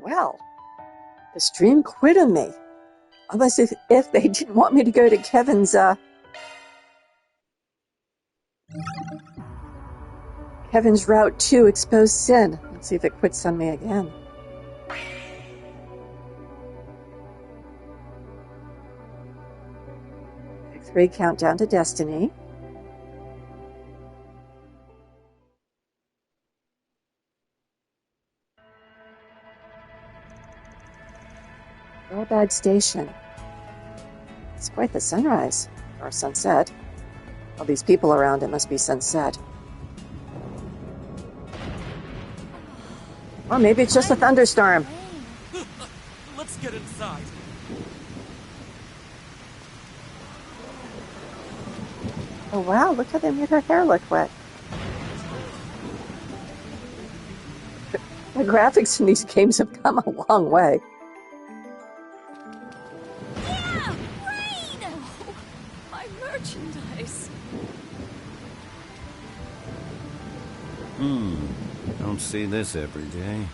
Well, the stream quit on me. Almost as if they didn't want me to go to Kevin's route to expose sin. Let's see if it quits on me again. Pick 3, countdown to destiny. Tharbad Station. It's quite the sunrise, or sunset. All these people around, it must be sunset. Or maybe it's just a thunderstorm. Let's get inside. Oh wow, look how they made her hair look wet. The graphics in these games have come a long way. Yeah! Rain! Oh, my merchandise. Don't see this every day.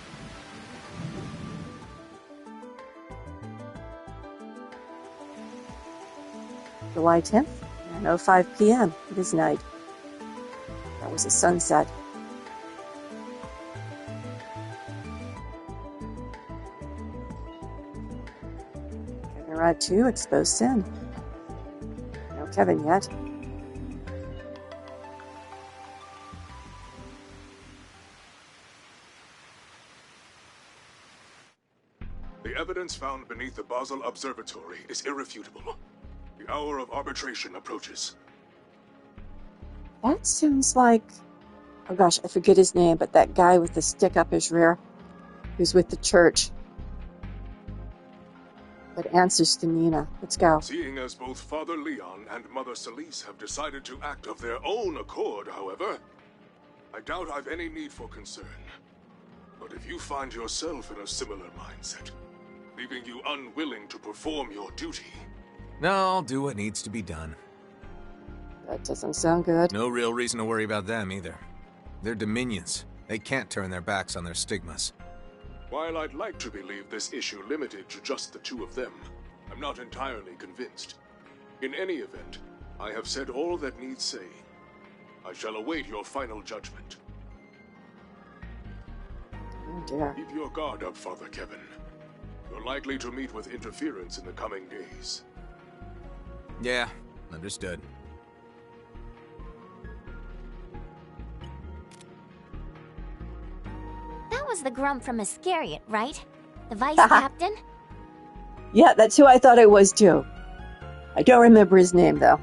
July 10th, 9:05 p.m. It is night. That was a sunset. Kevin Rod 2, expose sin. No Kevin yet. The evidence found beneath the Basel Observatory is irrefutable. The hour of arbitration approaches. That sounds like... Oh gosh, I forget his name, but that guy with the stick up his rear who's with the church. But answers to Nina. Let's go. Seeing as both Father Leon and Mother Celise have decided to act of their own accord, however, I doubt I've any need for concern. But if you find yourself in a similar mindset, leaving you unwilling to perform your duty... No, I'll do what needs to be done. That doesn't sound good. No real reason to worry about them either. They're dominions. They can't turn their backs on their stigmas. While I'd like to believe this issue limited to just the two of them, I'm not entirely convinced. In any event, I have said all that needs saying. I shall await your final judgment. Oh dear. Keep your guard up, Father Kevin. You're likely to meet with interference in the coming days. Yeah, understood. That was the grump from Iscariot, right? The vice captain? Yeah, that's who I thought it was too. I don't remember his name though.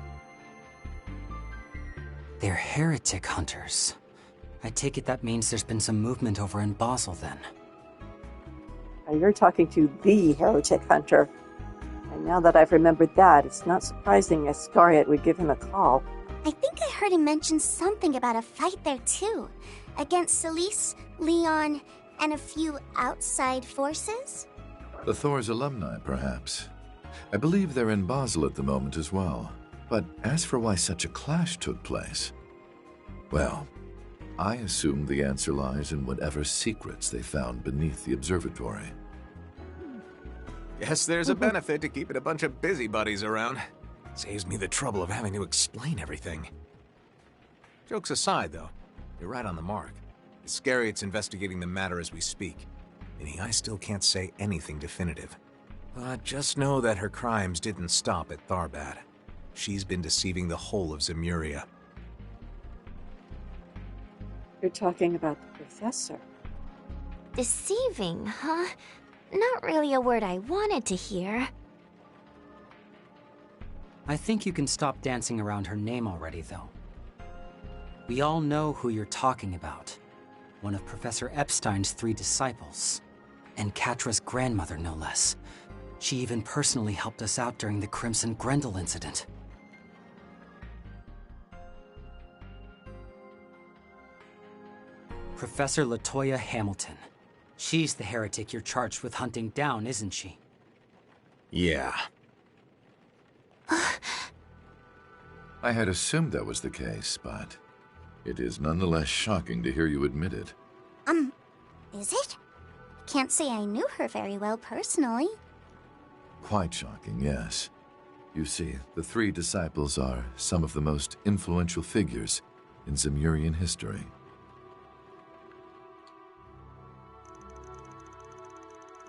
They're heretic hunters. I take it that means there's been some movement over in Basel then. Now you're talking to the heretic hunter. And now that I've remembered that, it's not surprising Iscariot would give him a call. I think I heard him mention something about a fight there too. Against Celise, Leon, and a few outside forces? The Thor's alumni, perhaps. I believe they're in Basel at the moment as well. But as for why such a clash took place, well, I assume the answer lies in whatever secrets they found beneath the observatory. Guess there's a benefit to keeping a bunch of busybodies around. Saves me the trouble of having to explain everything. Jokes aside, though, you're right on the mark. Iscariot's investigating the matter as we speak, meaning I still can't say anything definitive. But just know that her crimes didn't stop at Tharbad. She's been deceiving the whole of Zemuria. You're talking about the professor. Deceiving, huh? Not really a word I wanted to hear. I think you can stop dancing around her name already, though. We all know who you're talking about. One of Professor Epstein's 3 disciples. And Katra's grandmother, no less. She even personally helped us out during the Crimson Grendel incident. Professor Latoya Hamilton. She's the heretic you're charged with hunting down, isn't she? Yeah. I had assumed that was the case, but it is nonetheless shocking to hear you admit it. Is it? can't say I knew her very well personally. Quite shocking, yes. You see, the three disciples are some of the most influential figures in Zemurian history.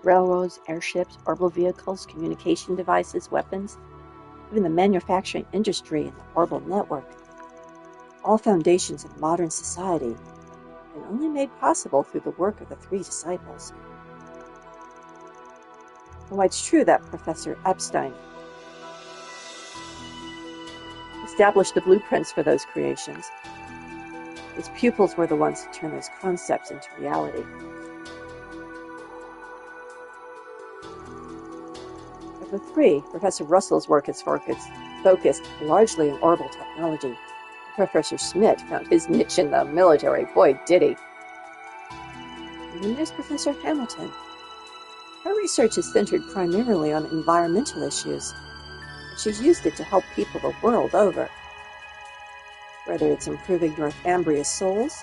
Railroads, airships, orbital vehicles, communication devices, weapons, even the manufacturing industry and the orbital network. All foundations of modern society, and only made possible through the work of the three disciples. While it's true that Professor Epstein established the blueprints for those creations, his pupils were the ones who turned those concepts into reality. Of the three, Professor Russell's work is focused largely on orbital technology. Professor Schmidt found his niche in the military. Boy, did he. And then there's Professor Hamilton. Her research is centered primarily on environmental issues, and she's used it to help people the world over. Whether it's improving Northumbria's soils,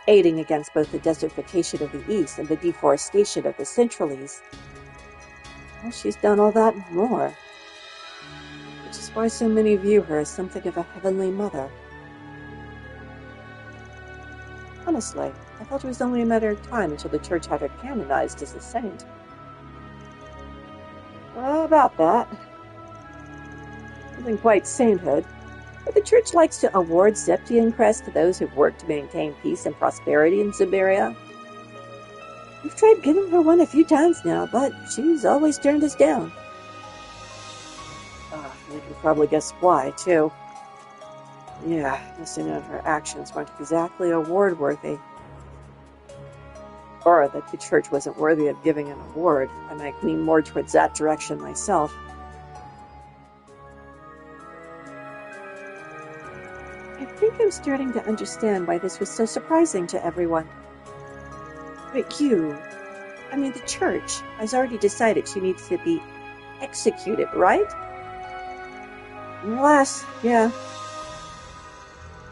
aiding against both the desertification of the East and the deforestation of the Central East, well, she's done all that and more. Which is why so many view her as something of a heavenly mother. Honestly, I thought it was only a matter of time until the church had her canonized as a saint. Well, about that. Nothing quite sainthood, but the church likes to award Septian crests to those who've worked to maintain peace and prosperity in Siberia. We've tried giving her one a few times now, but she's always turned us down. You can probably guess why, too. Yeah, missing of her actions weren't exactly award-worthy. Or that the church wasn't worthy of giving an award. I might lean more towards that direction myself. I think I'm starting to understand why this was so surprising to everyone. But the church has already decided she needs to be executed, right? Alas, yeah.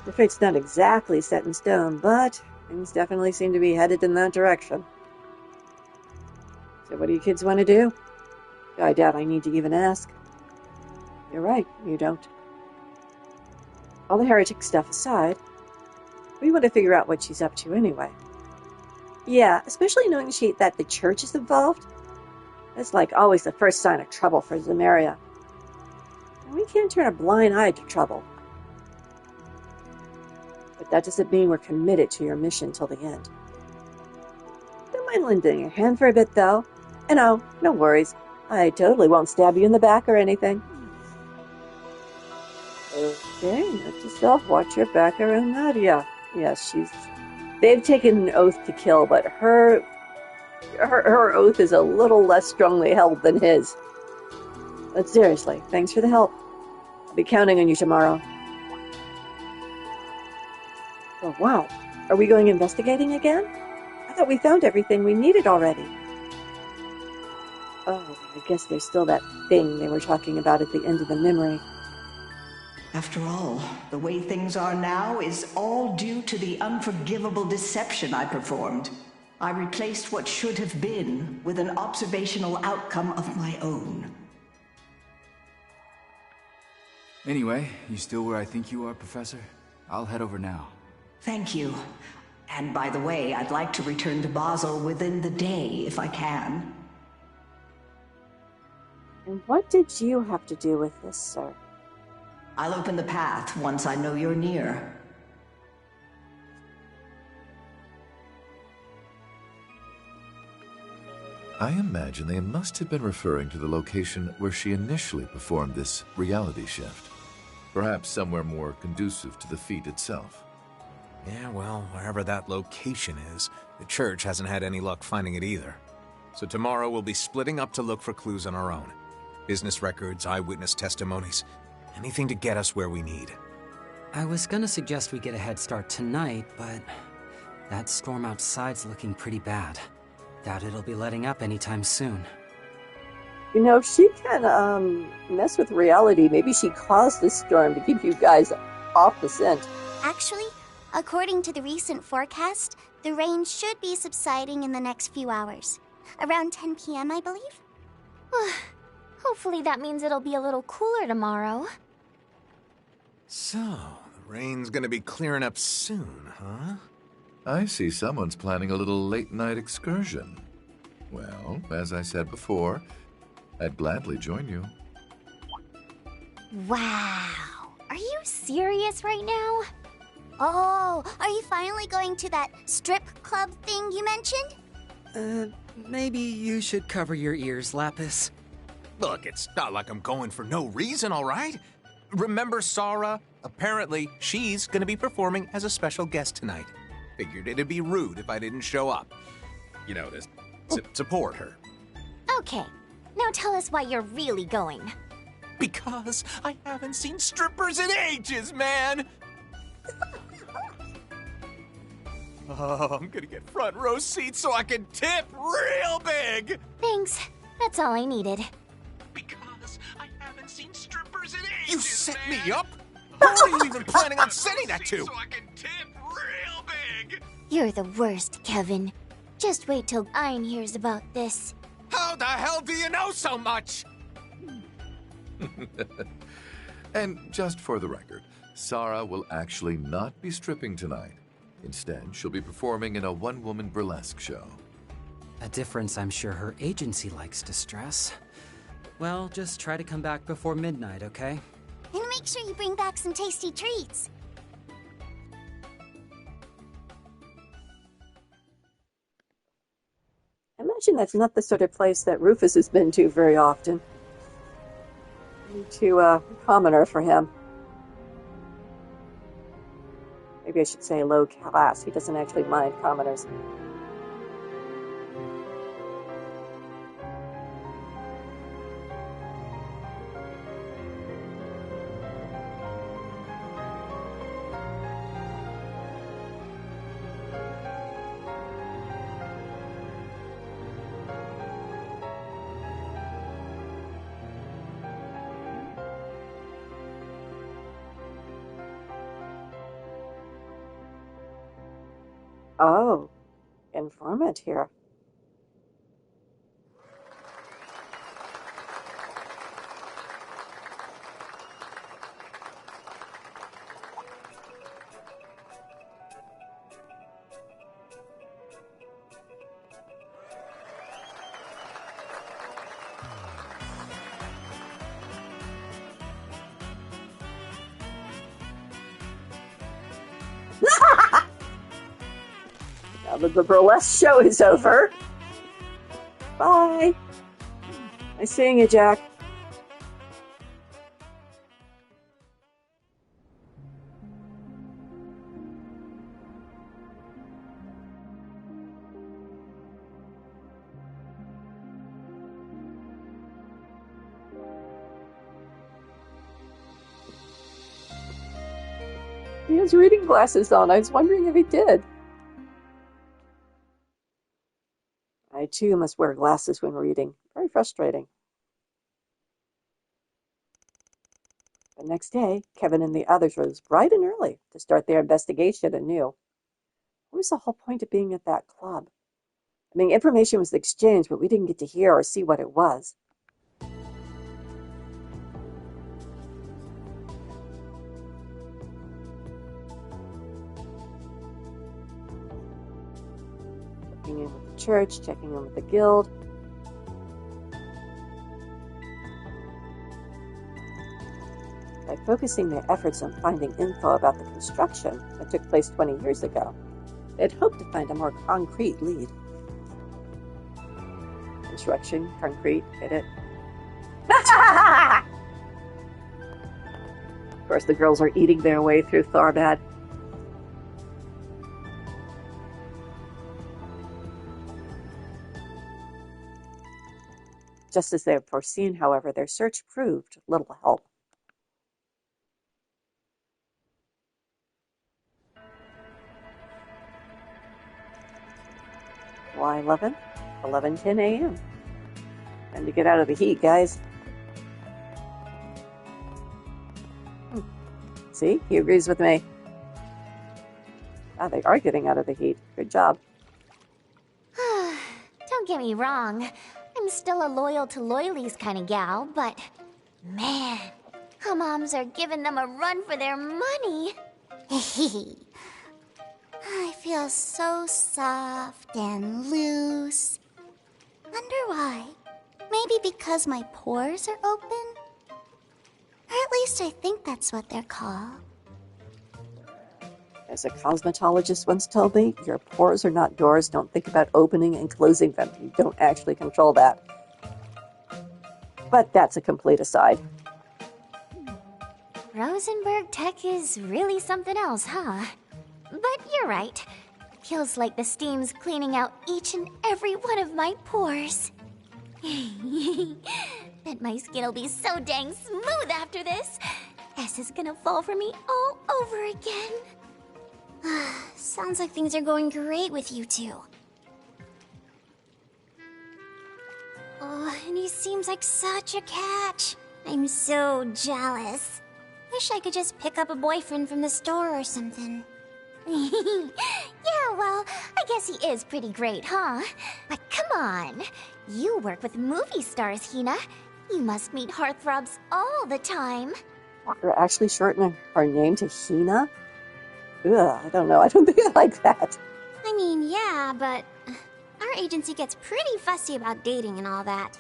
The fate's not exactly set in stone, but things definitely seem to be headed in that direction. So what do you kids want to do? I doubt I need to even ask. You're right, you don't. All the heretic stuff aside, we want to figure out what she's up to anyway. Yeah, especially knowing that the church is involved. That's like always the first sign of trouble for Zemeria. And we can't turn a blind eye to trouble. But that doesn't mean we're committed to your mission till the end. Don't mind lending a hand for a bit, though. And no worries. I totally won't stab you in the back or anything. Okay, note to self, watch your back around Nadia. Yes, they've taken an oath to kill, but her oath is a little less strongly held than his. But seriously, thanks for the help. I'll be counting on you tomorrow. Oh, wow. Are we going investigating again? I thought we found everything we needed already. Oh, I guess there's still that thing they were talking about at the end of the memory. After all, the way things are now is all due to the unforgivable deception I performed. I replaced what should have been with an observational outcome of my own. Anyway, you still where I think you are, Professor? I'll head over now. Thank you. And by the way, I'd like to return to Basel within the day, if I can. And what did you have to do with this, sir? I'll open the path once I know you're near. I imagine they must have been referring to the location where she initially performed this reality shift. Perhaps somewhere more conducive to the feat itself. Yeah, well, wherever that location is, the church hasn't had any luck finding it either. So tomorrow we'll be splitting up to look for clues on our own. Business records, eyewitness testimonies, anything to get us where we need. I was gonna suggest we get a head start tonight, but that storm outside's looking pretty bad. Doubt it'll be letting up anytime soon. If she can mess with reality, maybe she caused this storm to keep you guys off the scent. Actually, according to the recent forecast, The rain should be subsiding in the next few hours. Around 10 p.m., I believe? Hopefully that means it'll be a little cooler tomorrow. So, the rain's gonna be clearing up soon, huh? I see someone's planning a little late-night excursion. Well, as I said before, I'd gladly join you. Wow. Are you serious right now? Oh, are you finally going to that strip club thing you mentioned? Maybe you should cover your ears, Lapis. Look, it's not like I'm going for no reason, all right? Remember Sarah? Apparently, she's gonna be performing as a special guest tonight. Figured it'd be rude if I didn't show up. You know, to support her. Okay, now tell us why you're really going. Because I haven't seen strippers in ages, man! Oh, I'm gonna get front row seats so I can tip real big! Thanks, that's all I needed. Because I haven't seen strippers in ages, you set me up? Who are you even planning on sending that to? So I can tip real big! You're the worst, Kevin. Just wait till Ein hears about this. How the hell do you know so much? And just for the record, Sarah will actually not be stripping tonight. Instead, she'll be performing in a one-woman burlesque show. A difference I'm sure her agency likes to stress. Well, just try to come back before midnight, okay? And make sure you bring back some tasty treats. Imagine that's not the sort of place that Rufus has been to very often. Too commoner for him. Maybe I should say low class. He doesn't actually mind commoners. Oh, informant here. Now that the burlesque show is over. Bye. Nice seeing you, Jack. He has reading glasses on. I was wondering if he did. I, too, must wear glasses when reading. Very frustrating. The next day, Kevin and the others rose bright and early to start their investigation anew. What was the whole point of being at that club? I mean, information was exchanged, but we didn't get to hear or see what it was. Checking in with the church, checking in with the guild. By focusing their efforts on finding info about the construction that took place 20 years ago, they had hoped to find a more concrete lead. Construction, concrete, get it? Of course, the girls are eating their way through Tharbad. Just as they had foreseen, however, their search proved little help. July 11th, 11:10 a.m. Time to get out of the heat, guys. See, he agrees with me. Ah, they are getting out of the heat. Good job. Don't get me wrong. I'm still a loyal to loyalies kind of gal, but man, her moms are giving them a run for their money. I feel so soft and loose. Wonder why? Maybe because my pores are open? Or at least I think that's what they're called. As a cosmetologist once told me, your pores are not doors. Don't think about opening and closing them. You don't actually control that. But that's a complete aside. Rosenberg Tech is really something else, huh? But you're right. Feels like the steam's cleaning out each and every one of my pores. Bet my skin'll be so dang smooth after this. S is gonna fall for me all over again. Sounds like things are going great with you two. Oh, and he seems like such a catch. I'm so jealous. Wish I could just pick up a boyfriend from the store or something. Yeah, well, I guess he is pretty great, huh? But come on. You work with movie stars, Hina. You must meet heartthrobs all the time. You're actually shortening her name to Hina? Ugh, I don't know. I don't think I like that. I mean, yeah, but our agency gets pretty fussy about dating and all that.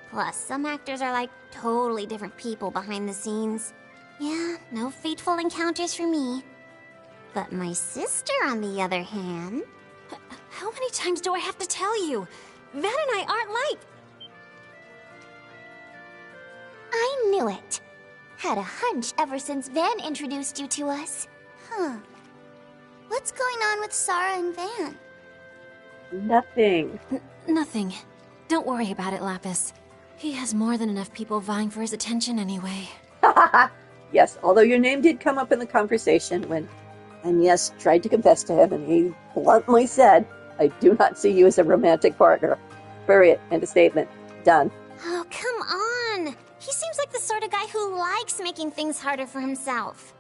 Plus, some actors are like totally different people behind the scenes. Yeah, no fateful encounters for me. But my sister, on the other hand... How many times do I have to tell you? Van and I aren't like... I knew it. Had a hunch ever since Van introduced you to us. Huh. What's going on with Sarah and Van? Nothing. Nothing. Don't worry about it, Lapis. He has more than enough people vying for his attention anyway. Yes, although your name did come up in the conversation when Agnes tried to confess to him, and he bluntly said, I do not see you as a romantic partner. Period. End of statement. Done. Oh, come on! He seems like the sort of guy who likes making things harder for himself.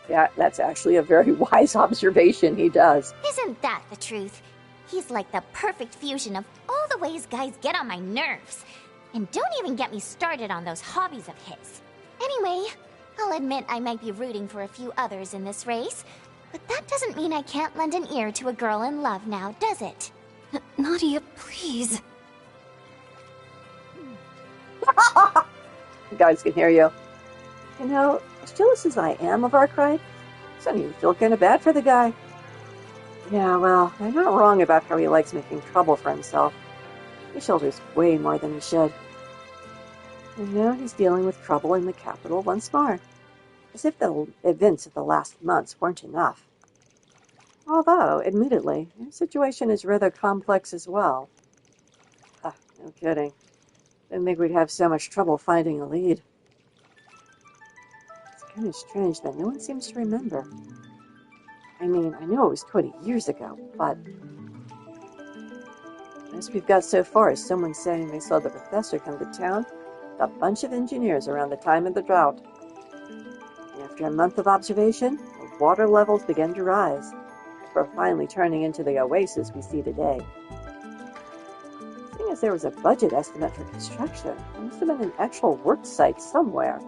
Yeah, that's actually a very wise observation. He does. Isn't that the truth? He's like the perfect fusion of all the ways guys get on my nerves. And don't even get me started on those hobbies of his. Anyway, I'll admit I might be rooting for a few others in this race, but that doesn't mean I can't lend an ear to a girl in love now, does it? Nadia, please. You guys can hear you. You know, as jealous as I am of Arkwright, I don't even feel kind of bad for the guy. Yeah, well, I'm not wrong about how he likes making trouble for himself. He shoulders way more than he should. And now he's dealing with trouble in the capital once more, as if the events of the last months weren't enough. Although, admittedly, their situation is rather complex as well. No kidding. Didn't think we'd have so much trouble finding a lead. It's kind of strange that no one seems to remember. I mean, I know it was 20 years ago, but... As we've got so far is someone saying they saw the professor come to town with a bunch of engineers around the time of the drought. And after a month of observation, the water levels began to rise, before finally turning into the oasis we see today. Seeing as there was a budget estimate for construction, there must have been an actual work site somewhere.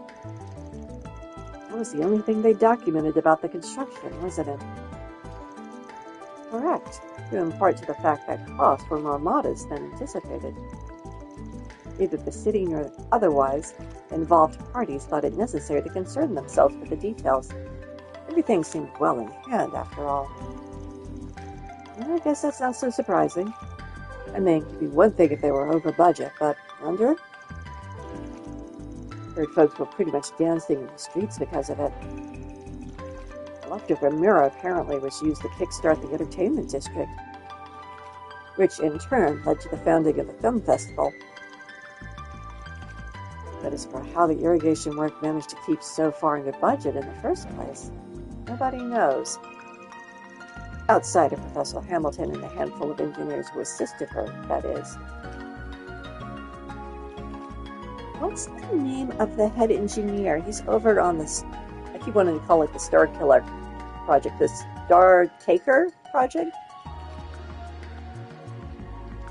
That was the only thing they documented about the construction, wasn't it? Correct, due in part to the fact that costs were more modest than anticipated. Either the city nor otherwise involved parties thought it necessary to concern themselves with the details. Everything seemed well in hand, after all. And I guess that's not so surprising. I mean, it'd be one thing if they were over budget, but under? Heard folks were pretty much dancing in the streets because of it. The leftover mirror apparently was used to kickstart the entertainment district, which in turn led to the founding of the film festival. But as for how the irrigation work managed to keep so far under budget in the first place, nobody knows. Outside of Professor Hamilton and a handful of engineers who assisted her, that is. What's the name of the head engineer? He's over on this... I keep wanting to call it the Star Killer. project, the Star Taker project.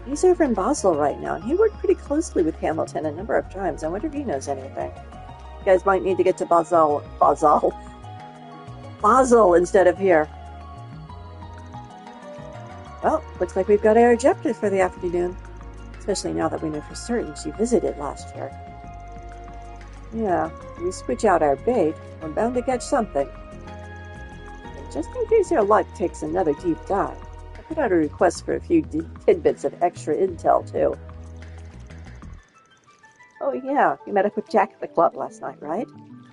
He's over in Basel right now, and he worked pretty closely with Hamilton a number of times. I wonder if he knows anything. You guys might need to get to Basel instead of here. Well, looks like we've got our objective for the afternoon, especially now that we know for certain she visited last year. Yeah, if we switch out our bait, we're bound to catch something. And just in case our luck takes another deep dive, I put out a request for a few tidbits of extra intel, too. Oh yeah, you met up with Jack at the club last night, right?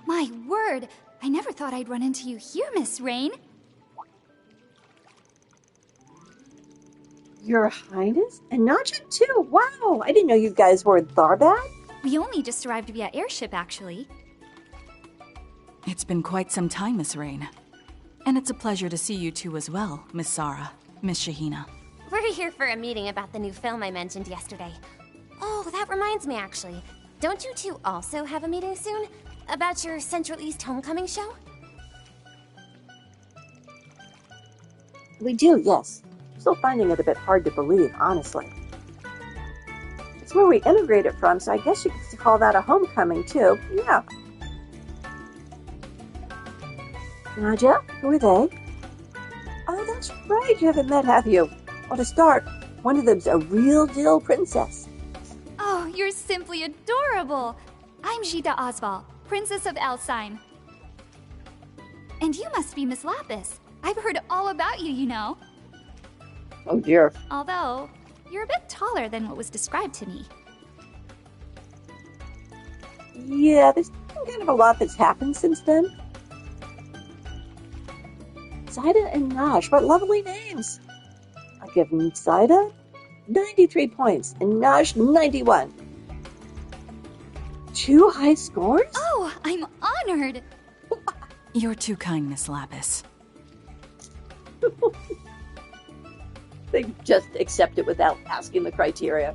My word! I never thought I'd run into you here, Miss Rain. Your Highness? And Najib too! Wow! I didn't know you guys were in Tharbad? We only just arrived via airship, actually. It's been quite some time, Miss Rain. And it's a pleasure to see you two as well, Miss Sarah, Miss Shahina. We're here for a meeting about the new film I mentioned yesterday. Oh, that reminds me, actually. Don't you two also have a meeting soon? About your Central East Homecoming show? We do, yes. Still finding it a bit hard to believe, honestly. It's where we immigrated from, so I guess you could call that a homecoming, too. Yeah. Nadia, who are they? Oh, that's right, you haven't met, have you? Well, to start, one of them's a real deal princess. Oh, you're simply adorable! I'm Jita Osval, Princess of Elsine. And you must be Miss Lapis. I've heard all about you, you know. Oh dear. Although, you're a bit taller than what was described to me. Yeah, there's been kind of a lot that's happened since then. Zaida and Nash, what lovely names! I'll give Zaida 93 points and Nash 91. 2 high scores? Oh, I'm honored! You're too kind, Miss Lapis. They just accept it without asking the criteria.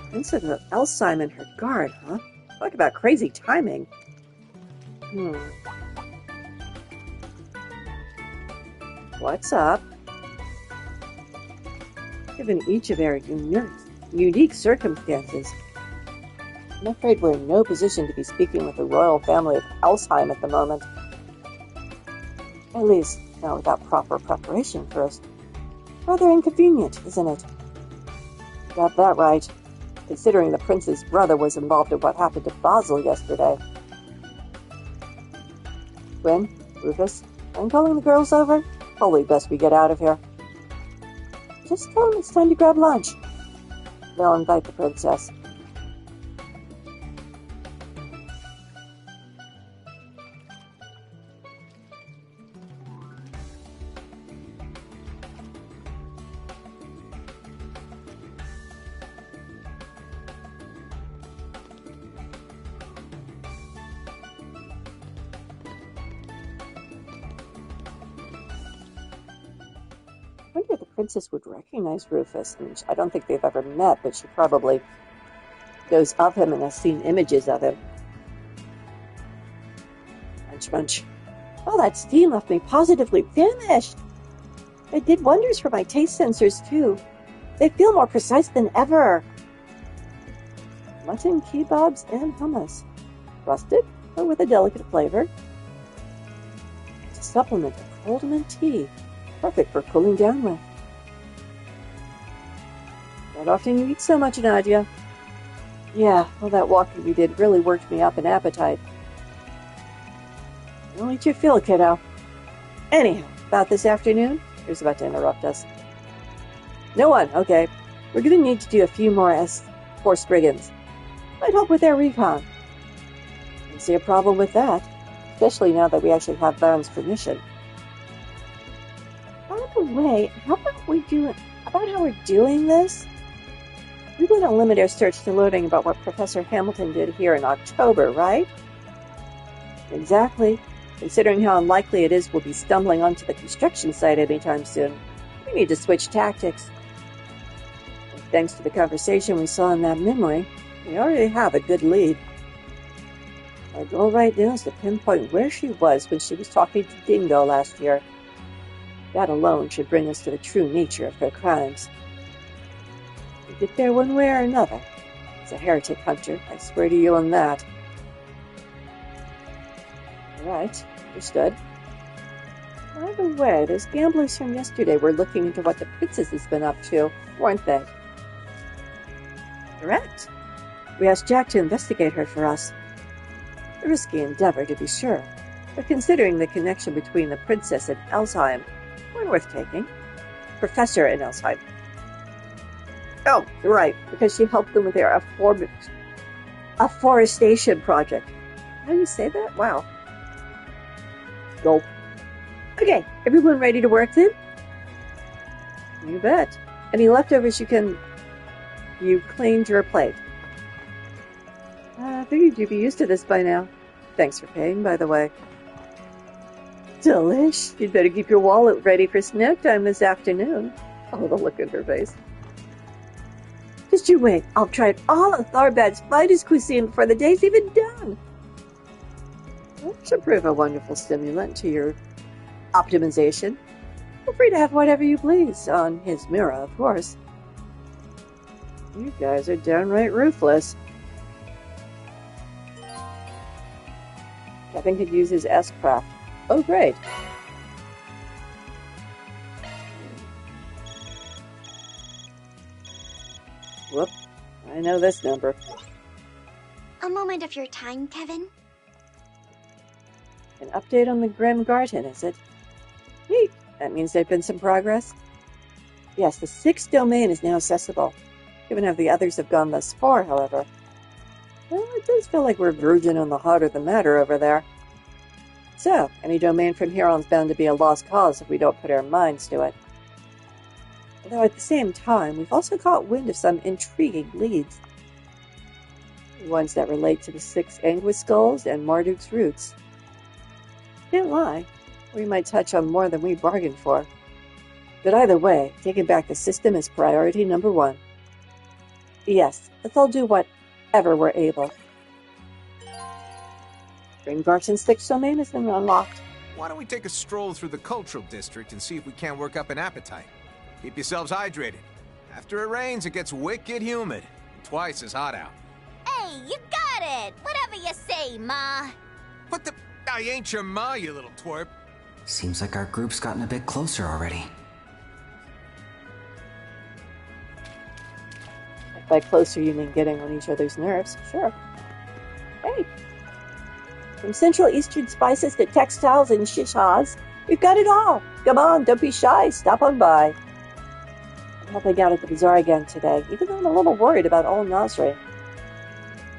Princess of Elsime and her guard, huh? Talk about crazy timing. What's up? Given each of our unique circumstances, I'm afraid we're in no position to be speaking with the royal family of Elsheim at the moment. At least, not without proper preparation first. Rather inconvenient, isn't it? Got that right, considering the prince's brother was involved in what happened to Basel yesterday. Quinn, Rufus, I'm calling the girls over. Probably best we get out of here. Just tell them it's time to grab lunch. They'll invite the princess. I wonder if the princess would recognize Rufus. I mean, I don't think they've ever met, but she probably knows of him and has seen images of him. Munch, munch. Oh, that steam left me positively famished. It did wonders for my taste sensors, too. They feel more precise than ever. Mutton kebabs and hummus. Rustic, but with a delicate flavor. To supplement a cold mint tea. Perfect for cooling down with. Not often you eat so much, Nadia. Yeah, all that walking we did really worked me up an appetite. Don't eat your fill, kiddo. Anyhow, about this afternoon, here's about to interrupt us. No one, okay. We're gonna need to do a few more S-Force brigands. Might help with their recon. Don't see a problem with that, especially now that we actually have Baron's permission. By the way, how about how we're doing this? We want to limit our search to learning about what Professor Hamilton did here in October, right? Exactly. Considering how unlikely it is we'll be stumbling onto the construction site anytime soon, we need to switch tactics. And thanks to the conversation we saw in that memory, we already have a good lead. Our goal right now is to pinpoint where she was when she was talking to Dingo last year. That alone should bring us to the true nature of her crimes. We get there one way or another. As a heretic hunter, I swear to you on that. Right, understood. By the way, those gamblers from yesterday were looking into what the princess has been up to, weren't they? Correct. We asked Jack to investigate her for us. A risky endeavor, to be sure, but considering the connection between the princess and Elsheim, one worth taking. Professor in Elsheim. Oh, you're right, because she helped them with their afforestation project. How do you say that? Wow. Gulp. Okay, everyone ready to work then? You bet. Any leftovers you cleaned your plate. I figured you'd be used to this by now. Thanks for paying, by the way. Delish. You'd better keep your wallet ready for snack time this afternoon. Oh, the look in her face. Just you wait. I'll try all of Tharbad's finest cuisine before the day's even done. That should prove a wonderful stimulant to your optimization. Feel free to have whatever you please, on his mirror, of course. You guys are downright ruthless. Kevin could use his S-Craft. Oh, great. Whoop. I know this number. A moment of your time, Kevin. An update on the Grim Garden, is it? Neat. That means there's been some progress? Yes, the 6th domain is now accessible. Given how the others have gone thus far, however. Well, it does feel like we're verging on the heart of the matter over there. So, any domain from here on is bound to be a lost cause if we don't put our minds to it. Although at the same time, we've also caught wind of some intriguing leads. Ones that relate to the 6 Anguis skulls and Marduk's roots. Can't lie, we might touch on more than we bargained for. But either way, taking back the system is priority number 1. Yes, let's all do whatever we're able. Grimgarten's 6th domain has been unlocked. Why don't we take a stroll through the cultural district and see if we can't work up an appetite? Keep yourselves hydrated. After it rains, it gets wicked humid. Twice as hot out. Hey, you got it! Whatever you say, Ma. What the... I ain't your ma, you little twerp. Seems like our group's gotten a bit closer already. If by closer you mean getting on each other's nerves, sure. Hey! From Central Eastern spices to textiles and shishas, we've got it all. Come on, don't be shy, stop on by. I'm helping out at the bazaar again today, even though I'm a little worried about old Nasri.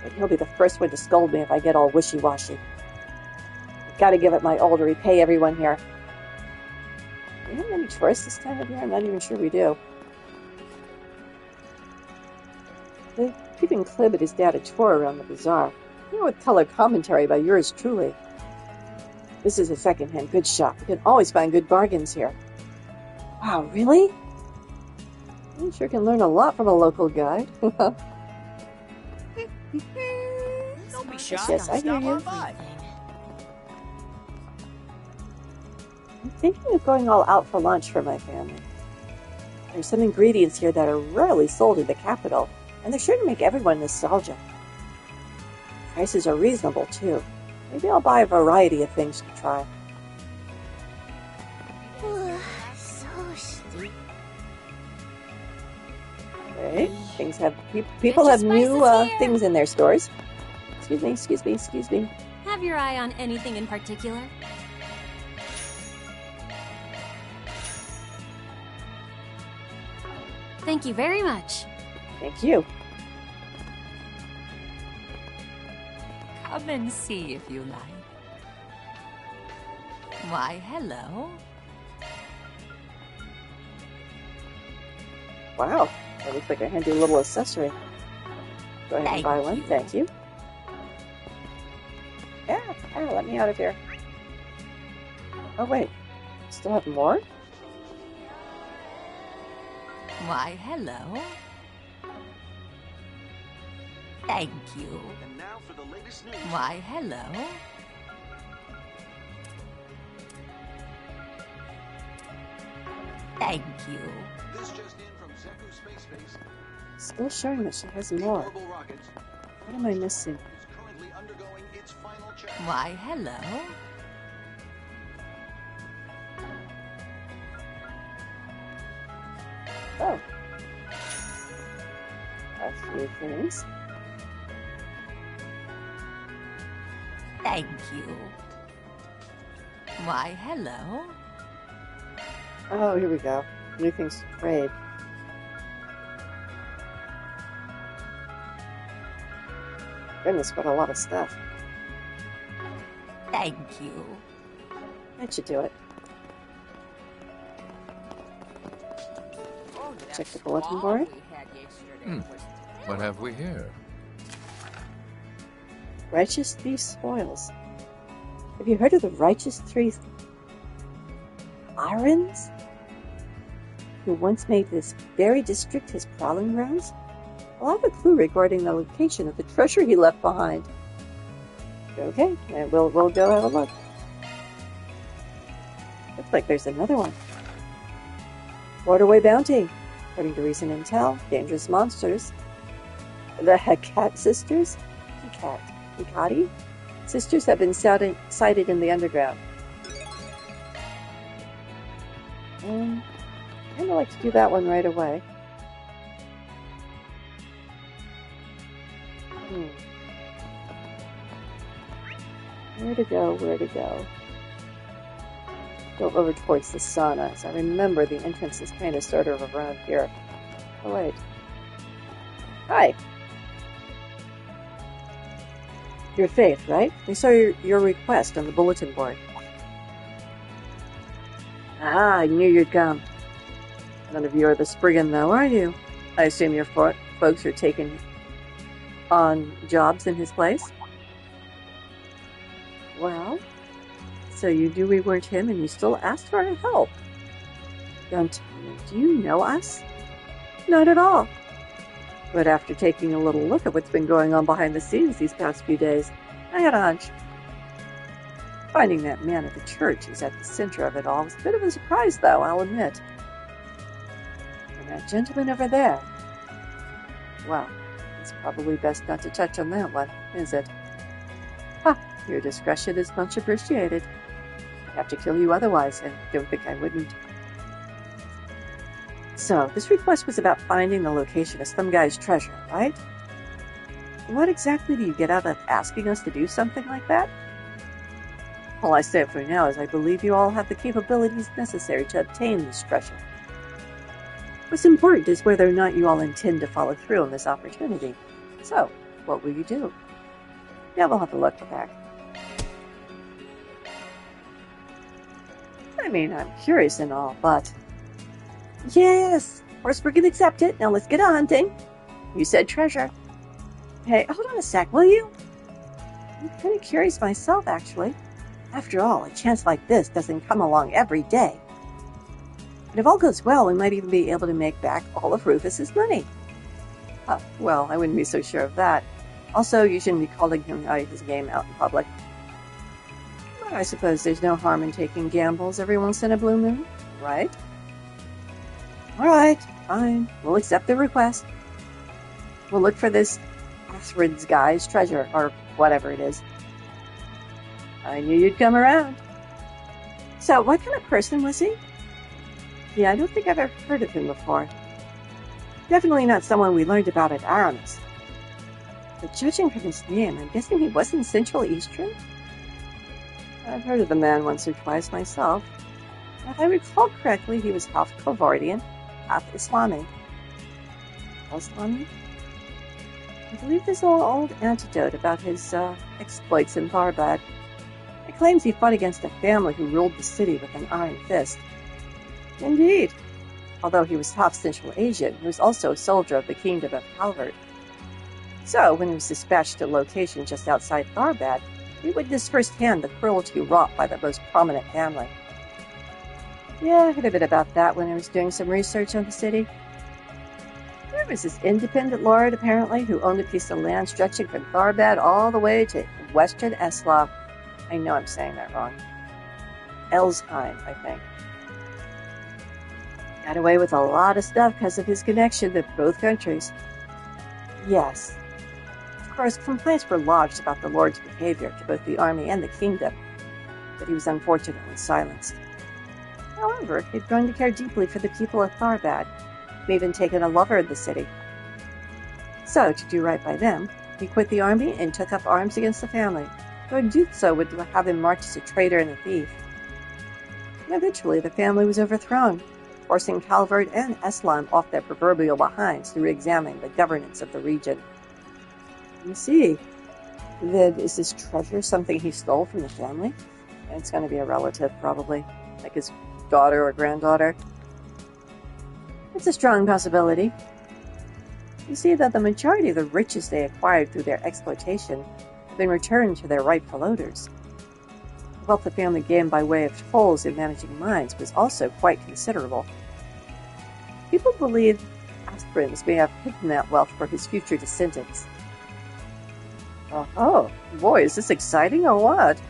But he'll be the first one to scold me if I get all wishy-washy. I've got to give it my all to repay everyone here. Do we have any tourists this time of year? I'm not even sure we do. They're keeping Clib at his dad a tour around the bazaar. With color commentary by yours truly. This is a second-hand goods shop. You can always find good bargains here. Wow, really? You sure can learn a lot from a local guide. Don't be shy. Yes, I hear you. I'm thinking of going all out for lunch for my family. There's some ingredients here that are rarely sold in the capital, and they're sure to make everyone nostalgic. Prices are reasonable, too. Maybe I'll buy a variety of things to try. So steep. Okay, things have... People have new things in their stores. Excuse me. Have your eye on anything in particular? Thank you very much. Thank you. Come and see if you like. Why, hello. Wow, that looks like a handy little accessory. Go ahead and buy one, thank you. Yeah, let me out of here. Oh wait, still have more? Why, hello. Thank you. Why, hello. Thank you. Still showing that she has more. What am I missing? Why, hello. Oh. A few things. Thank you. Why, hello. Oh, here we go. New things to trade. Goodness, what a lot of stuff. Thank you. That should do it. Check the bulletin board. What have we here? Righteous Thief Spoils. Have you heard of the Righteous Three Irons? Who once made this very district his prowling grounds? I'll have a clue regarding the location of the treasure he left behind. Okay, and we'll go have a look. Looks like there's another one. Waterway Bounty. According to recent intel, dangerous monsters. The Hecat sisters? Hecati? Sisters have been sighted in the underground. I'd kind of like to do that one right away. Where to go? Go over towards the sauna. As I remember, the entrance is kind of sort of around here. Oh, wait. Hi. Your Faith, right? We saw your request on the bulletin board. Ah, I knew you'd come. None of you are the Spriggan, though, are you? I assume your folks are taking on jobs in his place? Well, so you knew we weren't him and you still asked for our help. Don't tell me, do you know us? Not at all. But after taking a little look at what's been going on behind the scenes these past few days, I had a hunch. Finding that man at the church is at the center of it all was a bit of a surprise, though, I'll admit. And that gentleman over there, well, it's probably best not to touch on that one, is it? Ha! Your discretion is much appreciated. I'd have to kill you otherwise, and don't think I wouldn't. So, this request was about finding the location of some guy's treasure, right? What exactly do you get out of asking us to do something like that? All I say for now is I believe you all have the capabilities necessary to obtain this treasure. What's important is whether or not you all intend to follow through on this opportunity. So, what will you do? Yeah, we'll have to look back. I mean, I'm curious and all, but... Yes! Of course we can accept it. Now let's get on hunting. You said treasure. Hey, hold on a sec, will you? I'm kind of curious myself, actually. After all, a chance like this doesn't come along every day. And if all goes well, we might even be able to make back all of Rufus's money. Well, I wouldn't be so sure of that. Also, you shouldn't be calling him his game out in public. But I suppose there's no harm in taking gambles every once in a blue moon, right? Alright, fine. We'll accept the request. We'll look for this Athrid's guy's treasure, or whatever it is. I knew you'd come around. So, what kind of person was he? Yeah, I don't think I've ever heard of him before. Definitely not someone we learned about at Aramis. But judging from his name, I'm guessing he wasn't Central Eastern? I've heard of the man once or twice myself. If I recall correctly, he was half Kovardian, half Islami. Islami? I believe there's an old anecdote about his exploits in Tharbad. It claims he fought against a family who ruled the city with an iron fist. Indeed. Although he was half Central Asian, he was also a soldier of the Kingdom of Halvard. So, when he was dispatched to a location just outside Tharbad, he witnessed firsthand the cruelty wrought by the most prominent family. Yeah, I heard a bit about that when I was doing some research on the city. There was this independent lord, apparently, who owned a piece of land stretching from Tharbad all the way to western Eslav. I know I'm saying that wrong. Elsheim, I think. Got away with a lot of stuff because of his connection to both countries. Yes. Of course, complaints were lodged about the Lord's behavior to both the army and the kingdom, but he was unfortunately silenced. However, he'd grown to care deeply for the people of Tharbad, and even taken a lover in the city. So, to do right by them, he quit the army and took up arms against the family, though in doing so would have him marked as a traitor and a thief. And eventually, the family was overthrown, forcing Calvard and Eslam off their proverbial behinds to re-examine the governance of the region. You see, then is this treasure something he stole from the family? And it's going to be a relative, probably, like his daughter or granddaughter. It's a strong possibility. You see that the majority of the riches they acquired through their exploitation have been returned to their rightful owners. The wealth the family gained by way of tolls in managing mines was also quite considerable. People believe Asprins may have hidden that wealth for his future descendants. Oh, boy, is this exciting or what?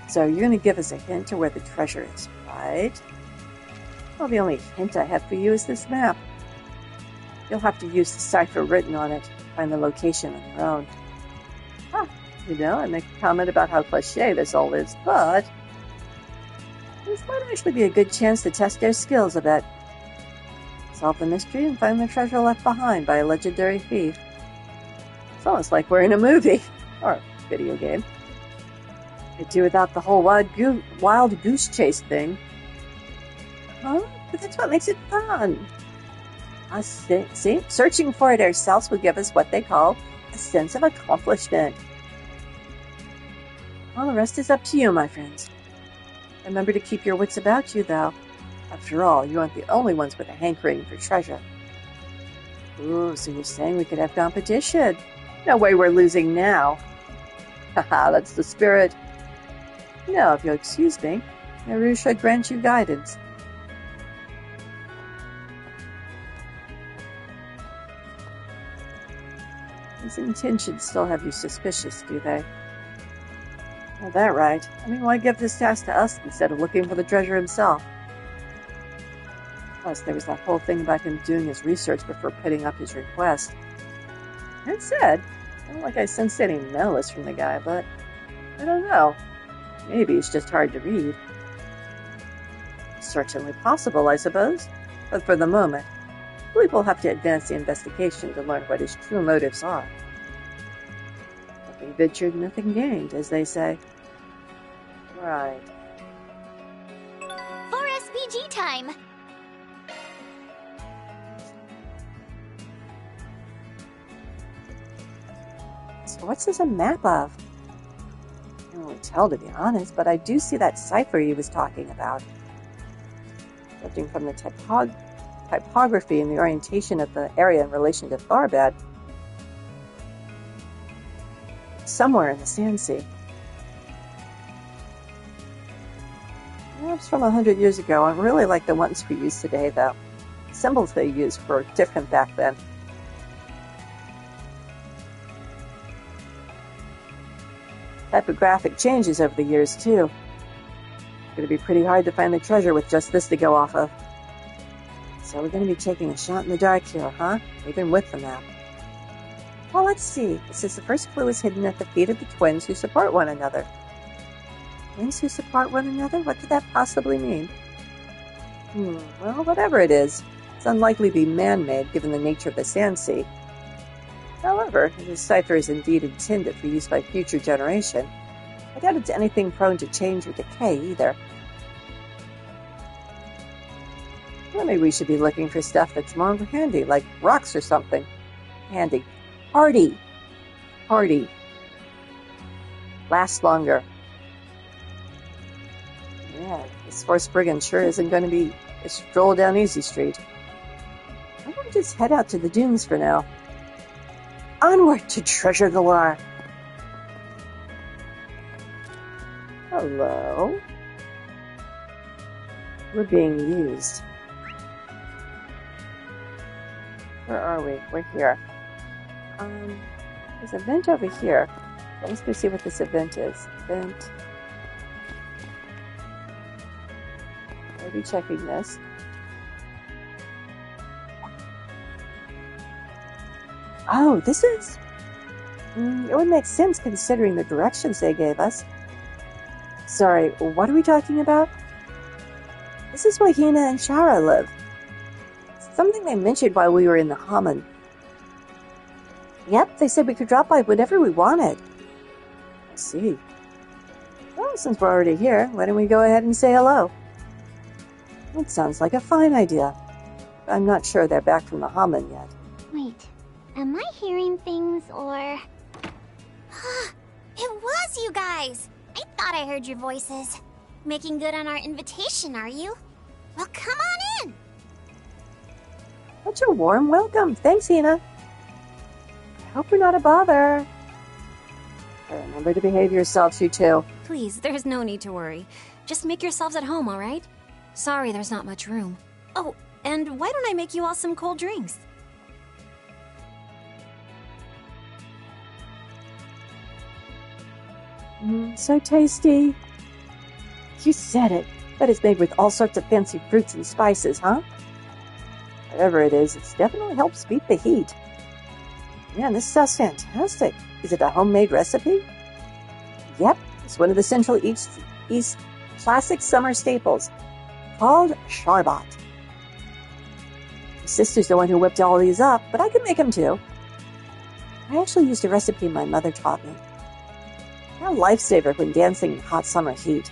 So you're going to give us a hint to where the treasure is, right? Well, the only hint I have for you is this map. You'll have to use the cipher written on it to find the location on your own. I make a comment about how cliché this all is, but this might actually be a good chance to test their skills a bit. Solve the mystery and find the treasure left behind by a legendary thief. It's almost like we're in a movie, or a video game. Could do without the whole wild goose chase thing. Huh? But that's what makes it fun. See, searching for it ourselves will give us what they call a sense of accomplishment. Well, the rest is up to you, my friends. Remember to keep your wits about you, though. After all, you aren't the only ones with a hankering for treasure. Ooh, so you're saying we could have competition? No way we're losing now. Haha, that's the spirit. No, if you'll excuse me, Naru should grant you guidance. His intentions still have you suspicious, do they? Well, that right. I mean, why give this task to us instead of looking for the treasure himself? Plus, there was that whole thing about him doing his research before putting up his request. That said, I don't like I sensed any malice from the guy, but I don't know. Maybe it's just hard to read. Certainly possible, I suppose. But for the moment, I believe we'll have to advance the investigation to learn what his true motives are. Nothing ventured, nothing gained, as they say. Right. 4SPG time! So what's this a map of? I can't really tell, to be honest, but I do see that cipher he was talking about. Judging from the typography and the orientation of the area in relation to Tharbad, somewhere in the Sand Sea. Maps from 100 years ago aren't really like the ones we use today, though. The symbols they used were different back then. Typographic changes over the years, too. It's going to be pretty hard to find the treasure with just this to go off of. So we're going to be taking a shot in the dark here, huh? Even with the map. Well, let's see. It says the first clue is hidden at the feet of the twins who support one another. Twins who support one another? What could that possibly mean? Well, whatever it is, it's unlikely to be man-made given the nature of the Sand Sea. However, if this cipher is indeed intended for use by future generation, I doubt it's anything prone to change or decay either. Well, maybe we should be looking for stuff that's more handy, like rocks or something. Handy. Hardy. Hardy. Last longer. Yeah, this Force Brigand sure isn't going to be a stroll down Easy Street. I'm going to just head out to the dunes for now. Onward to Treasure Galore! Hello? We're being used. Where are we? We're here. There's an event over here. So let's go see what this event is. Event. I'll be checking this. Oh, this is... it would make sense considering the directions they gave us. Sorry, what are we talking about? This is where Hina and Shara live. Something they mentioned while we were in the Hammon. Yep, they said we could drop by whenever we wanted. I see. Well, since we're already here, why don't we go ahead and say hello? That sounds like a fine idea. I'm not sure they're back from the Hammon yet. Wait, am I hearing things or... It was you guys! I thought I heard your voices. Making good on our invitation, are you? Well, come on in! Such a warm welcome. Thanks, Hina. I hope we're not a bother. Remember to behave yourselves, you two. Please, there's no need to worry. Just make yourselves at home, all right? Sorry there's not much room. Oh, and why don't I make you all some cold drinks? So tasty. You said it. But it's made with all sorts of fancy fruits and spices, huh? Whatever it is, it's definitely helps beat the heat. Man, this sounds fantastic. Is it a homemade recipe? Yep, it's one of the Central East classic summer staples, called Tharbad. My sister's the one who whipped all these up, but I can make them too. I actually used a recipe my mother taught me. A lifesaver when dancing in hot summer heat.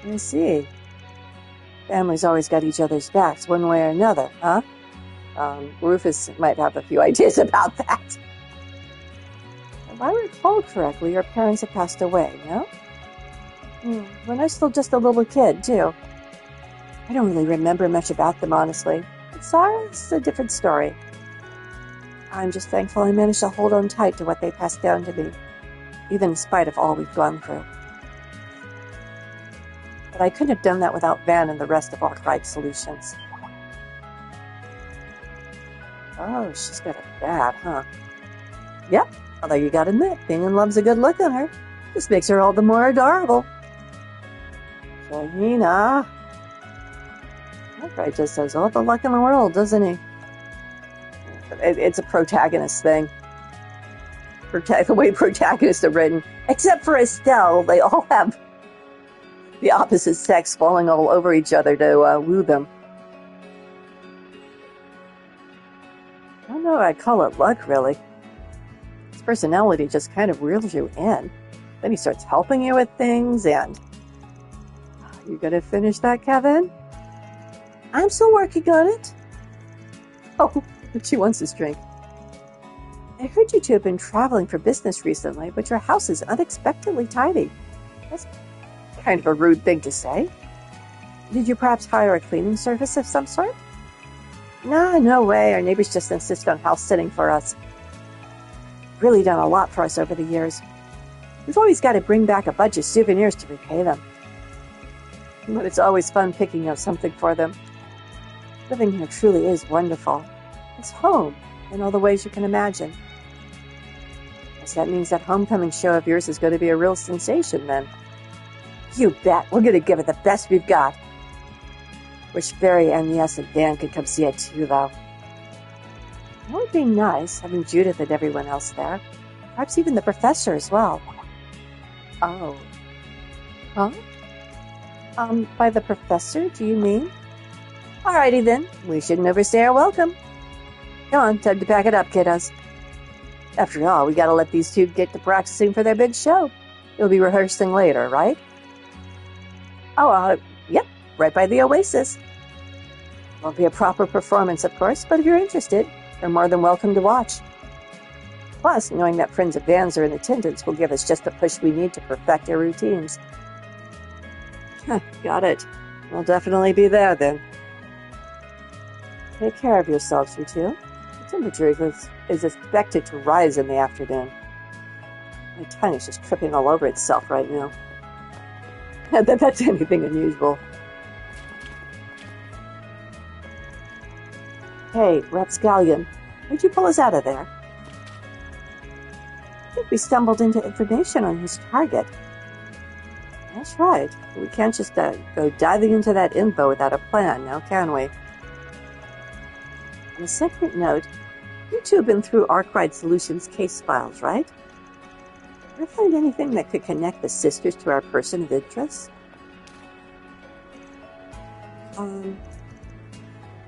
I see. Families always got each other's backs one way or another, huh? Rufus might have a few ideas about that. If I recall correctly, your parents have passed away, no? When I was still just a little kid, too. I don't really remember much about them, honestly. But Sarah's a different story. I'm just thankful I managed to hold on tight to what they passed down to me, even in spite of all we've gone through. But I couldn't have done that without Van and the rest of Arkwright Solutions. Oh, she's got it bad, huh? Yep, although you gotta admit, Bingen loves a good look on her. This makes her all the more adorable. Shahina. Arkwright just has all the luck in the world, doesn't he? It's a protagonist thing. The way protagonists are written. Except for Estelle, they all have the opposite sex falling all over each other to woo them. I don't know if I'd call it luck, really. His personality just kind of reels you in. Then he starts helping you with things, and... You gonna finish that, Kevin? I'm still working on it. Oh, she wants this drink. I heard you two have been traveling for business recently, but your house is unexpectedly tidy. That's kind of a rude thing to say. Did you perhaps hire a cleaning service of some sort? Nah, no way. Our neighbors just insist on house sitting for us. Really done a lot for us over the years. We've always got to bring back a bunch of souvenirs to repay them. But it's always fun picking up something for them. Living here truly is wonderful. It's home in all the ways you can imagine. Guess that means that homecoming show of yours is going to be a real sensation, then. You bet. We're going to give it the best we've got. Wish Barry and Yes and Dan could come see it too, though. It would be nice having Judith and everyone else there. Perhaps even the professor as well. Oh. Huh? By the professor, do you mean? Alrighty then. We shouldn't overstay our welcome. Come on, time to pack it up, kiddos. After all, we gotta let these two get to practicing for their big show. You'll be rehearsing later, right? Oh, yep, right by the Oasis. Won't be a proper performance, of course, but if you're interested, you're more than welcome to watch. Plus, knowing that friends of Van's are in attendance will give us just the push we need to perfect our routines. Got it. We'll definitely be there, then. Take care of yourselves, you two. The temperature is expected to rise in the afternoon. My tongue is just tripping all over itself right now. Not that that's anything unusual. Hey, Rapscallion, why'd you pull us out of there? I think we stumbled into information on his target. That's right. We can't just go diving into that info without a plan, now can we? On a separate note, you two have been through Arkwright Solutions case files, right? Ever find anything that could connect the sisters to our person of interest?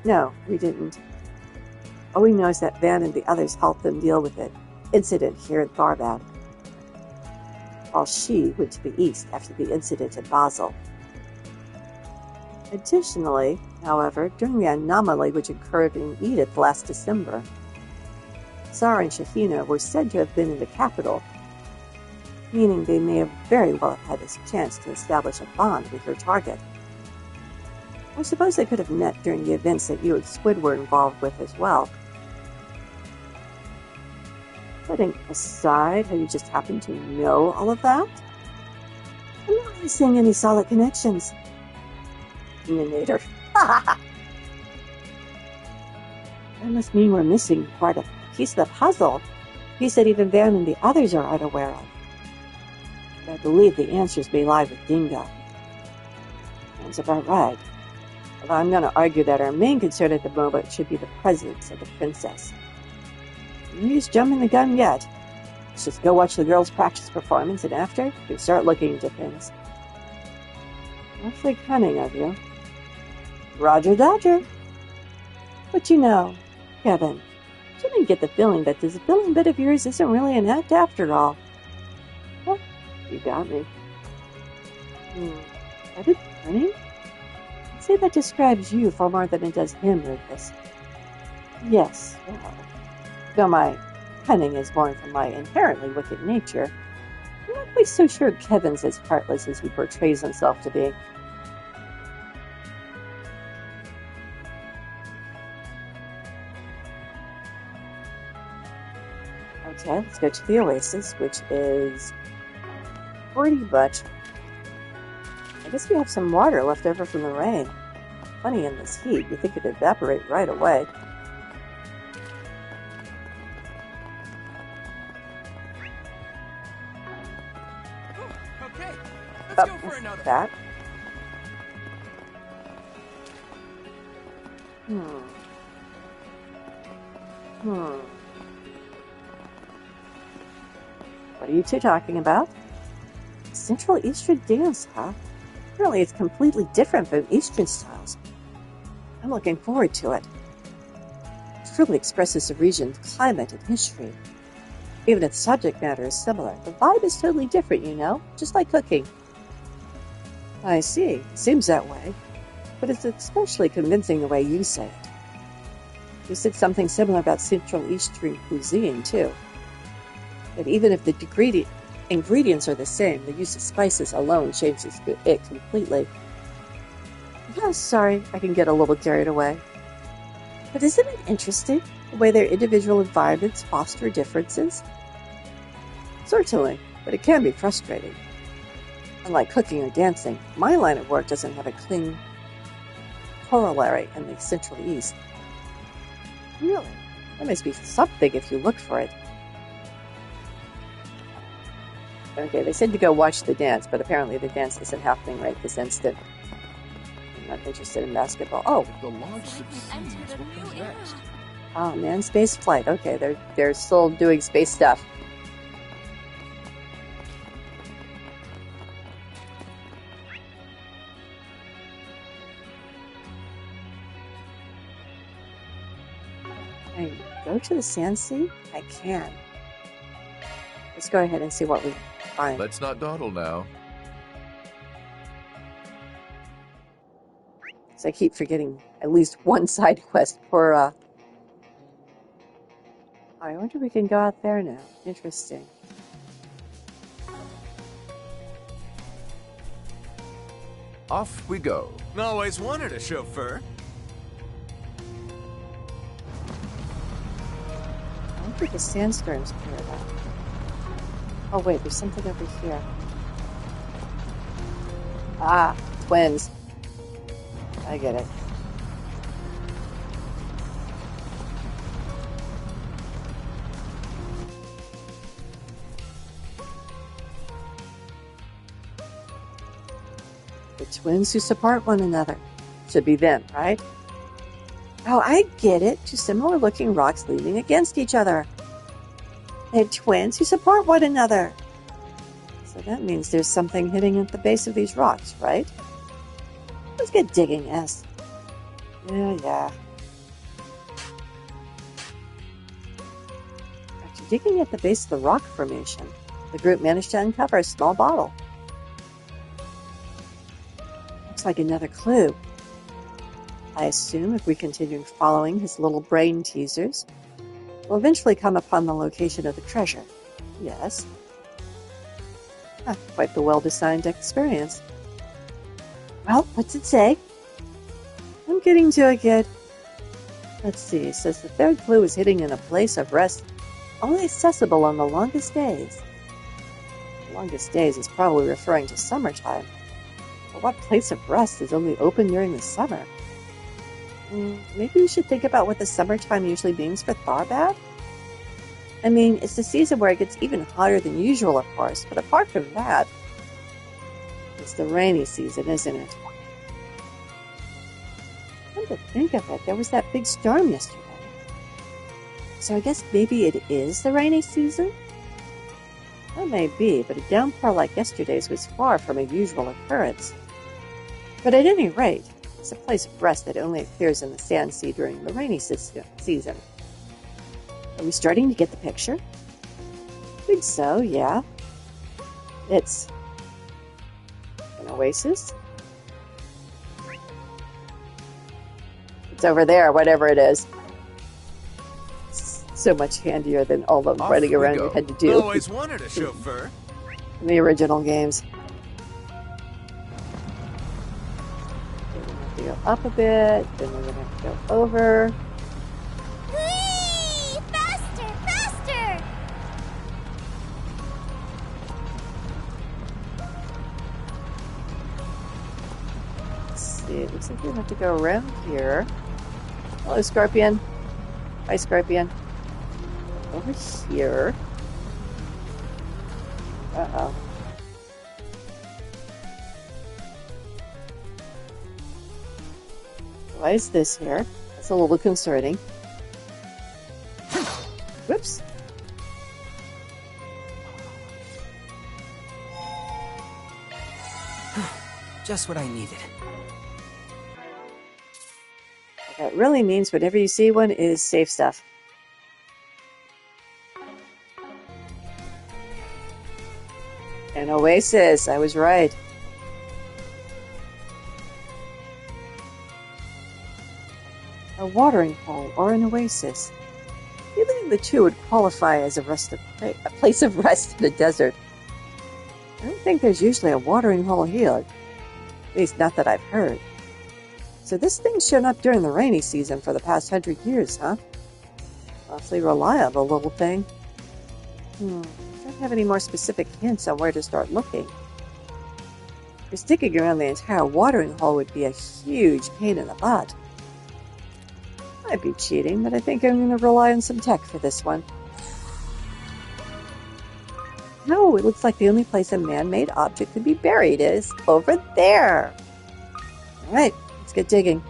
No, we didn't. All we know is that Van and the others helped them deal with it. Incident here in Tharbad, while she went to the east after the incident in Basel. Additionally, however, during the anomaly which occurred in Edith last December, Zara and Shahina were said to have been in the capital, meaning they may have very well had a chance to establish a bond with her target. I suppose they could have met during the events that you and Squid were involved with as well. Putting aside how you just happen to know all of that, I'm not really seeing any solid connections. Nader. That must mean we're missing part of a piece of the puzzle. Piece that even Van and the others are unaware of. I believe the answers may lie with Dingo. That's about right. Although I'm going to argue that our main concern at the moment should be the presence of the princess. No use jumping the gun yet. Let's just go watch the girls' practice performance, and after, we can start looking into things. Awfully cunning of you. Roger Dodger. But you know, Kevin, I didn't get the feeling that this villain bit of yours isn't really an act after all. Well, you got me. Kevin cunning? I'd say that describes you far more than it does him, Rufus. Yes, well, though my cunning is born from my inherently wicked nature, I'm not quite so sure Kevin's as heartless as he portrays himself to be. Okay, let's go to the Oasis, which is pretty much... I guess we have some water left over from the rain. Funny in this heat, you think it'd evaporate right away. Okay, let's go for another. That. What are you two talking about? Central Eastern dance, huh? Apparently it's completely different from Eastern styles. I'm looking forward to it. It truly expresses the region's climate and history. Even if the subject matter is similar, the vibe is totally different, you know? Just like cooking. I see. It seems that way. But it's especially convincing the way you say it. You said something similar about Central Eastern cuisine, too. That even if the ingredients are the same, the use of spices alone changes it completely. Yeah, sorry, I can get a little carried away. But isn't it interesting, the way their individual environments foster differences? Certainly, but it can be frustrating. Unlike cooking or dancing, my line of work doesn't have a clean corollary in the Central East. Really? There must be something if you look for it. Okay, they said to go watch the dance, but apparently the dance isn't happening right this instant. I'm not interested in basketball. Oh! The launch succeeds, what comes next? Oh man, space flight. Okay, they're still doing space stuff. Can I go to the Sand Sea? I can. Let's go ahead and see what we find. Let's not dawdle now. So I keep forgetting at least one side quest for, I wonder if we can go out there now. Interesting. Off we go. Always wanted a chauffeur. I don't think the sandstorm's cleared up. Oh wait, there's something over here. Ah, twins. I get it. twins who support one another. Should be them, right? Oh, I get it. Two similar-looking rocks leaning against each other. They're twins who support one another. So that means there's something hitting at the base of these rocks, right? Let's get digging, S. Yeah. After digging at the base of the rock formation, the group managed to uncover a small bottle. Looks like another clue. I assume if we continue following his little brain teasers, we'll eventually come upon the location of the treasure. Yes. Quite the well-designed experience. Well, what's it say? I'm getting to it, kid. Let's see, it says the third clue is hidden in a place of rest only accessible on the longest days. The longest days is probably referring to summertime. But what place of rest is only open during the summer? Maybe we should think about what the summertime usually means for Tharbad? I mean, it's the season where it gets even hotter than usual, of course, but apart from that, it's the rainy season, isn't it? Come to think of it, there was that big storm yesterday. So I guess maybe it is the rainy season? That may be, but a downpour like yesterday's was far from a usual occurrence. But at any rate, it's a place of rest that only appears in the Sand Sea during the rainy season. Are we starting to get the picture? I think so, yeah. It's an oasis. It's over there, whatever it is. It's so much handier than all the running around you had to do. Always wanted a chauffeur. In the original games. We're going to have to go up a bit, then we're going to have to go over. Whee! Faster! Faster! Let's see, it looks like we have to go around here. Hello, Scorpion. Hi, Scorpion. Over here. Uh-oh. Why is this here? That's a little concerning. Whoops. Just what I needed. What that really means whenever you see one is safe stuff. An oasis, I was right. A watering hole or an oasis. Either of the two would qualify as a place of rest in the desert. I don't think there's usually a watering hole here. At least not that I've heard. So this thing's shown up during the rainy season for the past 100 years, huh? Awfully reliable little thing. Don't have any more specific hints on where to start looking. Because digging around the entire watering hole would be a huge pain in the butt. Might be cheating, but I think I'm going to rely on some tech for this one. No, it looks like the only place a man-made object could be buried is over there. Alright, let's get digging.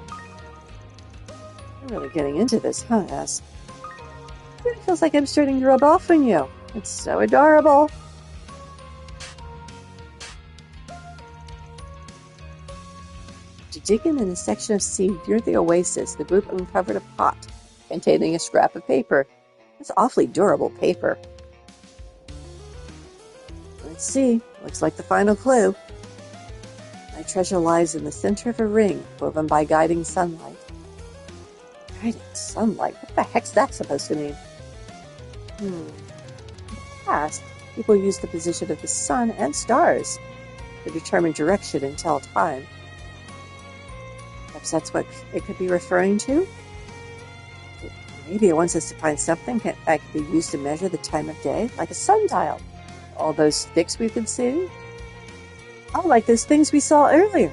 You're really getting into this, huh, S? It feels like I'm starting to rub off on you. It's so adorable. To dig in a section of sea near the oasis, the group uncovered a pot containing a scrap of paper. It's awfully durable paper. Let's see. Looks like the final clue. My treasure lies in the center of a ring woven by guiding sunlight. Guiding sunlight? What the heck's that supposed to mean? In the past, people used the position of the sun and stars to determine direction and tell time. Perhaps that's what it could be referring to? Maybe it wants us to find something that could be used to measure the time of day, like a sundial. All those sticks we've been seeing? Oh, like those things we saw earlier.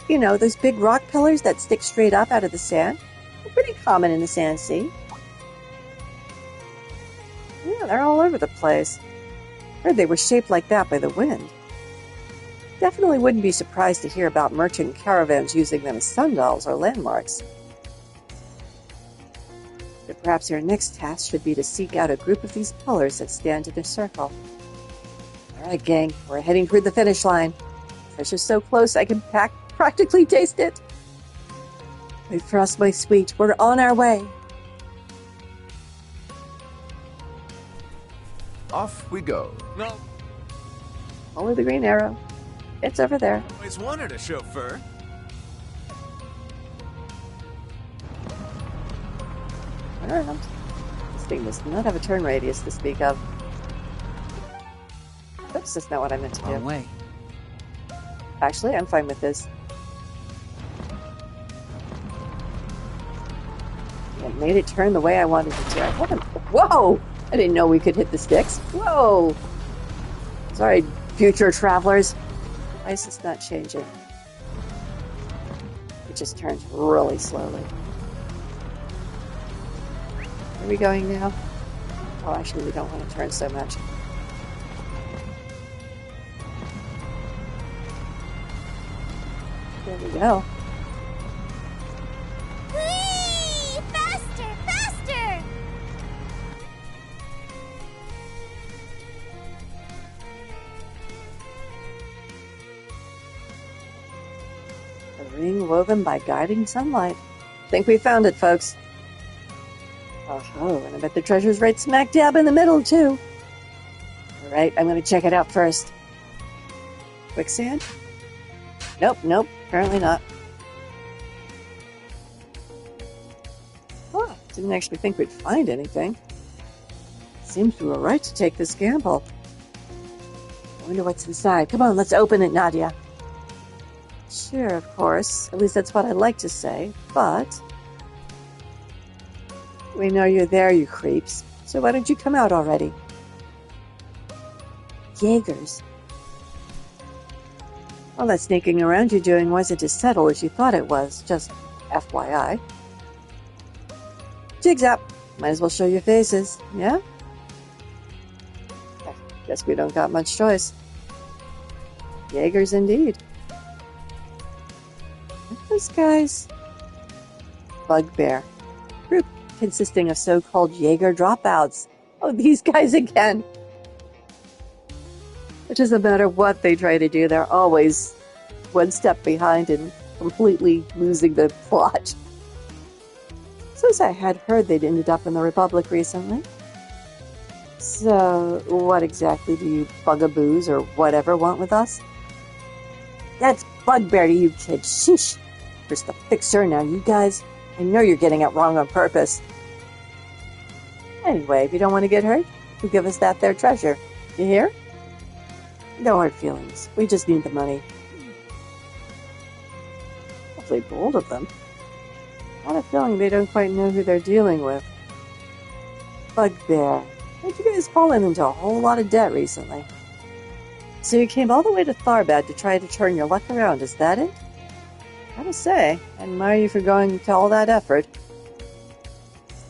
You know, those big rock pillars that stick straight up out of the sand? They're pretty common in the Sand Sea. Yeah, they're all over the place. Heard they were shaped like that by the wind. Definitely wouldn't be surprised to hear about merchant caravans using them as sundials or landmarks. But perhaps your next task should be to seek out a group of these pillars that stand in a circle. Alright, gang, we're heading toward the finish line. Treasure's so close I can practically taste it. Wait for us, my sweet. We're on our way. Off we go. No. Follow the green arrow. It's over there. Always wanted a chauffeur. Turn around. This thing does not have a turn radius to speak of. Oops, that's not what I meant to do. Wrong way. Actually, I'm fine with this. It made it turn the way I wanted it to. Whoa! I didn't know we could hit the sticks. Whoa! Sorry, future travelers. Why is this not changing? It just turns really slowly. Where are we going now? Oh, actually, we don't want to turn so much. There we go. Whee! Faster! Faster! A ring woven by guiding sunlight. Think we found it, folks. Oh, and I bet the treasure's right smack dab in the middle, too. Alright, I'm gonna check it out first. Quicksand? Nope, apparently not. Oh, didn't actually think we'd find anything. Seems we were right to take this gamble. I wonder what's inside. Come on, let's open it, Nadia. Sure, of course. At least that's what I like to say, but... We know you're there, you creeps. So why don't you come out already? Jaegers. All that sneaking around you're doing wasn't as subtle as you thought it was, just FYI. Jigs up. Might as well show your faces, yeah? Guess we don't got much choice. Jaegers indeed. What those guys? Bugbear. Group consisting of so-called Jaeger dropouts. Oh, these guys again. It doesn't matter what they try to do, they're always one step behind and completely losing the plot. Since I had heard they'd ended up in the Republic recently. So, what exactly do you bugaboos or whatever want with us? That's Bugbear to you kids, sheesh! First the fixer, now you guys. I know you're getting it wrong on purpose. Anyway, if you don't want to get hurt, you give us that there treasure. You hear? No hard feelings. We just need the money. Awfully bold of them. I had a feeling they don't quite know who they're dealing with. Bugbear. Aren't you guys fallen into a whole lot of debt recently? So you came all the way to Tharbad to try to turn your luck around, is that it? I gotta say, I admire you for going to all that effort.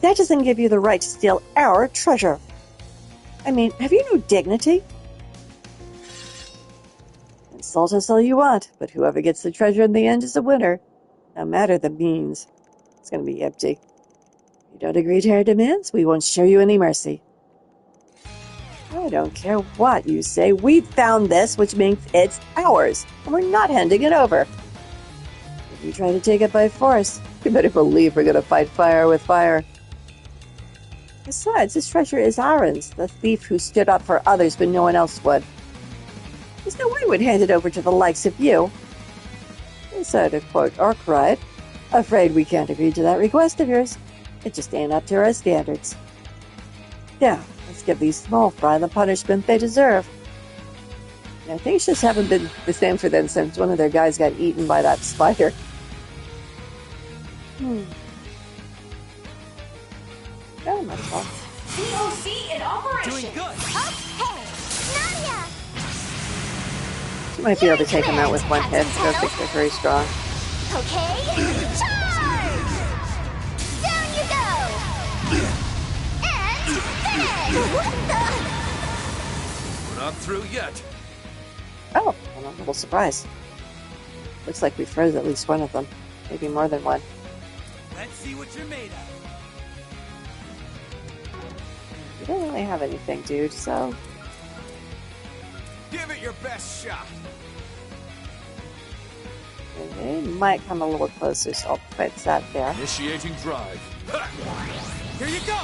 That doesn't give you the right to steal our treasure. I mean, have you no dignity? Insult us all you want, but whoever gets the treasure in the end is the winner. No matter the means. It's gonna be empty. If you don't agree to our demands, we won't show you any mercy. I don't care what you say. We found this, which means it's ours, and we're not handing it over. If you try to take it by force, you better believe we're gonna fight fire with fire. Besides, this treasure is ours, the thief who stood up for others when no one else would. There's no way we'd hand it over to the likes of you. So, to quote Arkwright, afraid we can't agree to that request of yours. It just ain't up to our standards. Now, let's give these small fry the punishment they deserve. Now, things just haven't been the same for them since one of their guys got eaten by that spider. Oh, my God. POC in operation. Doing good. Okay, Nadia. You might be able to take him out with one hit. I don't think they're very strong. Okay, charge! Down you go! And finish! What the? We're not through yet. Oh, I'm a little surprised. Looks like we froze at least one of them. Maybe more than one. Let's see what you're made of. You don't really have anything, dude, so... Give it your best shot. They might come a little closer, so I'll put that there. Initiating drive. Here you go!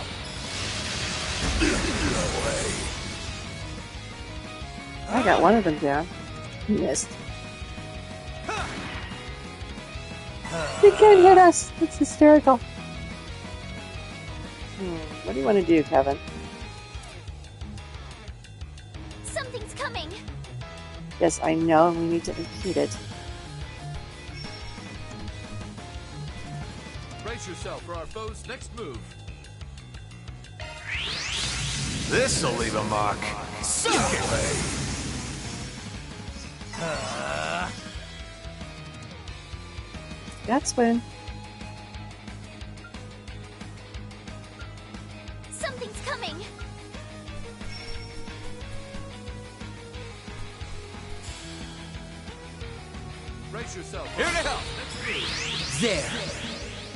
I got one of them down. He missed. He can't hit us! It's hysterical. What do you want to do, Kevin? Something's coming. Yes, I know, and we need to impede it. Brace yourself for our foe's next move. This'll leave a mark. That's win. Something's coming. Brace yourself. Here to help. There.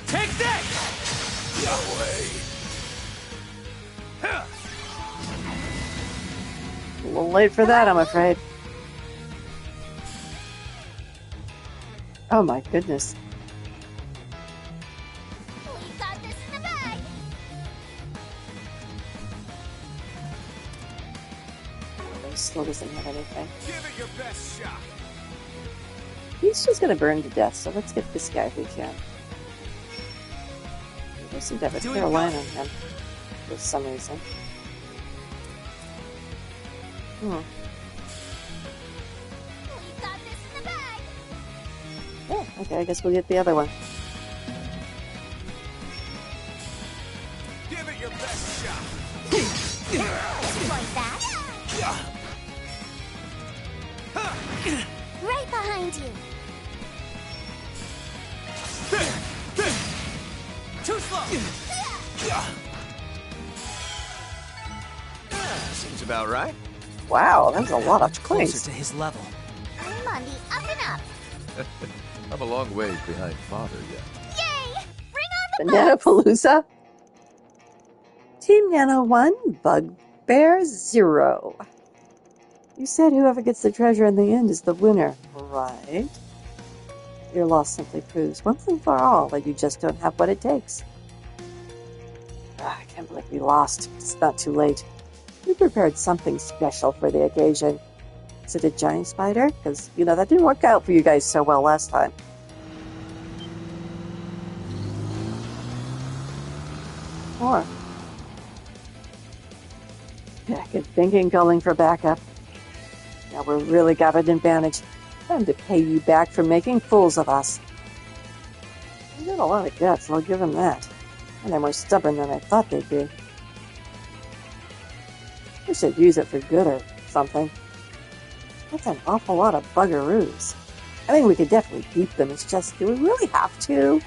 Take that! A little late for that, I'm afraid. Oh my goodness. We got this in the bag. He still doesn't have anything. Give it your best shot. He's just gonna burn to death, so let's get this guy if we can. He does seem to have a clear line on him for some reason. We got this in the bag. Oh, okay, I guess we'll get the other one. Give it your best shot. Like that. Right behind you. Too slow. Seems about right. Wow, that's a lot of Closer coins. to his level. I'm on the up and up. I'm a long ways behind Father yet. Yay! Bring on the Bananapalooza? Team Nano 1, Bugbear 0. You said whoever gets the treasure in the end is the winner, right? Your loss simply proves one thing for all, that you just don't have what it takes. I can't believe we lost. It's not too late. We prepared something special for the occasion. Is it a giant spider? Because, you know, that didn't work out for you guys so well last time. Or back and thinking, calling for backup. Now we're really got an advantage. Time to pay you back for making fools of us. They got a lot of guts, I'll give them that. And they're more stubborn than I thought they'd be. We should use it for good or something. That's an awful lot of buggeroos. I think we could definitely beat them. It's just, do we really have to?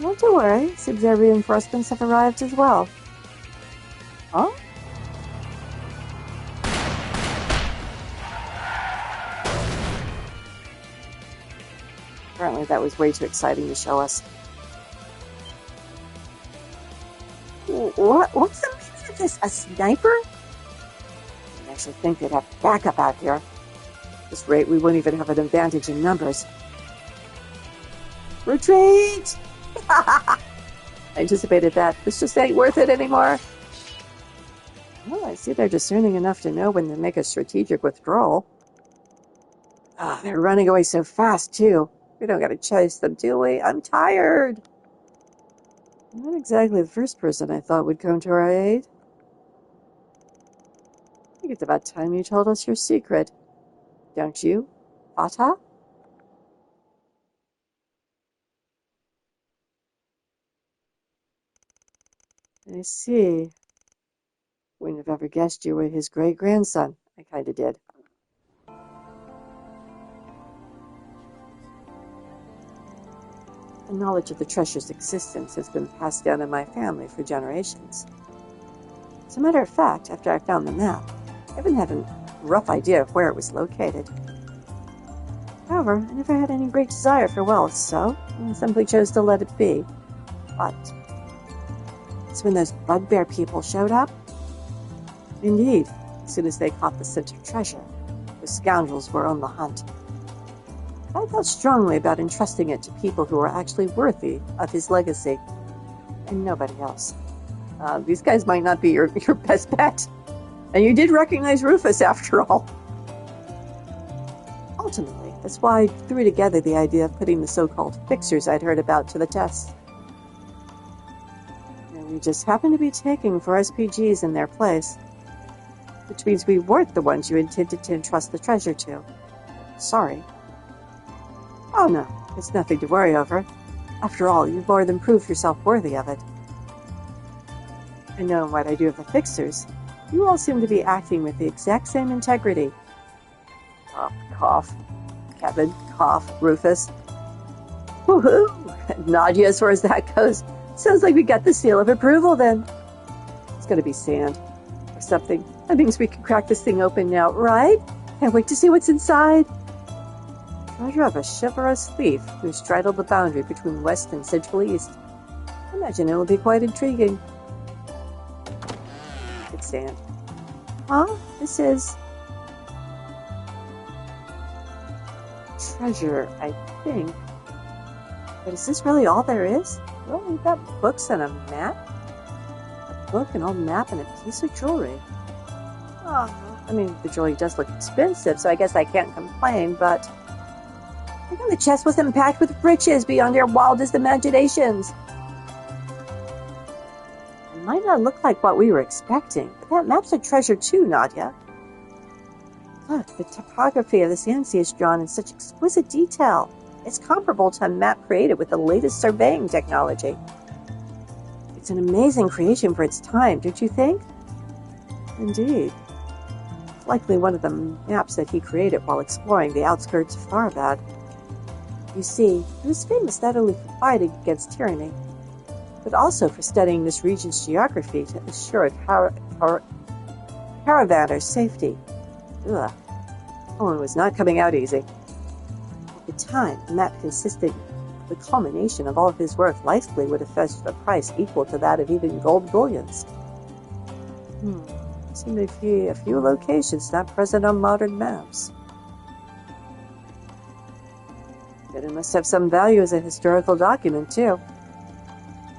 Not to worry. Seems their reinforcements have arrived as well. Huh? Apparently that was way too exciting to show us. What's the meaning of this? A sniper? I actually think they'd have backup out here. At this rate, we wouldn't even have an advantage in numbers. Retreat! I anticipated that. This just ain't worth it anymore. Well, I see they're discerning enough to know when to make a strategic withdrawal. Ah, they're running away so fast, too. We don't gotta chase them, do we? I'm tired. Not exactly the first person I thought would come to our aid. I think it's about time you told us your secret. Don't you, Ata? I see. Wouldn't have ever guessed you were his great-grandson. I kinda did. The knowledge of the treasure's existence has been passed down in my family for generations. As a matter of fact, after I found the map, I even had rough idea of where it was located. However, I never had any great desire for wealth, so I simply chose to let it be. But it's when those bugbear people showed up. Indeed, as soon as they caught the scent of treasure, the scoundrels were on the hunt. I felt strongly about entrusting it to people who were actually worthy of his legacy, and nobody else. These guys might not be your best bet. And you did recognize Rufus, after all. Ultimately, that's why I threw together the idea of putting the so-called fixers I'd heard about to the test. And we just happened to be taking 4 SPGs in their place, which means we weren't the ones you intended to entrust the treasure to. Sorry. Oh no, it's nothing to worry over. After all, you've more than proved yourself worthy of it. And knowing what I do of the fixers, you all seem to be acting with the exact same integrity. Cough, cough. Kevin, cough, Rufus. Woohoo! Nadia, as far as that goes, sounds like we got the seal of approval then. It's gonna be sand. Or something. That means we can crack this thing open now, right? Can't wait to see what's inside. Treasure of a chivalrous thief who straddled the boundary between West and Central East. I imagine it'll be quite intriguing. It's sand. Huh? This is treasure, I think. But is this really all there is? Well, we've got books and a map. A book, an old map, and a piece of jewelry. Oh, I mean, the jewelry does look expensive, so I guess I can't complain, but I think the chest wasn't packed with riches beyond your wildest imaginations. It might not look like what we were expecting, but that map's a treasure too, Nadia. Look, the topography of the sand sea is drawn in such exquisite detail. It's comparable to a map created with the latest surveying technology. It's an amazing creation for its time, don't you think? Indeed. It's likely one of the maps that he created while exploring the outskirts of Tharbad. You see, he was famous not only for fighting against tyranny, but also for studying this region's geography to assure caravanners' safety. Ugh. Oh, it was not coming out easy. At the time, the map consisted of the culmination of all of his work likely would have fetched a price equal to that of even gold bullions. Seem to be a few locations not present on modern maps. But it must have some value as a historical document, too.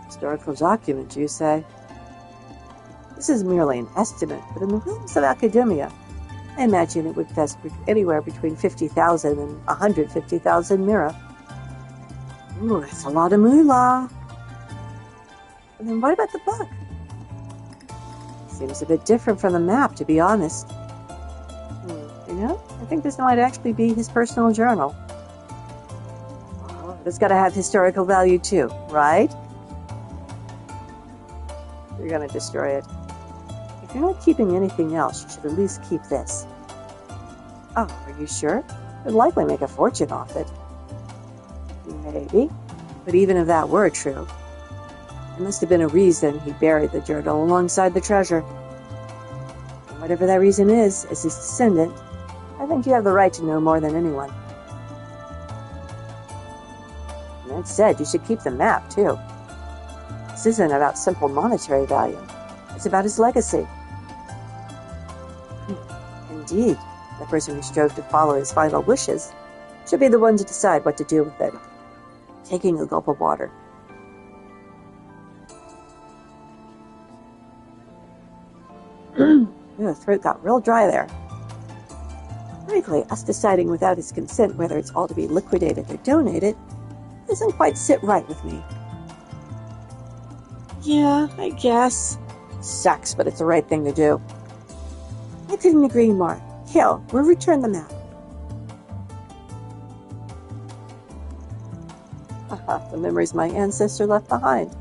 Historical document, you say? This is merely an estimate, but in the realms of academia, I imagine it would fetch anywhere between 50,000 and 150,000 mira. Ooh, that's a lot of moolah. And then what about the book? Seems a bit different from the map, to be honest. You know, I think this might actually be his personal journal. Oh, it's got to have historical value too, right? You're going to destroy it. If you're not keeping anything else, you should at least keep this. Oh, are you sure? It'd likely make a fortune off it. Maybe. But even if that were true, there must have been a reason he buried the journal alongside the treasure. And whatever that reason is, as his descendant, I think you have the right to know more than anyone. And that said, you should keep the map, too. This isn't about simple monetary value. It's about his legacy. Indeed, the person who strove to follow his final wishes should be the one to decide what to do with it. Taking a gulp of water. The throat got real dry there. Frankly, us deciding without his consent whether it's all to be liquidated or donated doesn't quite sit right with me. Yeah, I guess. Sucks, but it's the right thing to do. I couldn't agree more. Hill, we'll return the map. Haha, the memories my ancestor left behind.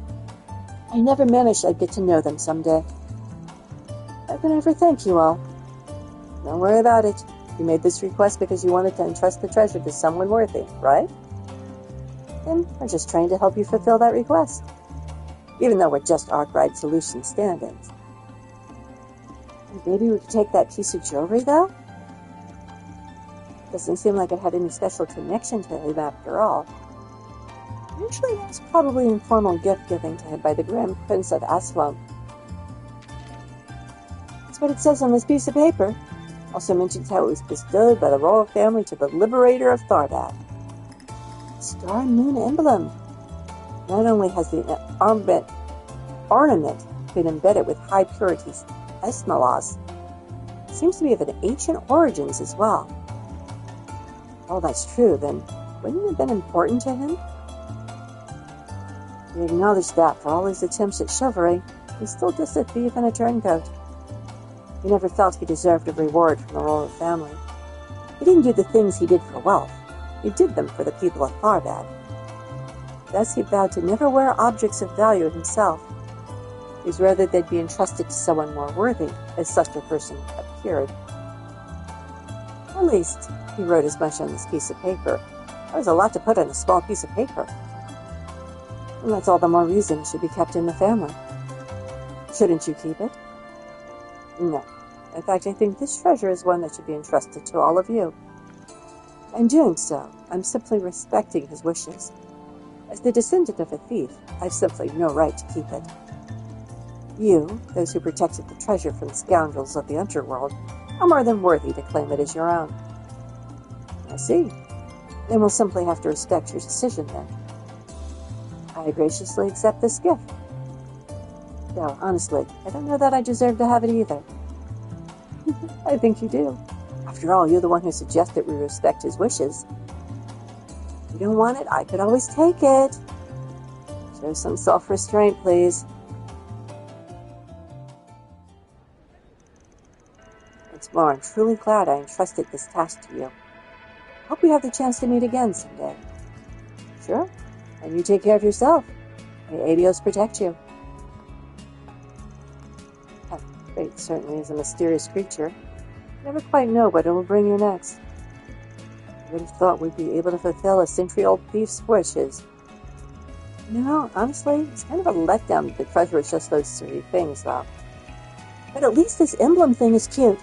I never managed I'd get to know them someday. I can never thank you all. Don't worry about it. You made this request because you wanted to entrust the treasure to someone worthy, right? And we're just trying to help you fulfill that request. Even though we're just Arkwright Solutions stand-ins. Maybe we could take that piece of jewelry, though? Doesn't seem like it had any special connection to him after all. Usually that's probably informal gift-giving to him by the Grand Prince of Aslam. That's what it says on this piece of paper. Also mentions how it was bestowed by the royal family to the liberator of Tharbad. Star and Moon emblem. Not only has the ornament been embedded with high purity esmeraldas, it seems to be of an ancient origins as well. Oh, that's true, then wouldn't it have been important to him? He acknowledged that for all his attempts at chivalry, he's still just a thief and a turncoat. He never felt he deserved a reward from the royal family. He didn't do the things he did for wealth. He did them for the people of Tharbad. Thus he vowed to never wear objects of value himself. He was rather they'd be entrusted to someone more worthy, as such a person appeared. At least, he wrote as much on this piece of paper. That was a lot to put on a small piece of paper. And that's all the more reason it should be kept in the family. Shouldn't you keep it? No. In fact, I think this treasure is one that should be entrusted to all of you. In doing so, I'm simply respecting his wishes. As the descendant of a thief, I've simply no right to keep it. You, those who protected the treasure from the scoundrels of the underworld, are more than worthy to claim it as your own. I see. Then we'll simply have to respect your decision then. I graciously accept this gift. Though, honestly, I don't know that I deserve to have it either. I think you do. After all, you're the one who suggested we respect his wishes. If you don't want it, I could always take it. Show some self-restraint, please. Once more, I'm truly glad I entrusted this task to you. Hope we have the chance to meet again someday. Sure. And you take care of yourself. May Adios protect you. Fate certainly is a mysterious creature. You never quite know what it will bring you next. I would have thought we'd be able to fulfill a century-old thief's wishes. You know, honestly, it's kind of a letdown that the treasure is just those three things, though. But at least this emblem thing is cute.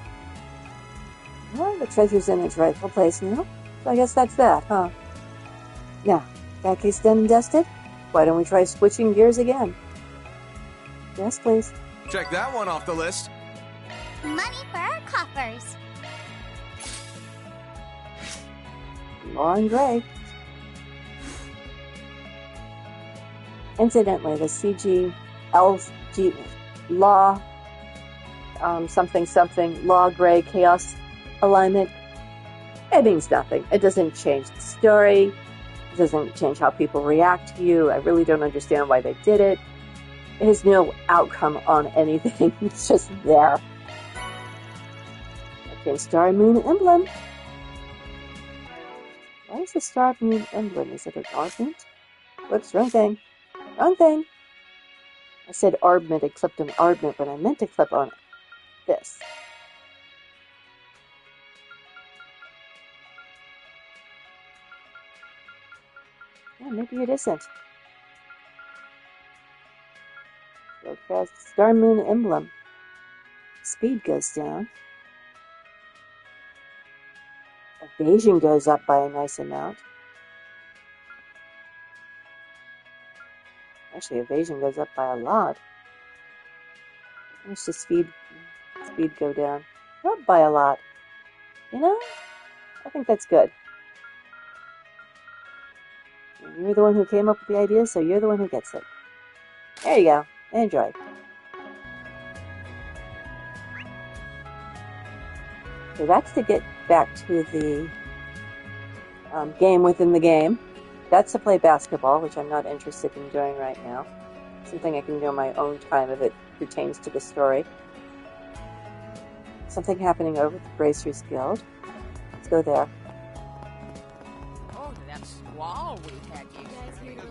Well, the treasure's in its rightful place now, so I guess that's that, huh? Now, that case done and dusted, why don't we try switching gears again? Yes, please. Check that one off the list. Money for our coffers. Law and Gray. Incidentally, the CGLG Law something Law Gray Chaos alignment, it means nothing. It doesn't change the story. It doesn't change how people react to you. I really don't understand why they did it. It has no outcome on anything. It's just there. Okay, Star and Moon emblem. Why is the Star Moon emblem? Is it an augment? Whoops, wrong thing. Wrong thing. I said augment, I clipped an augment, but I meant to clip on this. Yeah, maybe it isn't. Broadcast Star Moon emblem. Speed goes down. Evasion goes up by a nice amount. Actually, evasion goes up by a lot. How much does speed go down? Not by a lot. You know, I think that's good. You're the one who came up with the idea, so you're the one who gets it. There you go. Enjoy. So that's to get back to the game within the game. That's to play basketball, which I'm not interested in doing right now. Something I can do on my own time if it pertains to the story. Something happening over at the Bracers Guild. Let's go there. Oh, that squall we had yesterday.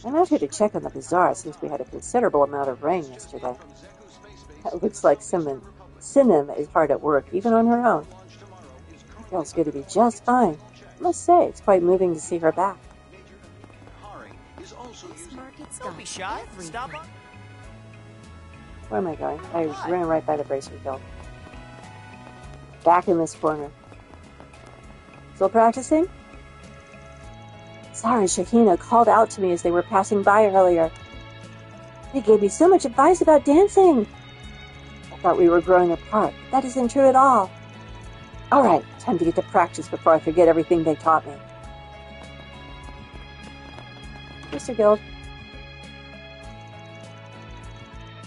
I'm out here to check on the bazaar since we had a considerable amount of rain yesterday. It looks like Sinem is hard at work, even on her own. That girl's going to be just fine. I must say, it's quite moving to see her back. Don't be shy. Stop on. Where am I going? I ran right by the Bracer Guild. back in this corner. Still practicing? Sarah and Shahina called out to me as they were passing by earlier. They gave me so much advice about dancing. I thought we were growing apart, but that isn't true at all. All right, time to get to practice before I forget everything they taught me. Mr. Guild.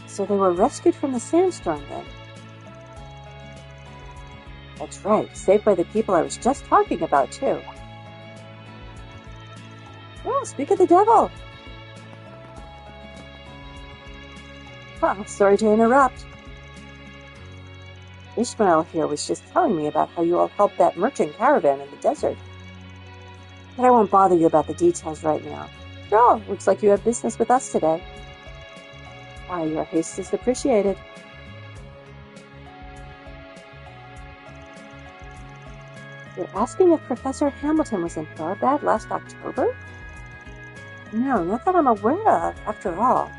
So they were rescued from the sandstorm then. That's right, saved by the people I was just talking about, too. Oh, speak of the devil. Sorry to interrupt. Ishmael here was just telling me about how you all helped that merchant caravan in the desert. But I won't bother you about the details right now. After all, looks like you have business with us today. Your haste is appreciated. You're asking if Professor Hamilton was in Tharbad last October? No, not that I'm aware of, after all.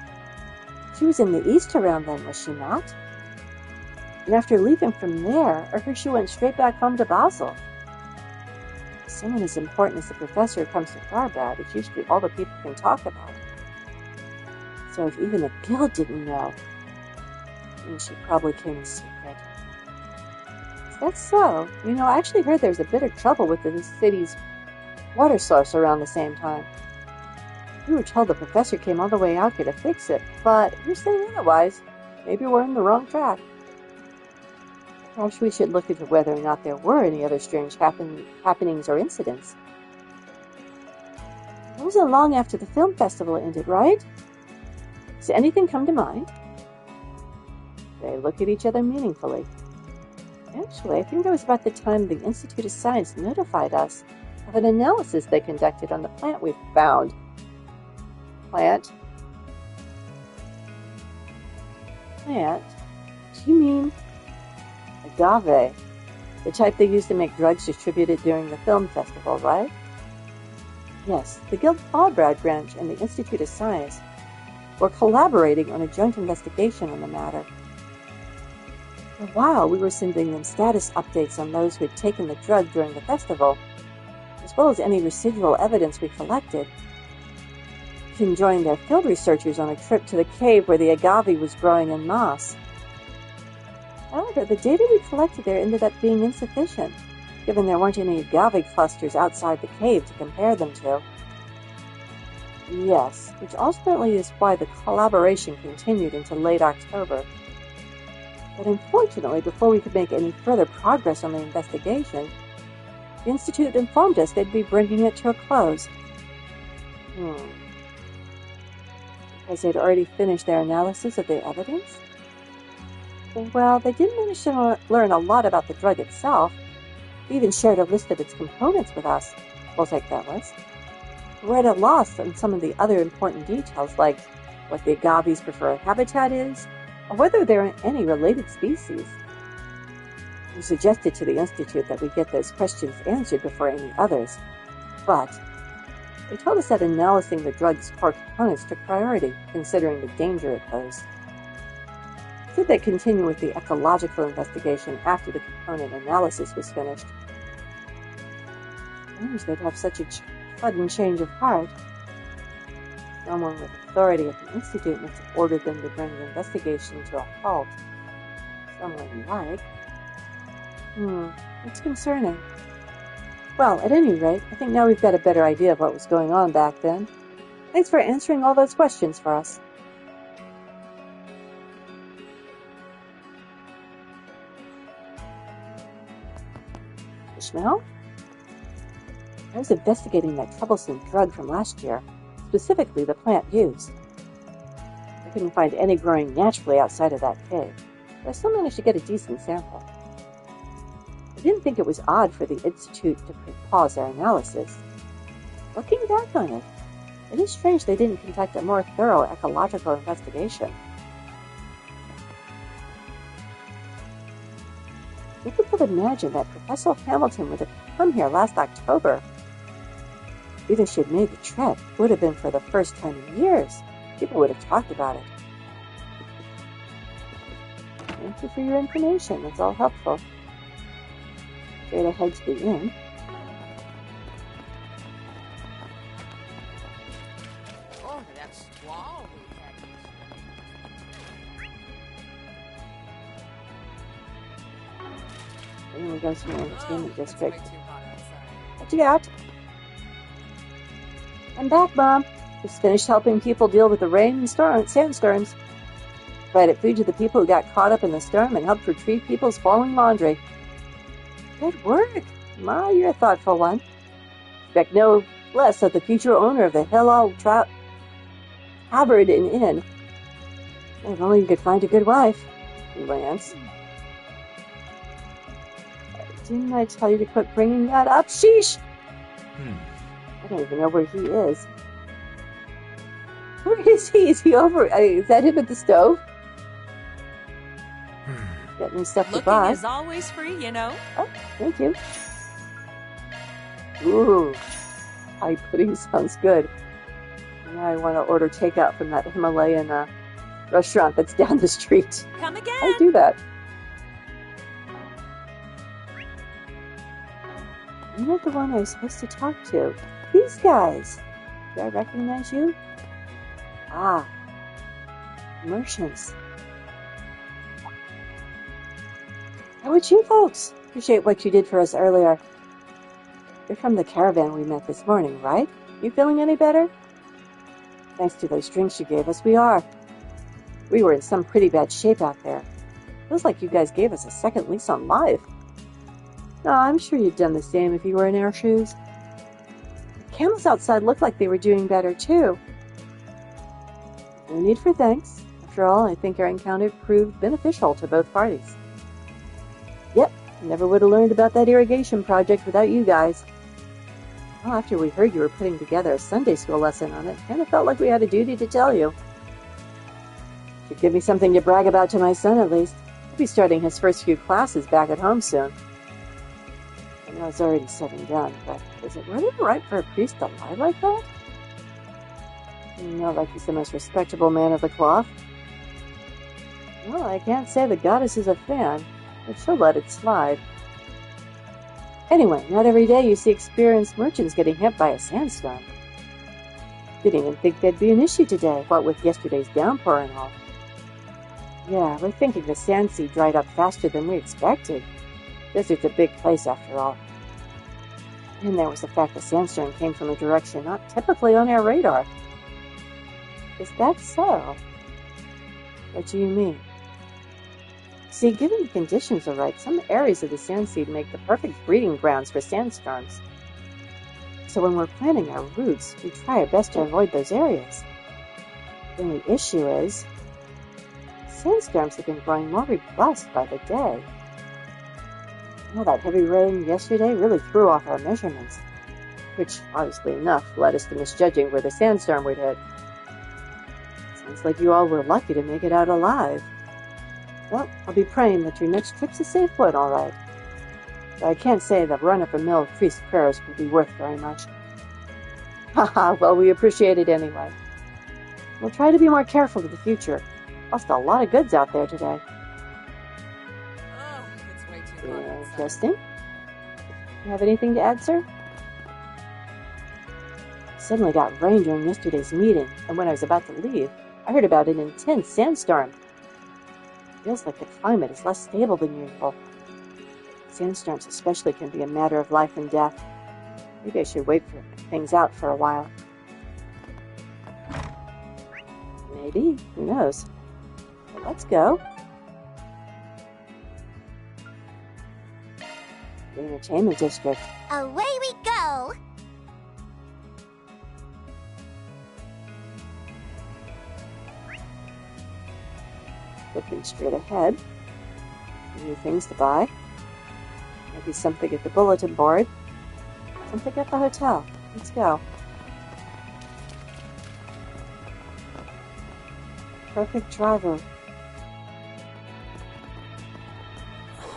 She was in the east around then, was she not? And after leaving from there, I heard she went straight back home to Basel. If someone as important as the professor comes to Tharbad, it's usually all the people can talk about. So if even the guild didn't know, then she probably came in secret. Is that so? You know, I actually heard there's a bit of trouble with the city's water source around the same time. We were told the professor came all the way out here to fix it, but if you're saying otherwise, maybe we're on the wrong track. Perhaps we should look into whether or not there were any other strange happenings or incidents. It wasn't long after the film festival ended, right? Does anything come to mind? They look at each other meaningfully. Actually, I think that was about the time the Institute of Science notified us of an analysis they conducted on the plant we found. Plant? Plant? Do you mean agave? The type they used to make drugs distributed during the film festival, right? Yes, the Guild Tharbad branch and the Institute of Science were collaborating on a joint investigation on the matter. For a while, we were sending them status updates on those who had taken the drug during the festival, as well as any residual evidence we collected. We even joined their field researchers on a trip to the cave where the agave was growing en masse. However, the data we collected there ended up being insufficient, given there weren't any agave clusters outside the cave to compare them to. Yes, which ultimately is why the collaboration continued until late October. But unfortunately, before we could make any further progress on the investigation, the Institute informed us they'd be bringing it to a close. Because they'd already finished their analysis of the evidence? Well, they did manage to learn a lot about the drug itself. They even shared a list of its components with us. We'll take that list. We're at a loss on some of the other important details, like what the agave's preferred habitat is, or whether there are any related species. We suggested to the Institute that we get those questions answered before any others, but they told us that analyzing the drug's core components took priority, considering the danger it posed. Should they continue with the ecological investigation after the component analysis was finished? Strange they'd have such a sudden change of heart. Someone with authority at the Institute must have ordered them to bring the investigation to a halt. Someone like... it's concerning. Well, at any rate, I think now we've got a better idea of what was going on back then. Thanks for answering all those questions for us. Ishmael? I was investigating that troublesome drug from last year, specifically the plant used. I couldn't find any growing naturally outside of that cave, but I still managed to get a decent sample. I didn't think it was odd for the Institute to pause their analysis. Looking back on it, it is strange they didn't conduct a more thorough ecological investigation. Who could have imagined that Professor Hamilton would have come here last October? Either she had made the trip, it would have been for the first time in years. People would have talked about it. Thank you for your information. It's all helpful. Straight ahead to the inn. Oh, that's wow. And then we go to the entertainment district. What you got? I'm back, Mom. Just finished helping people deal with the rain and sandstorms. Provided food to the people who got caught up in the storm and helped retrieve people's fallen laundry. Good work. Ma, you're a thoughtful one. Expect no less of the future owner of the Hillel Tharbad Inn. If only you could find a good wife. Lance. Didn't I tell you to quit bringing that up? Sheesh! I don't even know where he is. Where is he? Is he over? Is that him at the stove? Got new stuff to buy. Looking is always free, you know. Oh, thank you. Ooh, Thai pudding sounds good. Now I want to order takeout from that Himalayan restaurant that's down the street. Come again? I do that. You're not the one I was supposed to talk to. These guys. Do I recognize you? Ah. Merchants. How would you folks? Appreciate what you did for us earlier. You're from the caravan we met this morning, right? You feeling any better? Thanks to those drinks you gave us, we are. We were in some pretty bad shape out there. Feels like you guys gave us a second lease on life. No, I'm sure you'd done the same if you were in our shoes. The camels outside looked like they were doing better, too. No need for thanks. After all, I think our encounter proved beneficial to both parties. Yep, never would have learned about that irrigation project without you guys. Well, after we heard you were putting together a Sunday school lesson on it, kind of felt like we had a duty to tell you. Should give me something to brag about to my son, at least. He'll be starting his first few classes back at home soon. I know it's already said and done, but is it really right for a priest to lie like that? Not like he's the most respectable man of the cloth. Well, I can't say the goddess is a fan, but she'll let it slide. Anyway, not every day you see experienced merchants getting hit by a sandstorm. Didn't even think there'd be an issue today, what with yesterday's downpour and all. Yeah, we're thinking the sand sea dried up faster than we expected. Desert's a big place after all. And there was the fact the sandstorm came from a direction not typically on our radar. Is that so? What do you mean? See, given the conditions are right, some areas of the sand sea make the perfect breeding grounds for sandstorms. So when we're planning our routes, we try our best to avoid those areas. The only issue is, sandstorms have been growing more robust by the day. All that heavy rain yesterday really threw off our measurements, which, obviously enough, led us to misjudging where the sandstorm would hit. Sounds like you all were lucky to make it out alive. Well, I'll be praying that your next trip's a safe one, all right. But I can't say the run-of-the-mill priest's prayers will be worth very much. Haha, well, we appreciate it anyway. We'll try to be more careful in the future. Lost a lot of goods out there today. Oh, it's way too hot. Interesting. You have anything to add, sir? Suddenly got rain during yesterday's meeting, and when I was about to leave, I heard about an intense sandstorm. Feels like the climate is less stable than usual. Sandstorms especially can be a matter of life and death. Maybe I should wait for things out for a while. Maybe. Who knows? But let's go. The entertainment district. Away we go! Looking straight ahead. New things to buy. Maybe something at the bulletin board. Something at the hotel. Let's go. Perfect driver.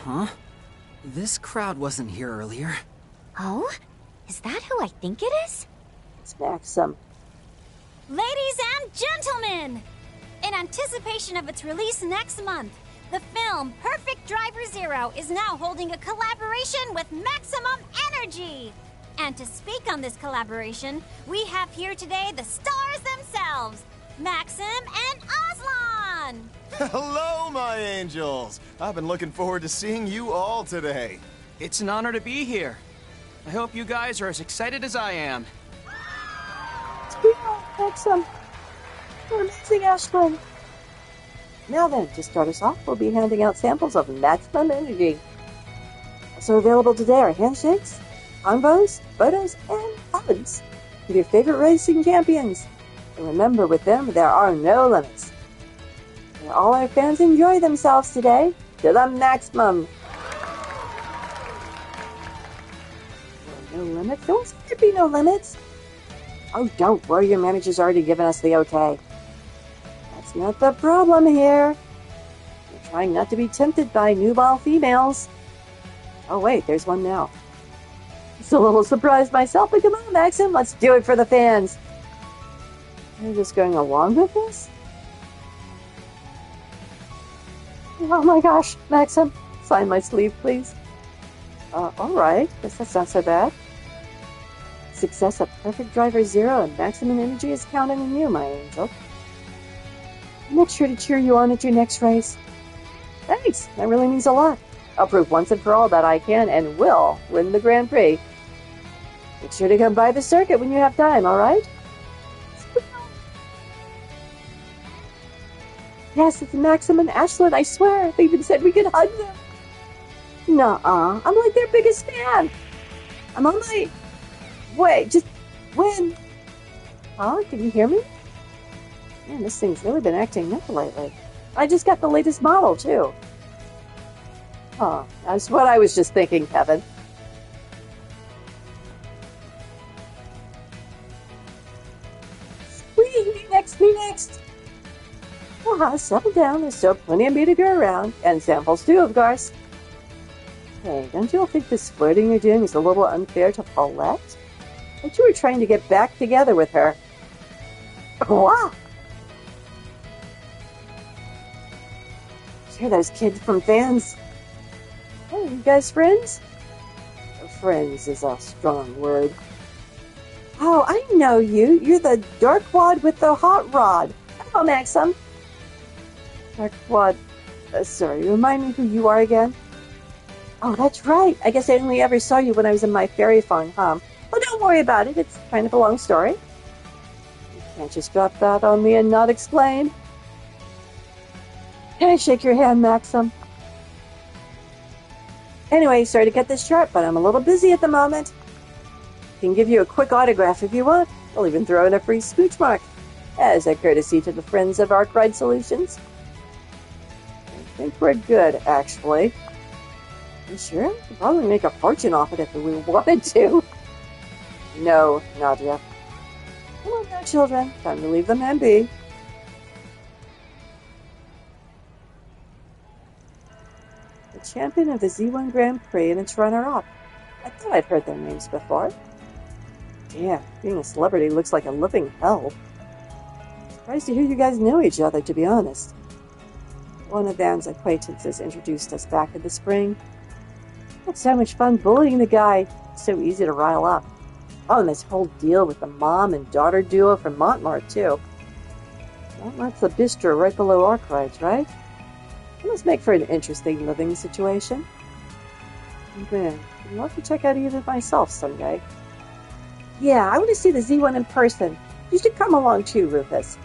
Huh? This crowd wasn't here earlier. Oh? Is that who I think it is? It's Maxim. Ladies and gentlemen! In anticipation of its release next month, The film Perfect Driver Zero is now holding a collaboration with Maximum Energy. And to speak on this collaboration, we have here today the stars themselves, Maxim and Aslan! Hello, my angels! I've been looking forward to seeing you all today. It's an honor to be here. I hope you guys are as excited as I am. Maxim. You're amazing, Aslan. Now then, to start us off, we'll be handing out samples of Maximum Energy. Also available today are handshakes, combos, photos, and hugs with your favorite racing champions. And remember, with them, there are no limits. May all our fans enjoy themselves today to the maximum. No limits? There was to be no limits. Oh, don't worry, your manager's already given us the okay. That's not the problem here. We're trying not to be tempted by nubile females. Oh wait, there's one now. Just a little surprised myself, but come on, Maxim, let's do it for the fans. You're just going along with this? Oh my gosh, Maxim, sign my sleeve, please. Alright, guess that's not so bad. Success of Perfect Driver Zero and Maximum Energy is counting on you, my angel. I'll make sure to cheer you on at your next race. Thanks, that really means a lot. I'll prove once and for all that I can and will win the Grand Prix. Make sure to come by the circuit when you have time, alright? Yes, it's Maxim and Ashlyn, I swear. They even said we could hug them. Nuh-uh, I'm like their biggest fan. I'm on my... Wait, just... when? Huh? Can you hear me? Man, this thing's really been acting up lately. I just got the latest model, too. Huh, that's what I was just thinking, Kevin. Squee, me next. Settle down, there's still plenty of me to go around, and samples too, of course. Hey, don't you all think this flirting you're doing is a little unfair to Paulette? But you were trying to get back together with her. What? Hear those kids from fans? Oh, you guys friends? Friends is a strong word. Oh, I know you. You're the dark wad with the hot rod. Hello, Maxim. Dark wad. Sorry, remind me who you are again? Oh, that's right. I guess I only ever saw you when I was in my fairy farm, huh? Well, don't worry about it. It's kind of a long story. You can't just drop that on me and not explain. Can I shake your hand, Maxim? Anyway, sorry to cut this short, but I'm a little busy at the moment. I can give you a quick autograph if you want. I'll even throw in a free scooch mark, as a courtesy to the friends of Arc Ride Solutions. I think we're good, actually. You sure? We could probably make a fortune off it if we wanted to. No, Nadia. Come on now, children. Time to leave the man be. The champion of the Z1 Grand Prix and its runner-up. I thought I'd heard their names before. Yeah, being a celebrity looks like a living hell. Surprised to hear you guys know each other, to be honest. One of Van's acquaintances introduced us back in the spring. Had so much fun bullying the guy. So easy to rile up. Oh, and this whole deal with the mom and daughter duo from Montmartre, too. Montmartre's the bistro right below Arc Rides, right? It must make for an interesting living situation. Man, I'd love to check out even myself someday. Yeah, I want to see the Z1 in person. You should come along too, Rufus.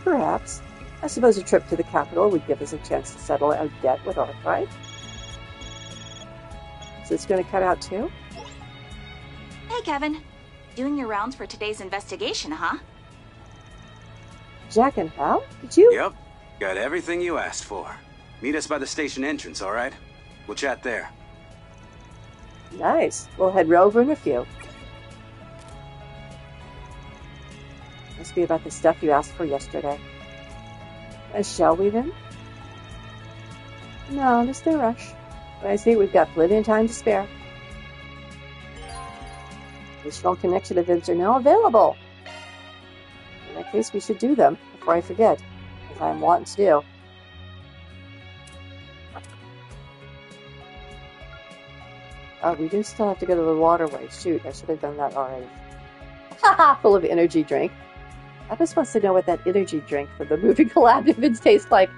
Perhaps. I suppose a trip to the capital would give us a chance to settle our debt with Arc Ride. So it's going to cut out too? Hey, Kevin. Doing your rounds for today's investigation, huh? Jack and Hal? Did you? Yep. Got everything you asked for. Meet us by the station entrance, all right? We'll chat there. Nice. We'll head over in a few. Must be about the stuff you asked for yesterday. Shall we then? No, there's no rush. But I see we've got plenty of time to spare. Additional connection events are now available. In that case, we should do them before I forget, as I am wanting to do. Oh, we do still have to go to the waterway. Shoot, I should have done that already. Haha, full of energy drink. Lapis wants to know what that energy drink from the movie Collabs tastes like.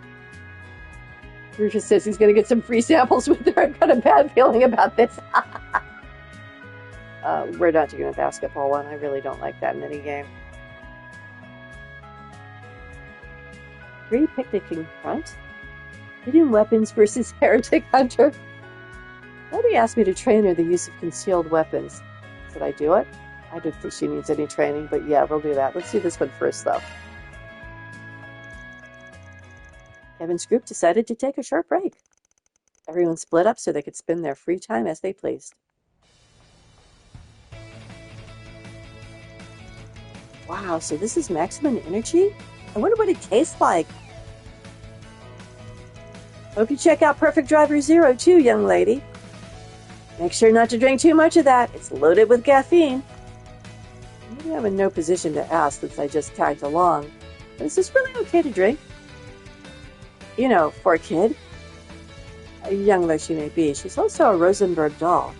Rufus says he's going to get some free samples with her. I've got a bad feeling about this. We're not doing a basketball one. I really don't like that minigame. Free picnicking front? Hidden weapons versus heretic hunter? Nobody asked me to train her the use of concealed weapons. Should I do it? I don't think she needs any training, but yeah, we'll do that. Let's do this one first, though. Kevin's group decided to take a short break. Everyone split up so they could spend their free time as they pleased. Wow, so this is maximum energy? I wonder what it tastes like. Hope you check out Perfect Driver Zero too, young lady. Make sure not to drink too much of that. It's loaded with caffeine. Maybe I'm in no position to ask since I just tagged along. But is this really okay to drink? You know, for a kid. Young though she may be, she's also a Rosenberg doll.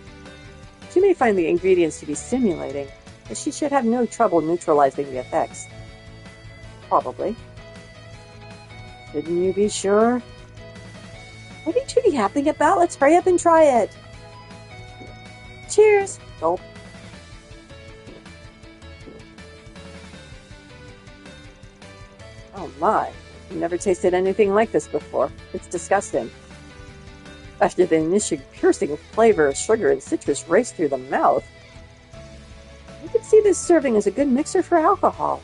She may find the ingredients to be stimulating, but she should have no trouble neutralizing the effects. Probably. Shouldn't you be sure? What are you two yapping about? Let's hurry up and try it. Cheers! Gulp. Oh my, I've never tasted anything like this before. It's disgusting. After the initial piercing flavor of sugar and citrus raced through the mouth, I could see this serving as a good mixer for alcohol.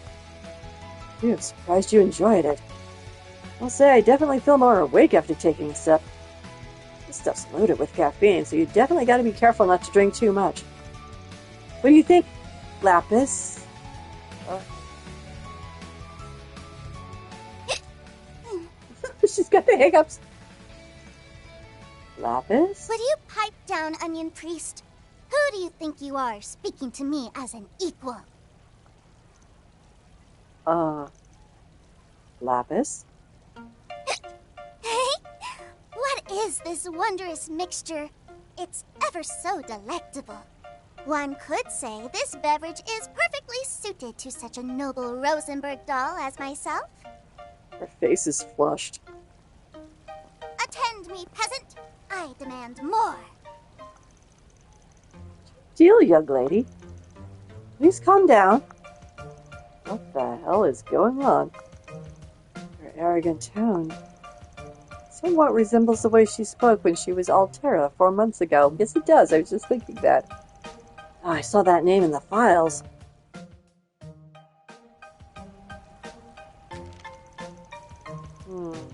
Phew, I'm surprised you enjoyed it. I'll say I definitely feel more awake after taking a sip. This stuff's loaded with caffeine, so you definitely got to be careful not to drink too much. What do you think, Lapis? She's got the hiccups. Lapis? Would you pipe down, Onion Priest? Who do you think you are, speaking to me as an equal? Lapis? What is this wondrous mixture? It's ever so delectable. One could say this beverage is perfectly suited to such a noble Rosenberg doll as myself. Her face is flushed. Attend me, peasant. I demand more. Deal, young lady. Please calm down. What the hell is going on? Her arrogant tone somewhat resembles the way she spoke when she was Altera 4 months ago. Yes, it does. I was just thinking that. Oh, I saw that name in the files.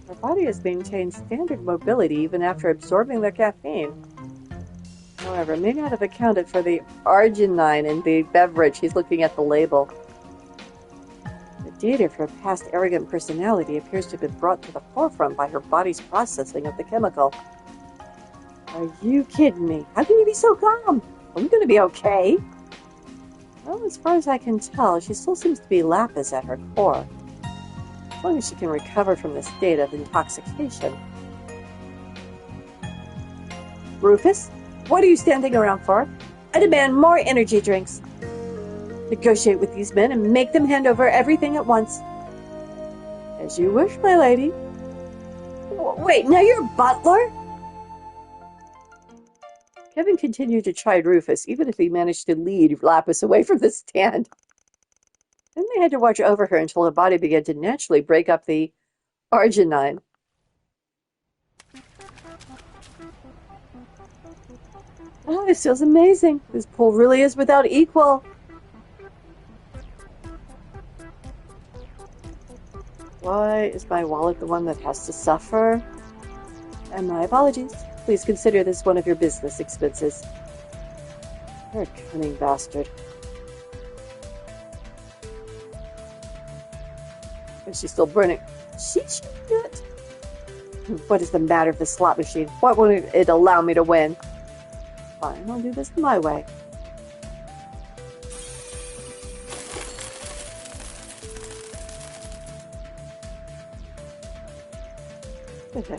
Her body has maintained standard mobility even after absorbing the caffeine. However, it may not have accounted for the arginine in the beverage. He's looking at the label. The data of her past arrogant personality appears to have been brought to the forefront by her body's processing of the chemical. Are you kidding me? How can you be so calm? Are we going to be okay? Well, as far as I can tell, she still seems to be Lapis at her core. As long as she can recover from this state of intoxication. Rufus, what are you standing around for? I demand more energy drinks. Negotiate with these men and make them hand over everything at once. As you wish, my lady. Wait, now you're a butler? Kevin continued to chide Rufus, even if he managed to lead Lapis away from the stand. Then they had to watch over her until her body began to naturally break up the arginine. Oh, this feels amazing. This pool really is without equal. Why is my wallet the one that has to suffer? And my apologies. Please consider this one of your business expenses. You're a cunning bastard. Is she still burning? She should it. What is the matter with the slot machine? Why won't it allow me to win? Fine, I'll do this my way.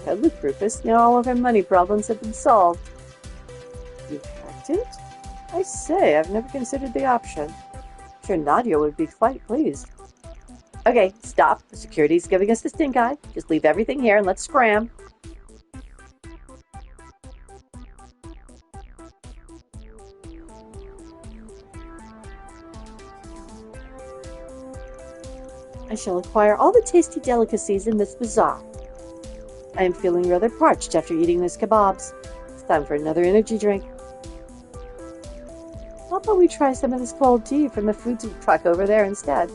Look, Rufus. Now all of our money problems have been solved. You hack. say, I've never considered the option. I'm sure Nadia would be quite pleased. Okay, stop. The security's giving us the stink eye. Just leave everything here and let's scram. I shall acquire all the tasty delicacies in this bazaar. I am feeling rather parched after eating those kebabs. It's time for another energy drink. How about we try some of this cold tea from the food truck over there instead?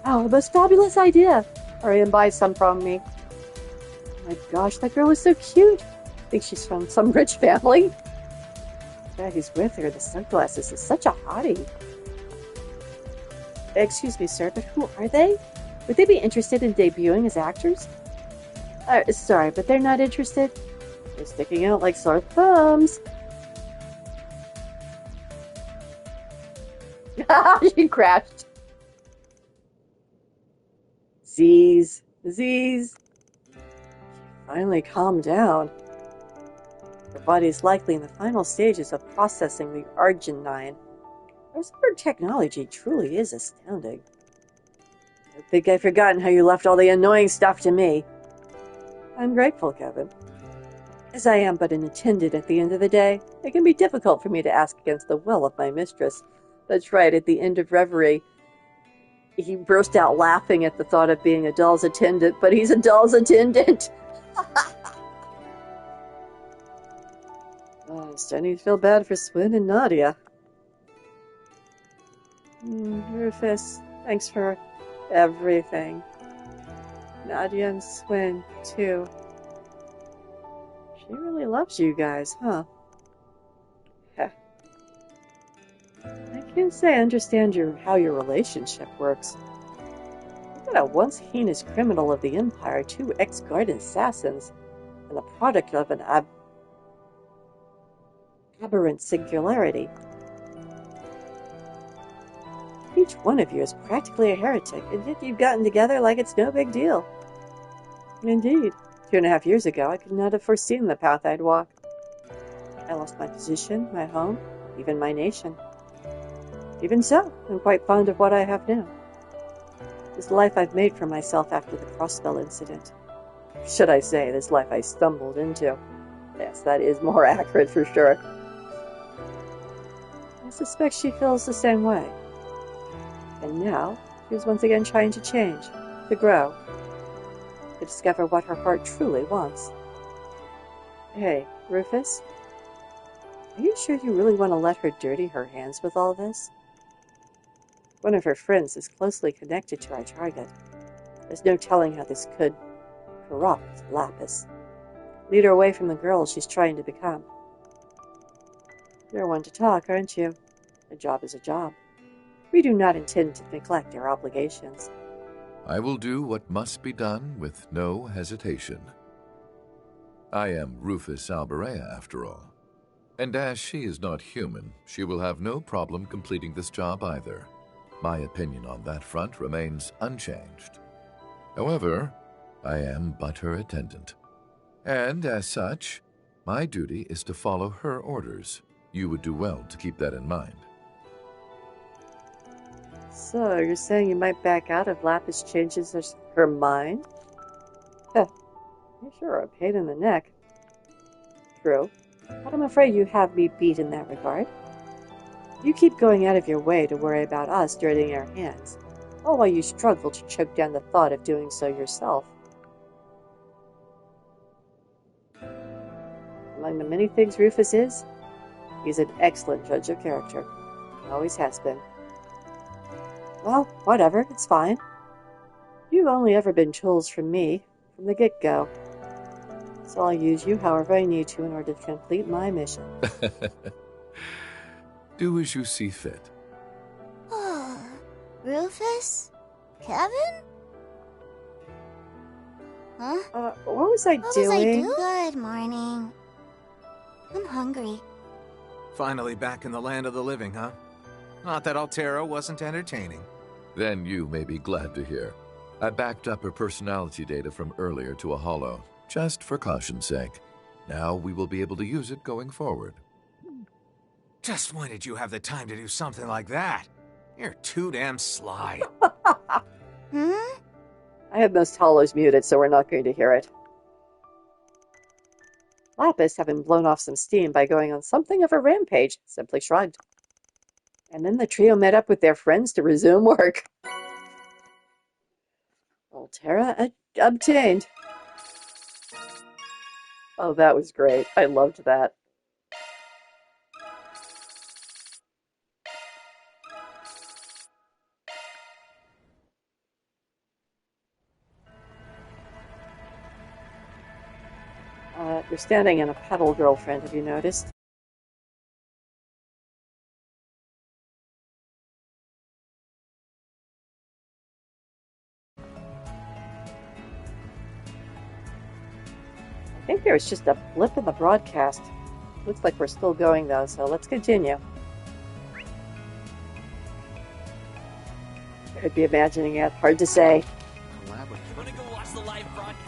Oh, the most fabulous idea! Hurry and buy some from me. Oh my gosh, that girl is so cute. I think she's from some rich family. The guy who's with her, the sunglasses, is such a hottie. Excuse me, sir, but who are they? Would they be interested in debuting as actors? Sorry, but they're not interested. They're sticking out like sore thumbs. She crashed. Z's. She finally calmed down. Her body is likely in the final stages of processing the arginine. Her technology truly is astounding. I think I've forgotten how you left all the annoying stuff to me. I'm grateful, Kevin. As I am but an attendant at the end of the day, it can be difficult for me to ask against the will of my mistress. That's right, at the end of Reverie, he burst out laughing at the thought of being a doll's attendant, but he's a doll's attendant! I'm starting to feel bad for Swin and Nadia. Rufus, thanks for everything. Nadia and Swin, too. She really loves you guys, huh? I can't say I understand how your relationship works. You've got a once heinous criminal of the Empire, 2 ex-guard assassins, and the product of an aberrant singularity. Each one of you is practically a heretic, and yet you've gotten together like it's no big deal. Indeed, 2.5 years ago, I could not have foreseen the path I'd walk. I lost my position, my home, even my nation. Even so, I'm quite fond of what I have now. This life I've made for myself after the Crossbell incident. Should I say, this life I stumbled into. Yes, that is more accurate for sure. I suspect she feels the same way. And now, she is once again trying to change, to grow, to discover what her heart truly wants. Hey, Rufus? Are you sure you really want to let her dirty her hands with all this? One of her friends is closely connected to our target. There's no telling how this could corrupt Lapis. Lead her away from the girl she's trying to become. You're one to talk, aren't you? A job is a job. We do not intend to neglect our obligations. I will do what must be done with no hesitation. I am Rufus Alberea, after all. And as she is not human, she will have no problem completing this job either. My opinion on that front remains unchanged. However, I am but her attendant. And as such, my duty is to follow her orders. You would do well to keep that in mind. So, you're saying you might back out if Lapis changes her mind? Huh. You sure are a pain in the neck. True, but I'm afraid you have me beat in that regard. You keep going out of your way to worry about us dirtying our hands, all while you struggle to choke down the thought of doing so yourself. Among the many things Rufus is, he's an excellent judge of character. Always has been. Well, whatever, it's fine. You've only ever been tools from me, from the get-go. So I'll use you however I need to in order to complete my mission. Do as you see fit. Rufus? Kevin? Huh? What was I doing? Good morning. I'm hungry. Finally back in the land of the living, huh? Not that Altera wasn't entertaining. Then you may be glad to hear. I backed up her personality data from earlier to a holo, just for caution's sake. Now we will be able to use it going forward. Just when did you have the time to do something like that? You're too damn sly. Hmm? I have most hollows muted, so we're not going to hear it. Lapis, having blown off some steam by going on something of a rampage, simply shrugged. And then the trio met up with their friends to resume work. Altera obtained. Oh, that was great. I loved that. You're standing in a puddle, girlfriend, have you noticed? I think there was just a blip in the broadcast. Looks like we're still going, though, so let's continue. Could be imagining it. Hard to say. I'm gonna go watch the live broadcast.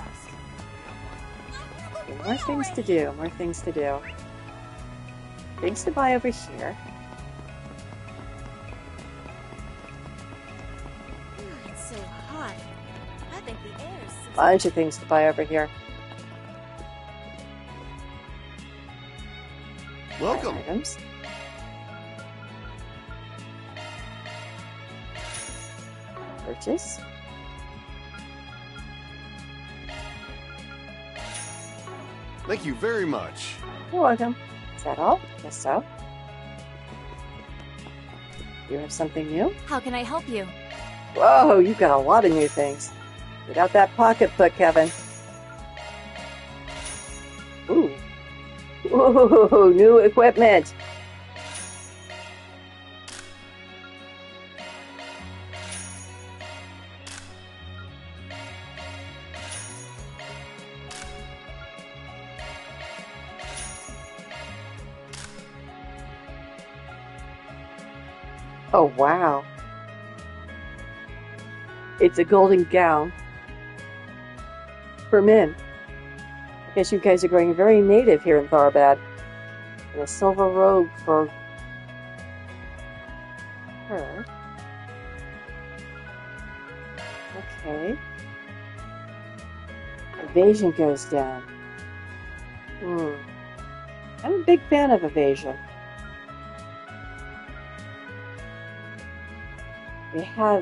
Okay, more things to do, more things to do. Things to buy over here. It's so hot. I think the air is so... Bunch of things to buy over here. Welcome. Items. Purchase. Thank you very much. You're welcome. Is that all? Guess so. You have something new? How can I help you? Whoa, you've got a lot of new things. Get out that pocketbook, Kevin. Ooh. Ooh, new equipment. Oh, wow. It's a golden gown for men. I guess you guys are going very native here in Tharbad. And a silver robe for her. Okay. Evasion goes down. I'm a big fan of evasion.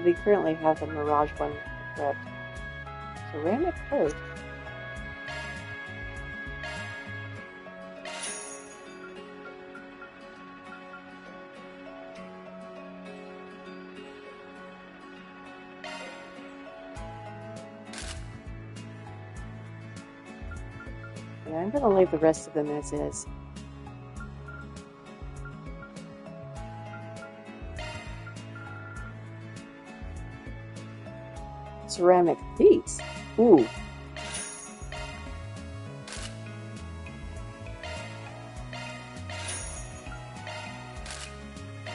We currently have the Mirage one equipped. Ceramic coat. Yeah, I'm gonna leave the rest of them as is. Ceramic feet. Ooh.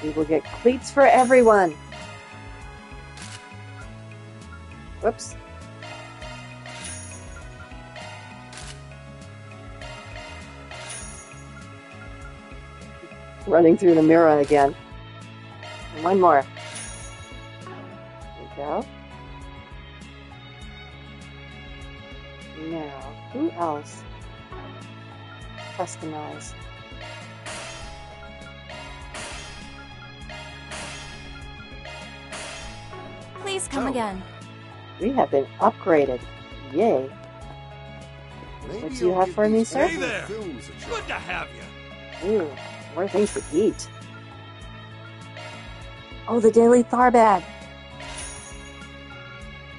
We will get cleats for everyone. Whoops. Running through the mirror again. And one more. There we go. Now, who else? Customize. Please come again. We have been upgraded. Yay. What do you have for me, sir? Hey there! Good to have you. Ooh, more things to eat. Oh, the Daily Tharbad.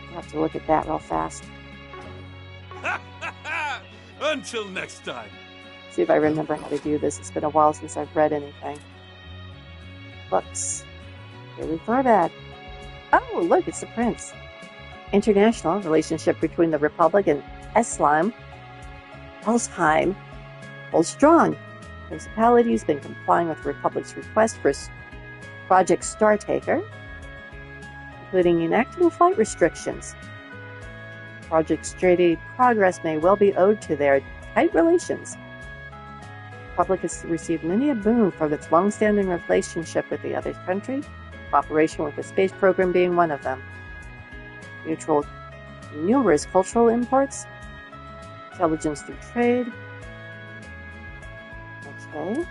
I have to look at that real fast. Until next time. See if I remember how to do this. It's been a while since I've read anything. Books. Daily Tharbad. Oh, look, it's the Prince. International relationship between the Republic and Elsheim holds strong. Principality has been complying with the Republic's request for Project Startaker, including enacting flight restrictions. Project Steady progress may well be owed to their tight relations. public has received many a boon from its long-standing relationship with the other country, cooperation with the space program being one of them. Numerous cultural imports, intelligence through trade. Okay.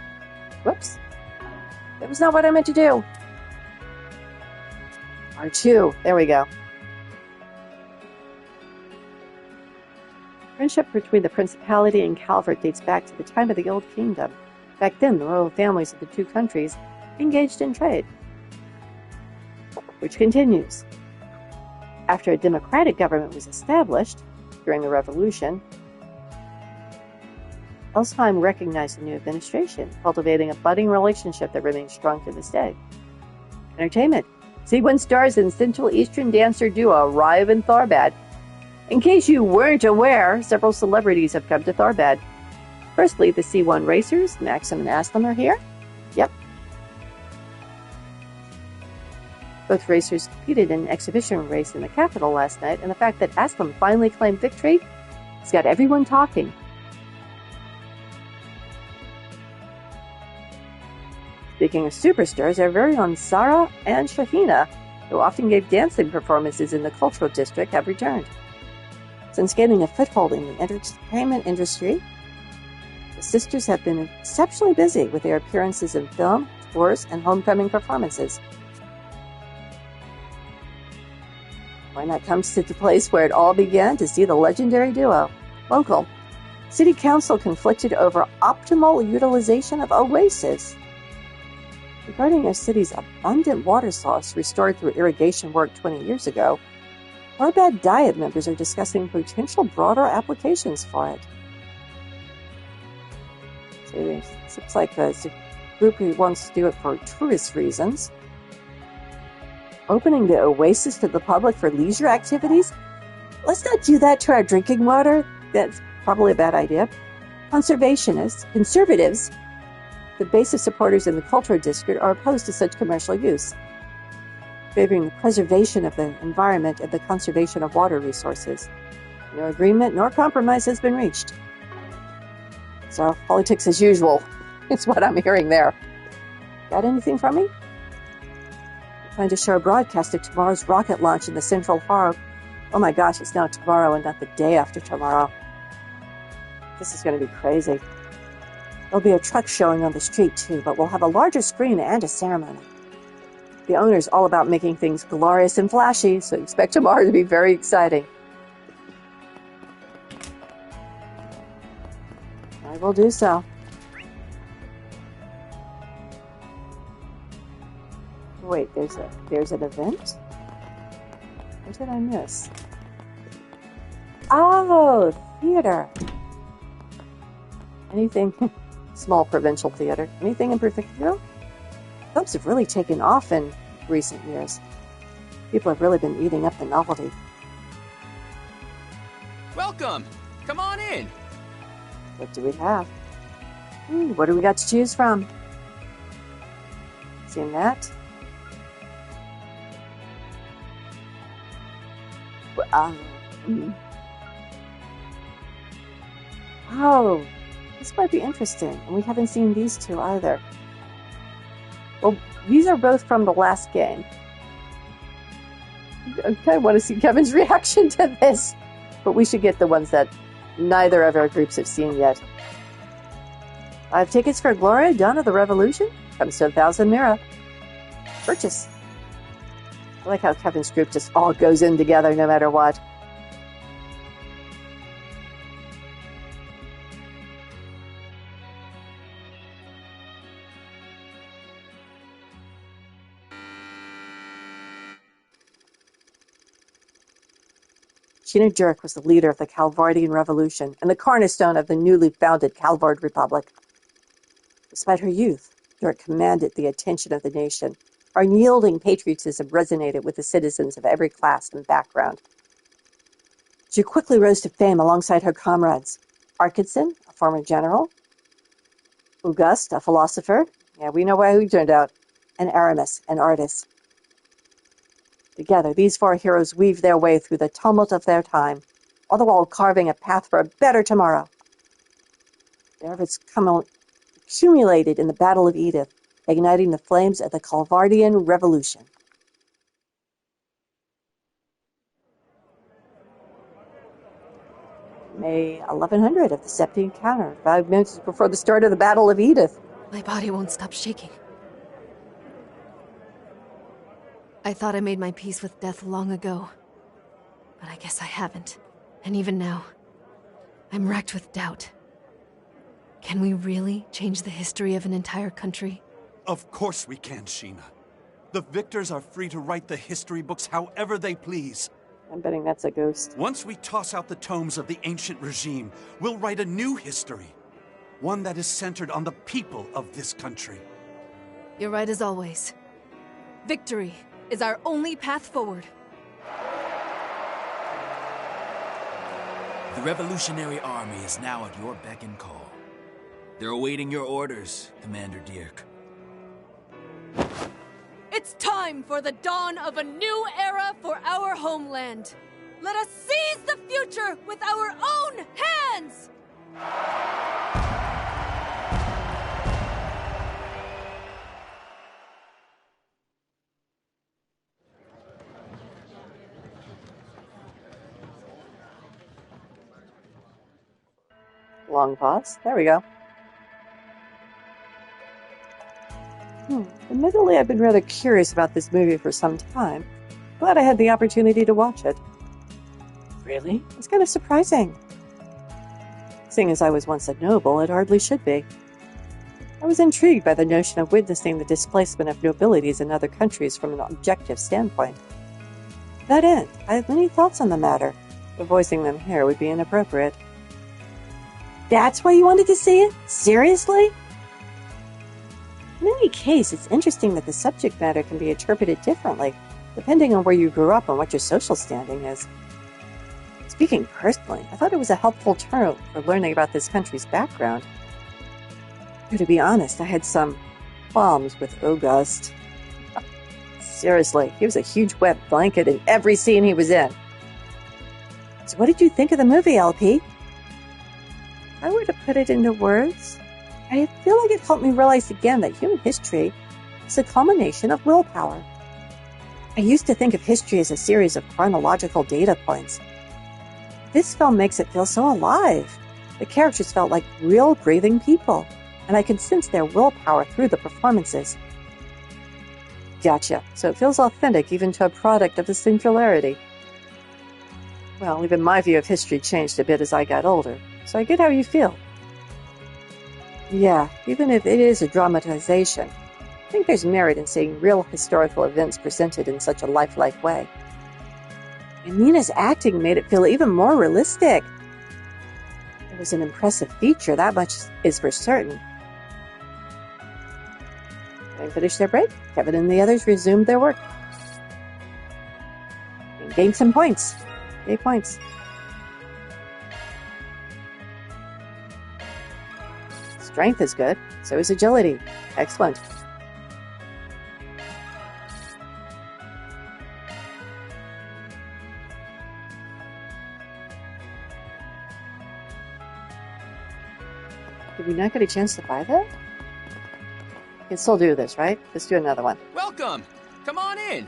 Whoops. That was not what I meant to do. R2. There we go. Friendship between the Principality and Calvert dates back to the time of the Old Kingdom. Back then, the royal families of the two countries engaged in trade, which continues. After a democratic government was established during the Revolution, Elsheim recognized the new administration, cultivating a budding relationship that remains strong to this day. Entertainment. C1 stars and Central Eastern dancer duo arrive in Tharbad. In case you weren't aware, several celebrities have come to Tharbad. Firstly, the C1 racers, Maxim and Aslam, are here. Yep. Both racers competed in an exhibition race in the capital last night, and the fact that Aslam finally claimed victory has got everyone talking. Speaking of superstars, our very own Sarah and Shahina, who often gave dancing performances in the cultural district, have returned. Since gaining a foothold in the entertainment industry, the sisters have been exceptionally busy with their appearances in film, tours, and homecoming performances. Why not come to the place where it all began to see the legendary duo? Local. City Council conflicted over optimal utilization of oasis. Regarding our city's abundant water source restored through irrigation work 20 years ago, Tharbad Diet members are discussing potential broader applications for it. So it looks like it's a group who wants to do it for tourist reasons. Opening the oasis to the public for leisure activities? Let's not do that to our drinking water. That's probably a bad idea. Conservationists, conservatives, the base of supporters in the cultural district are opposed to such commercial use, favoring the preservation of the environment and the conservation of water resources. No agreement nor compromise has been reached. So, politics as usual. It's what I'm hearing there. Got anything from me? I'm trying to show a broadcast of tomorrow's rocket launch in the Central Harbor. Oh my gosh, it's now tomorrow and not the day after tomorrow. This is going to be crazy. There'll be a truck showing on the street too, but we'll have a larger screen and a ceremony. The owner's all about making things glorious and flashy, so expect tomorrow to be very exciting. I will do so. Wait, there's an event? What did I miss? Oh, theater. Anything? Small provincial theater. Anything in particular? Clubs have really taken off in recent years. People have really been eating up the novelty. Welcome! Come on in! What do we have? What do we got to choose from? Seen that? Oh, this might be interesting. And we haven't seen these two either. Well, these are both from the last game. I kind of want to see Kevin's reaction to this. But we should get the ones that neither of our groups have seen yet. 5 tickets for Gloria, Dawn of the Revolution. Comes to 1,000 Mira. Purchase. I like how Kevin's group just all goes in together no matter what. Sheena Jurek was the leader of the Calvardian Revolution and the cornerstone of the newly founded Calvard Republic. Despite her youth, Jurek commanded the attention of the nation. Her unyielding patriotism resonated with the citizens of every class and background. She quickly rose to fame alongside her comrades. Arkinson, a former general, August, a philosopher, yeah, we know why he turned out, and Aramis, an artist. Together, these 4 heroes weaved their way through the tumult of their time, all the while carving a path for a better tomorrow. The efforts accumulated in the Battle of Edith, igniting the flames of the Calvardian Revolution. May 1100 of the Septi encounter, 5 minutes before the start of the Battle of Edith. My body won't stop shaking. I thought I made my peace with death long ago, but I guess I haven't. And even now, I'm racked with doubt. Can we really change the history of an entire country? Of course we can, Sheena. The victors are free to write the history books however they please. I'm betting that's a ghost. Once we toss out the tomes of the ancient regime, we'll write a new history. One that is centered on the people of this country. You're right as always. Victory is our only path forward. The Revolutionary Army is now at your beck and call. They're awaiting your orders, Commander Dirk. It's time for the dawn of a new era for our homeland. Let us seize the future with our own hands! Long pause. There we go. Admittedly, I've been rather curious about this movie for some time. Glad I had the opportunity to watch it. Really? It's kind of surprising. Seeing as I was once a noble, it hardly should be. I was intrigued by the notion of witnessing the displacement of nobilities in other countries from an objective standpoint. To that end, I have many thoughts on the matter, but voicing them here would be inappropriate. That's why you wanted to see it? Seriously? In any case, it's interesting that the subject matter can be interpreted differently, depending on where you grew up and what your social standing is. Speaking personally, I thought it was a helpful term for learning about this country's background. To be honest, I had some qualms with August. Seriously, he was a huge wet blanket in every scene he was in. So what did you think of the movie, LP? If I were to put it into words, I feel like it helped me realize again that human history is a culmination of willpower. I used to think of history as a series of chronological data points. This film makes it feel so alive. The characters felt like real breathing people, and I could sense their willpower through the performances. Gotcha. So it feels authentic even to a product of the singularity. Well, even my view of history changed a bit as I got older, so I get how you feel. Yeah, even if it is a dramatization, I think there's merit in seeing real historical events presented in such a lifelike way. And Nina's acting made it feel even more realistic. It was an impressive feature, that much is for certain. Having finished their break, Kevin and the others resumed their work. And gained some points. 8 points. Strength is good, so is agility. Excellent. Did we not get a chance to buy that? We can still do this, right? Let's do another one. Welcome! Come on in!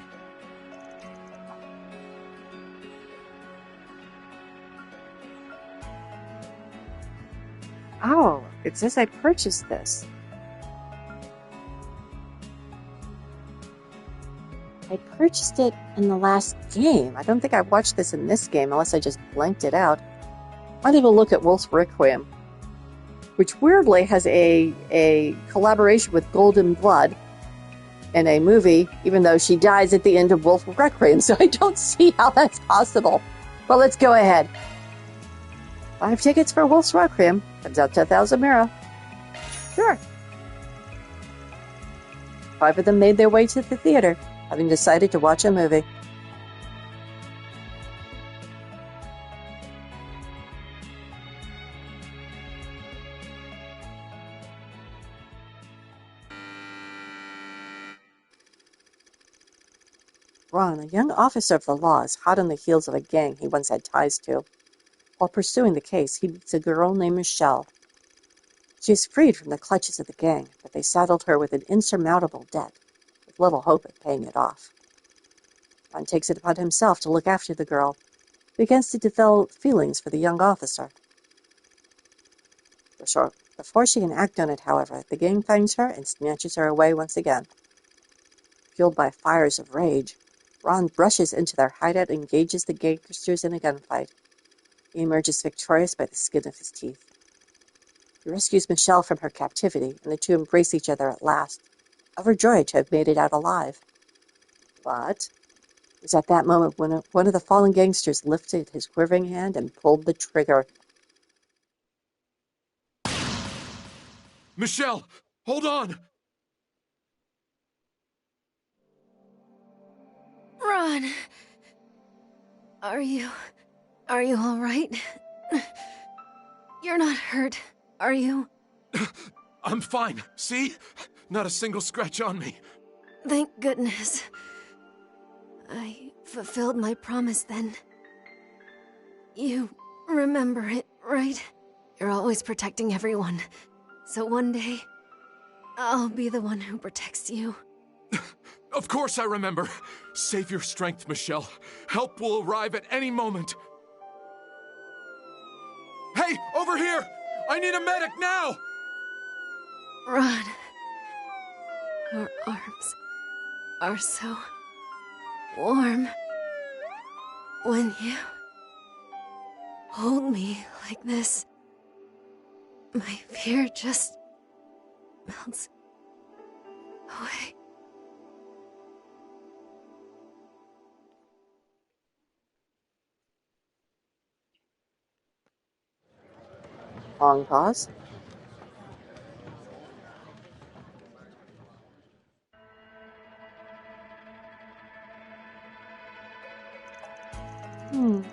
Oh, it says I purchased this. I purchased it in the last game. I don't think I watched this in this game unless I just blanked it out. Might have a look at Wolf's Requiem, which weirdly has a collaboration with Golden Blood in a movie, even though she dies at the end of Wolf's Requiem, so I don't see how that's possible. But let's go ahead. 5 tickets for Wolf's Requiem. Comes out to 1,000 Mira. Sure. 5 of them made their way to the theater, having decided to watch a movie. Ron, a young officer of the law, is hot on the heels of a gang he once had ties to. While pursuing the case, he meets a girl named Michelle. She was freed from the clutches of the gang, but they saddled her with an insurmountable debt, with little hope of paying it off. Ron takes it upon himself to look after the girl, who begins to develop feelings for the young officer. Before she can act on it, however, the gang finds her and snatches her away once again. Fueled by fires of rage, Ron brushes into their hideout and engages the gangsters in a gunfight. He emerges victorious by the skin of his teeth. He rescues Michelle from her captivity, and the two embrace each other at last, overjoyed to have made it out alive. But it was at that moment when one of the fallen gangsters lifted his quivering hand and pulled the trigger. Michelle, hold on! Ron! Are you all right? You're not hurt, are you? I'm fine, see? Not a single scratch on me. Thank goodness. I fulfilled my promise then. You remember it, right? You're always protecting everyone. So one day, I'll be the one who protects you. Of course I remember. Save your strength, Michelle. Help will arrive at any moment. Hey, over here! I need a medic now! Ron, your arms are so warm when you hold me like this. My fear just melts away. Long pause.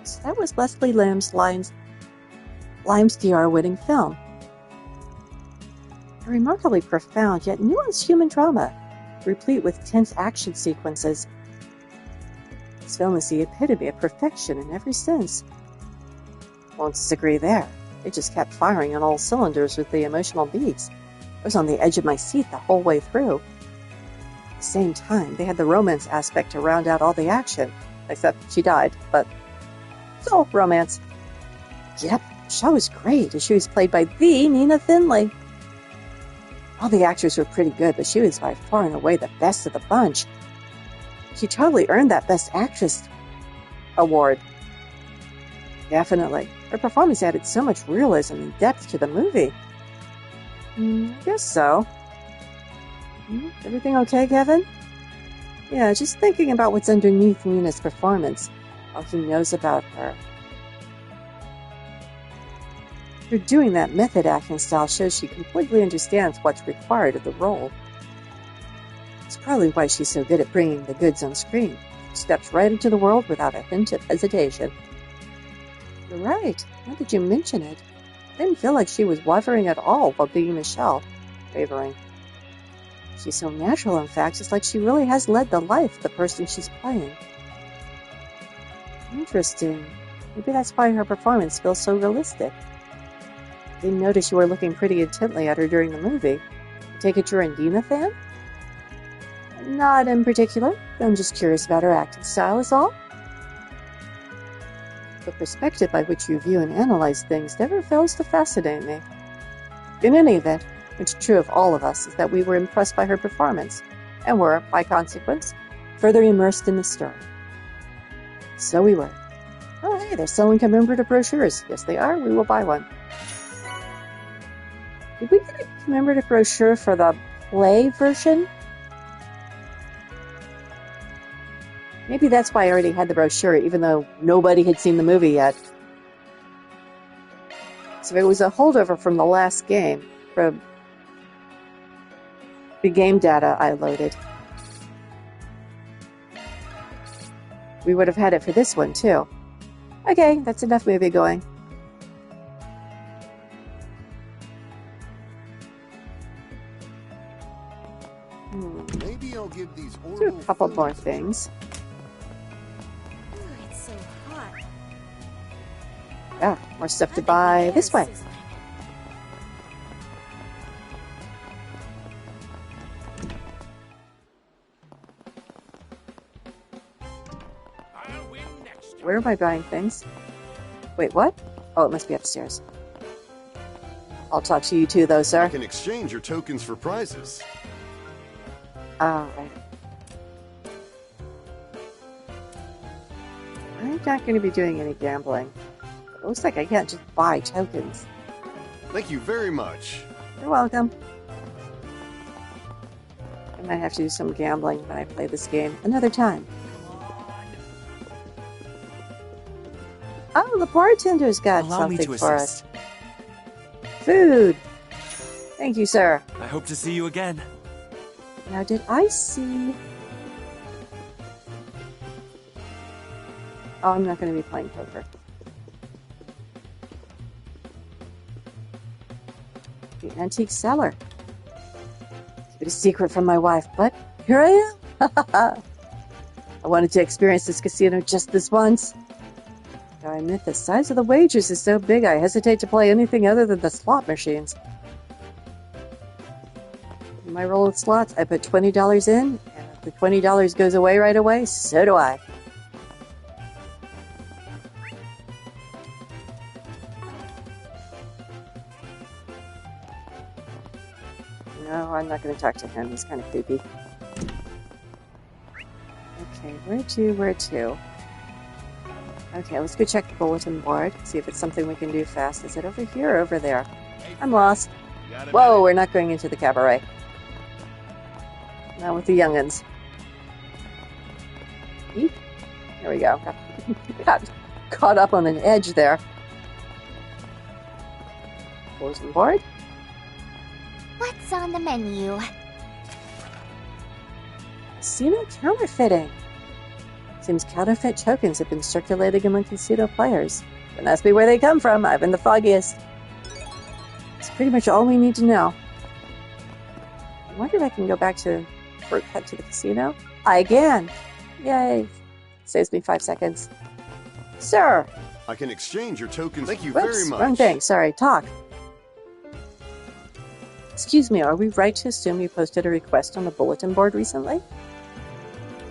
So that was Leslie Lime's DR-winning film. A remarkably profound yet nuanced human drama, replete with tense action sequences. This film is the epitome of perfection in every sense. Won't disagree there. It just kept firing on all cylinders with the emotional beats. I was on the edge of my seat the whole way through. At the same time, they had the romance aspect to round out all the action. Except she died, but still romance. Yep, the show was great, as she was played by the Nina Finlay. All the actors were pretty good, but she was by far and away the best of the bunch. She totally earned that Best Actress award. Definitely. Her performance added so much realism and depth to the movie. I guess so. Everything okay, Kevin? Yeah, just thinking about what's underneath Nina's performance. All he knows about her. Her doing that method acting style shows she completely understands what's required of the role. It's probably why she's so good at bringing the goods on screen. She steps right into the world without a hint of hesitation. You're right. Now that you mention it, I didn't feel like she was wavering at all while being Michelle. Wavering. She's so natural, in fact, it's like she really has led the life of the person she's playing. Interesting. Maybe that's why her performance feels so realistic. Didn't notice you were looking pretty intently at her during the movie. I take it you're a Nina fan? Not in particular. I'm just curious about her acting style is all. The perspective by which you view and analyze things never fails to fascinate me. In any event, what's true of all of us is that we were impressed by her performance, and were, by consequence, further immersed in the story. So we were. Oh hey, they're selling commemorative brochures. Yes they are, we will buy one. Did we get a commemorative brochure for the play version? Maybe that's why I already had the brochure, even though nobody had seen the movie yet. So it was a holdover from the last game, from the game data I loaded. We would have had it for this one, too. Okay, that's enough movie going. Maybe I'll give these Do a couple more things. It's so hot. Yeah, more stuff to buy this way. Where am I buying things? Wait, what? Oh, it must be upstairs. I'll talk to you too, though, sir. I can exchange your tokens for prizes. Alright. I'm not going to be doing any gambling. It looks like I can't just buy tokens. Thank you very much. You're welcome. I might have to do some gambling when I play this game another time. Oh, the bartender's got something for us. Food! Thank you, sir. I hope to see you again. Now, did I see... Oh, I'm not going to be playing poker. The antique cellar. Keep it a secret from my wife, but here I am. I wanted to experience this casino just this once. Though I admit the size of the wagers is so big I hesitate to play anything other than the slot machines. In my roll of slots, I put $20 in, and if the $20 goes away right away, so do I. No, I'm not going to talk to him. He's kind of creepy. Okay, where to? Okay, let's go check the bulletin board, see if it's something we can do fast. Is it over here or over there? I'm lost. Whoa, we're not going into the cabaret. Not with the young'uns. Eep. Here we go. Got caught up on an edge there. Bulletin board. What's on the menu? Casino counterfeiting. Seems counterfeit tokens have been circulating among casino players. Don't ask me where they come from. I've been the foggiest. It's pretty much all we need to know. I wonder if I can go back to shortcut to the casino. I can. Yay. Saves me 5 seconds. Sir. I can exchange your tokens. Thank you Whoops, very much. Wrong thing. Sorry. Talk. Excuse me, are we right to assume you posted a request on the bulletin board recently?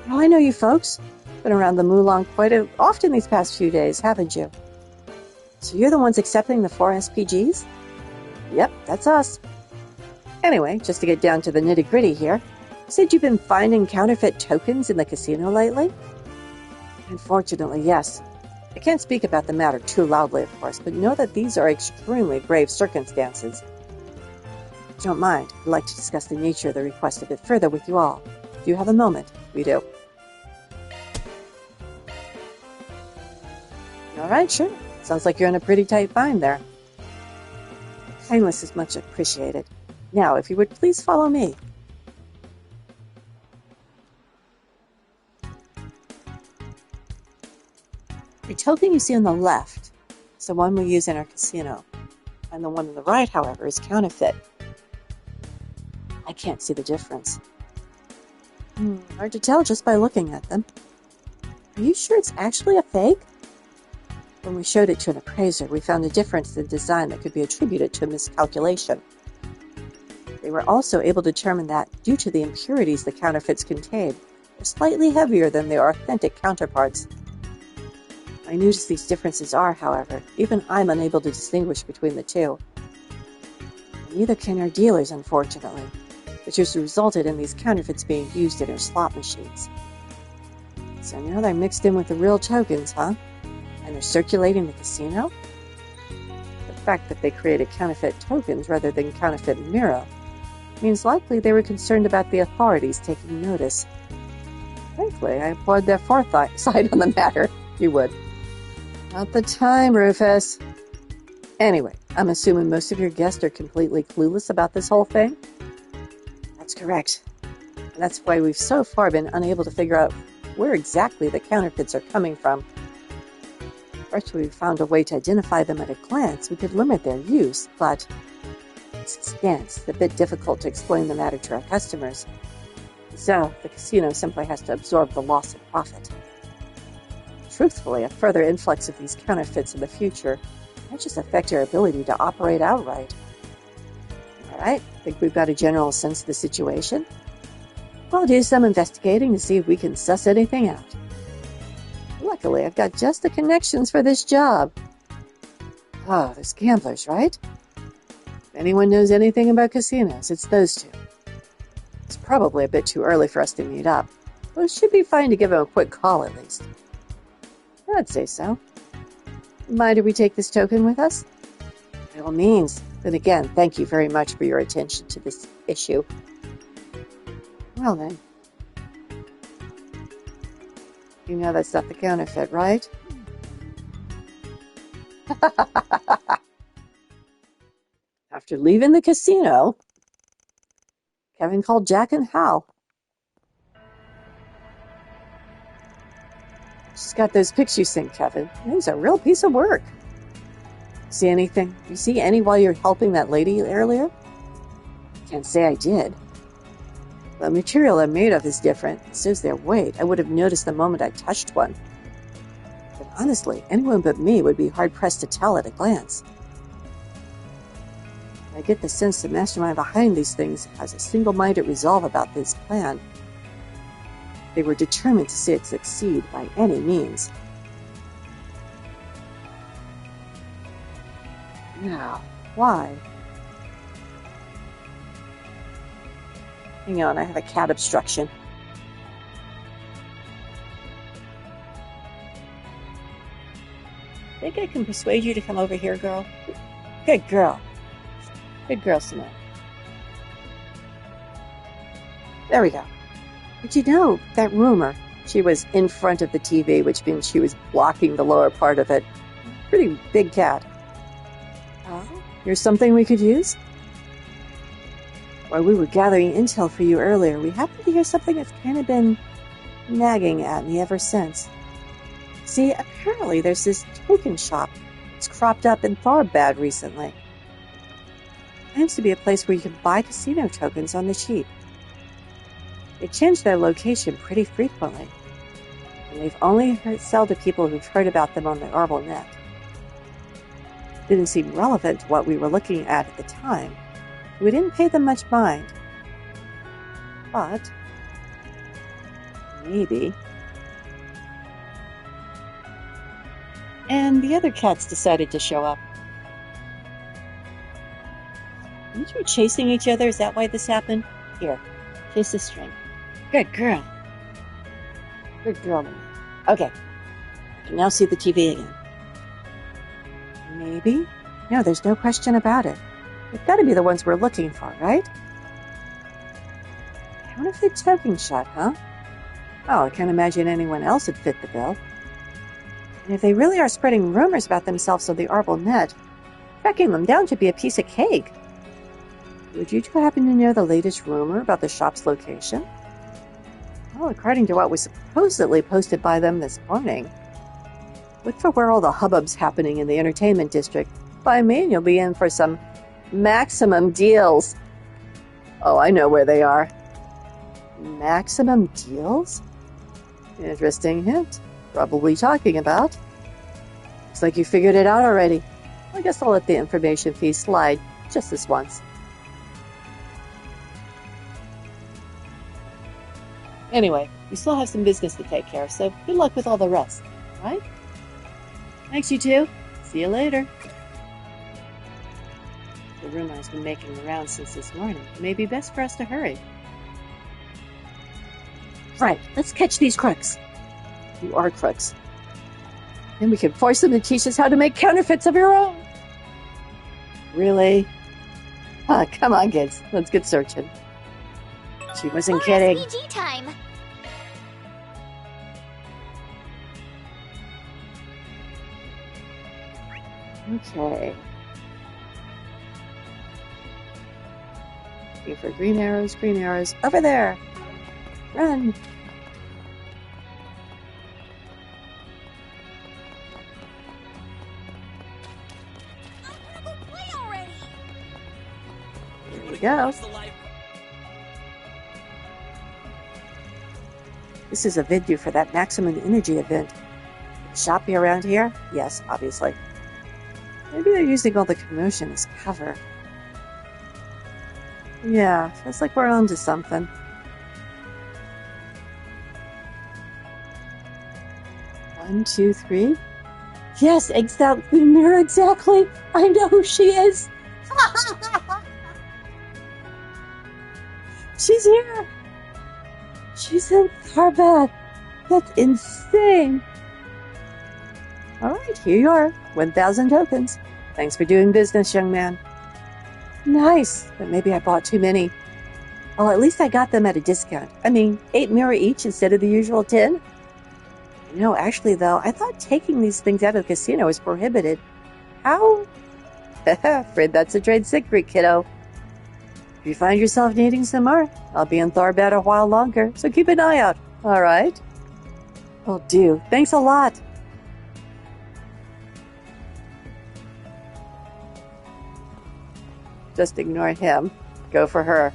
Oh, I know you folks. Been around the Mulong quite often these past few days, haven't you? So you're the ones accepting the 4 SPGs? Yep, that's us. Anyway, just to get down to the nitty-gritty here, you said you've been finding counterfeit tokens in the casino lately? Unfortunately, yes. I can't speak about the matter too loudly, of course, but know that these are extremely grave circumstances. If you don't mind, I'd like to discuss the nature of the request a bit further with you all. Do you have a moment? We do. Alright, sure. Sounds like you're in a pretty tight bind there. Kindness is much appreciated. Now, if you would please follow me. The token you see on the left is the one we use in our casino, and the one on the right, however, is counterfeit. I can't see the difference. Hard to tell just by looking at them. Are you sure it's actually a fake? When we showed it to an appraiser, we found a difference in design that could be attributed to a miscalculation. They were also able to determine that, due to the impurities the counterfeits contained, they're slightly heavier than their authentic counterparts. Minute as these differences are, however, even I'm unable to distinguish between the two. Neither can our dealers, unfortunately, which has resulted in these counterfeits being used in our slot machines. So now they're mixed in with the real tokens, huh? And they're circulating the casino? The fact that they created counterfeit tokens rather than counterfeit mirror means likely they were concerned about the authorities taking notice. Frankly, I applaud their foresight on the matter. You would. Not the time, Rufus. Anyway, I'm assuming most of your guests are completely clueless about this whole thing? That's correct. And that's why we've so far been unable to figure out where exactly the counterfeits are coming from. First, we found a way to identify them at a glance. We could limit their use, but it's a bit difficult to explain the matter to our customers. So, the casino simply has to absorb the loss of profit. Truthfully, a further influx of these counterfeits in the future might just affect our ability to operate outright. Alright, think we've got a general sense of the situation? We'll do some investigating to see if we can suss anything out. Luckily, I've got just the connections for this job. Oh, there's gamblers, right? If anyone knows anything about casinos, it's those two. It's probably a bit too early for us to meet up, but it should be fine to give them a quick call at least. I'd say so. Mind if we take this token with us? By all means. Then again, thank you very much for your attention to this issue. Well then. You know that's not the counterfeit, right? After leaving the casino, Kevin called Jack and Hal. Just got those pics you sent, Kevin. It was a real piece of work. See anything? You see any while you're helping that lady earlier? Can't say I did. The material they're made of is different. So's their weight. I would have noticed the moment I touched one. But honestly, anyone but me would be hard-pressed to tell at a glance. I get the sense the mastermind behind these things has a single-minded resolve about this plan. They were determined to see it succeed by any means. Now, why? Hang on, I have a cat obstruction. Think I can persuade you to come over here, girl? Good girl. Good girl, Simone. There we go. But you know, that rumor, she was in front of the TV, which means she was blocking the lower part of it. Pretty big cat. Oh, here's something we could use? While we were gathering intel for you earlier, we happened to hear something that's kind of been nagging at me ever since. See, apparently there's this token shop that's cropped up in Tharbad recently. It claims to be a place where you can buy casino tokens on the cheap. They change their location pretty frequently, and they've only sell to people who've heard about them on the Arbol net. Didn't seem relevant to what we were looking at the time. We didn't pay them much mind. But maybe. And the other cats decided to show up. You two chasing each other? Is that why this happened? Here, chase the string. Good girl. Good girl. Okay. I can now see the TV again. Maybe? No, there's no question about it. They've got to be the ones we're looking for, right? Counterfeit token shot, huh? Oh, I can't imagine anyone else would fit the bill. And if they really are spreading rumors about themselves on the Arbol net, tracking them down should be a piece of cake. Would you two happen to know the latest rumor about the shop's location? Well, according to what was supposedly posted by them this morning, look for where all the hubbub's happening in the entertainment district. By me, you'll be in for some maximum deals. Oh, I know where they are. Maximum deals? Interesting hint. Probably talking about. Looks like you figured it out already. I guess I'll let the information fee slide just this once. Anyway, we still have some business to take care of, so good luck with all the rest, right? Thanks, you two. See you later. The rumor has been making the rounds since this morning. It may be best for us to hurry. Right, let's catch these crooks. You are crooks. Then we can force them to teach us how to make counterfeits of your own. Really? Come on, kids. Let's get searching. She wasn't kidding. RPG time. Okay. Looking for green arrows, green arrows. Over there! Run! Here we go. This is a video for that Maximum Energy event. Could the shop be around here? Yes, obviously. Maybe they're using all the commotion as cover. Yeah, feels like we're onto something. 1, 2, 3. Yes, exactly. The mirror, exactly. I know who she is. She's here. She's in Tharbad. That's insane. All right, here you are. 1,000 tokens. Thanks for doing business, young man. Nice, but maybe I bought too many. Well, at least I got them at a discount. I mean, 8 mirror each instead of the usual 10. No, actually, though, I thought taking these things out of the casino was prohibited. How? Afraid that's a trade secret, kiddo. If you find yourself needing some more, I'll be in Tharbad a while longer, so keep an eye out, all right? Will do. Thanks a lot. Just ignore him. Go for her.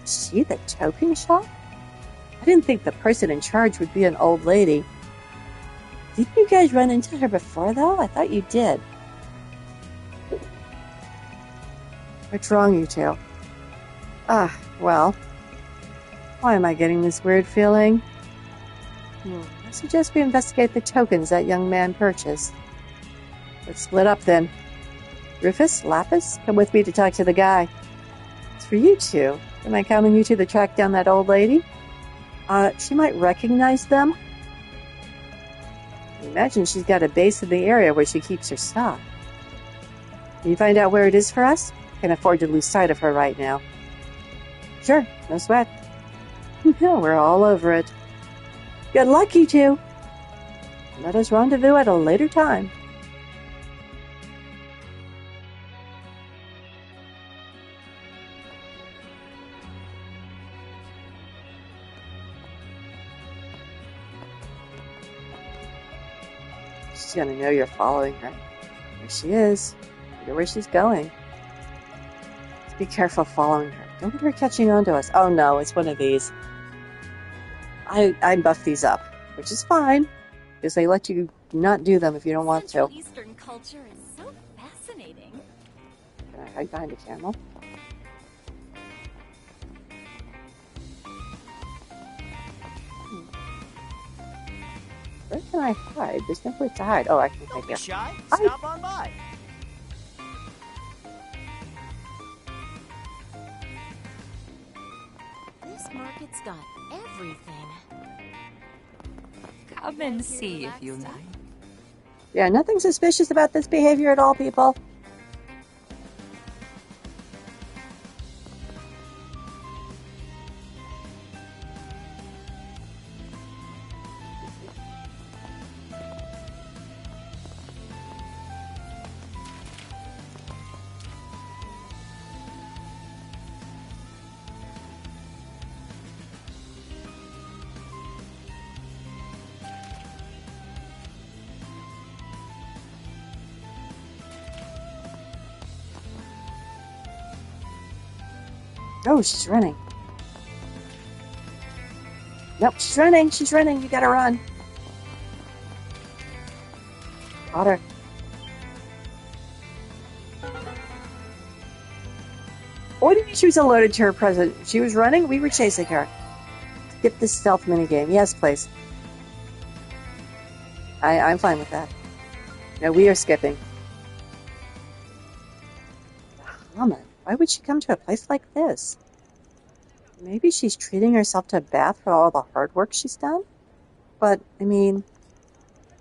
See the token shop? I didn't think the person in charge would be an old lady. Didn't you guys run into her before, though? I thought you did. What's wrong, you two? Well. Why am I getting this weird feeling? I suggest we investigate the tokens that young man purchased. Let's split up, then. Rufus, Lapis, come with me to talk to the guy. It's for you two. Am I counting you two to track down that old lady? She might recognize them. Imagine she's got a base in the area where she keeps her stock. Can you find out where it is for us? Can't afford to lose sight of her right now. Sure, no sweat. No, we're all over it. Good luck, you two. Let us rendezvous at a later time. She's gonna know you're following her. There she is. Wonder where she's going. Be careful following her. Don't get her catching on to us. Oh no, it's one of these. I buff these up, which is fine, because they let you not do them if you don't want to. Eastern culture is so fascinating. Can I hide behind a camel? Where can I hide? There's no place to hide. Oh, I can hide here. Shy? Stop on by. This market's got everything. Come and see if you like. Yeah, nothing suspicious about this behavior at all, people. Oh, she's running. Nope, she's running. She's running. You gotta run. Got her. What do you mean she was alerted to her presence? She was running? We were chasing her. Skip this stealth minigame. Yes, please. I'm fine with that. No, we are skipping. Bahamut. Why would she come to a place like this? Maybe she's treating herself to a bath for all the hard work she's done? But, I mean,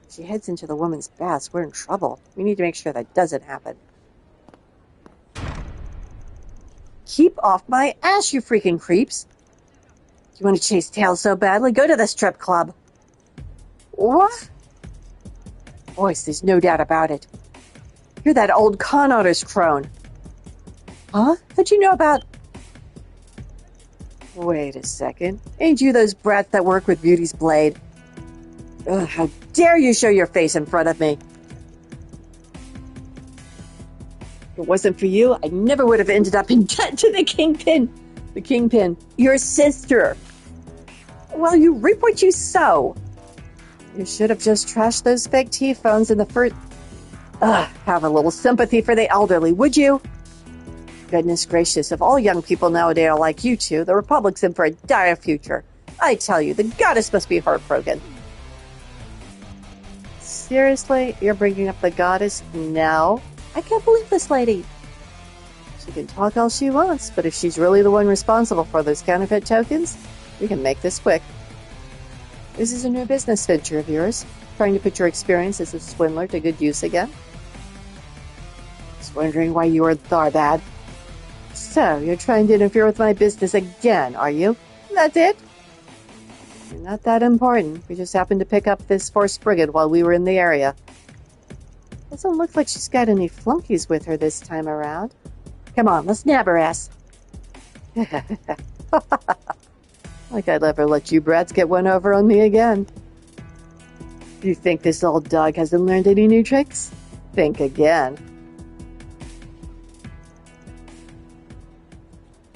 if she heads into the women's baths, we're in trouble. We need to make sure that doesn't happen. Keep off my ass, you freaking creeps! You want to chase tails so badly? Go to the strip club. What? Boys, there's no doubt about it. You're that old con artist crone. Huh? How'd you know about... Wait a second. Ain't you those brats that work with Beauty's Blade? Ugh, how dare you show your face in front of me? If it wasn't for you, I never would have ended up in debt to the Kingpin. The Kingpin. Your sister. Well, you reap what you sow. You should have just trashed those fake T-phones in the first... Ugh, have a little sympathy for the elderly, would you? Goodness gracious, if all young people nowadays are like you two, the Republic's in for a dire future. I tell you, the goddess must be heartbroken. Seriously? You're bringing up the goddess now? I can't believe this lady. She can talk all she wants, but if she's really the one responsible for those counterfeit tokens, we can make this quick. This is a new business venture of yours, trying to put your experience as a swindler to good use again. Just wondering why you were in Tharbad. So, you're trying to interfere with my business again, are you? That's it? You're not that important. We just happened to pick up this forced brigand while we were in the area. Doesn't look like she's got any flunkies with her this time around. Come on, let's nab her ass. Like I'd ever let you brats get one over on me again. You think this old dog hasn't learned any new tricks? Think again.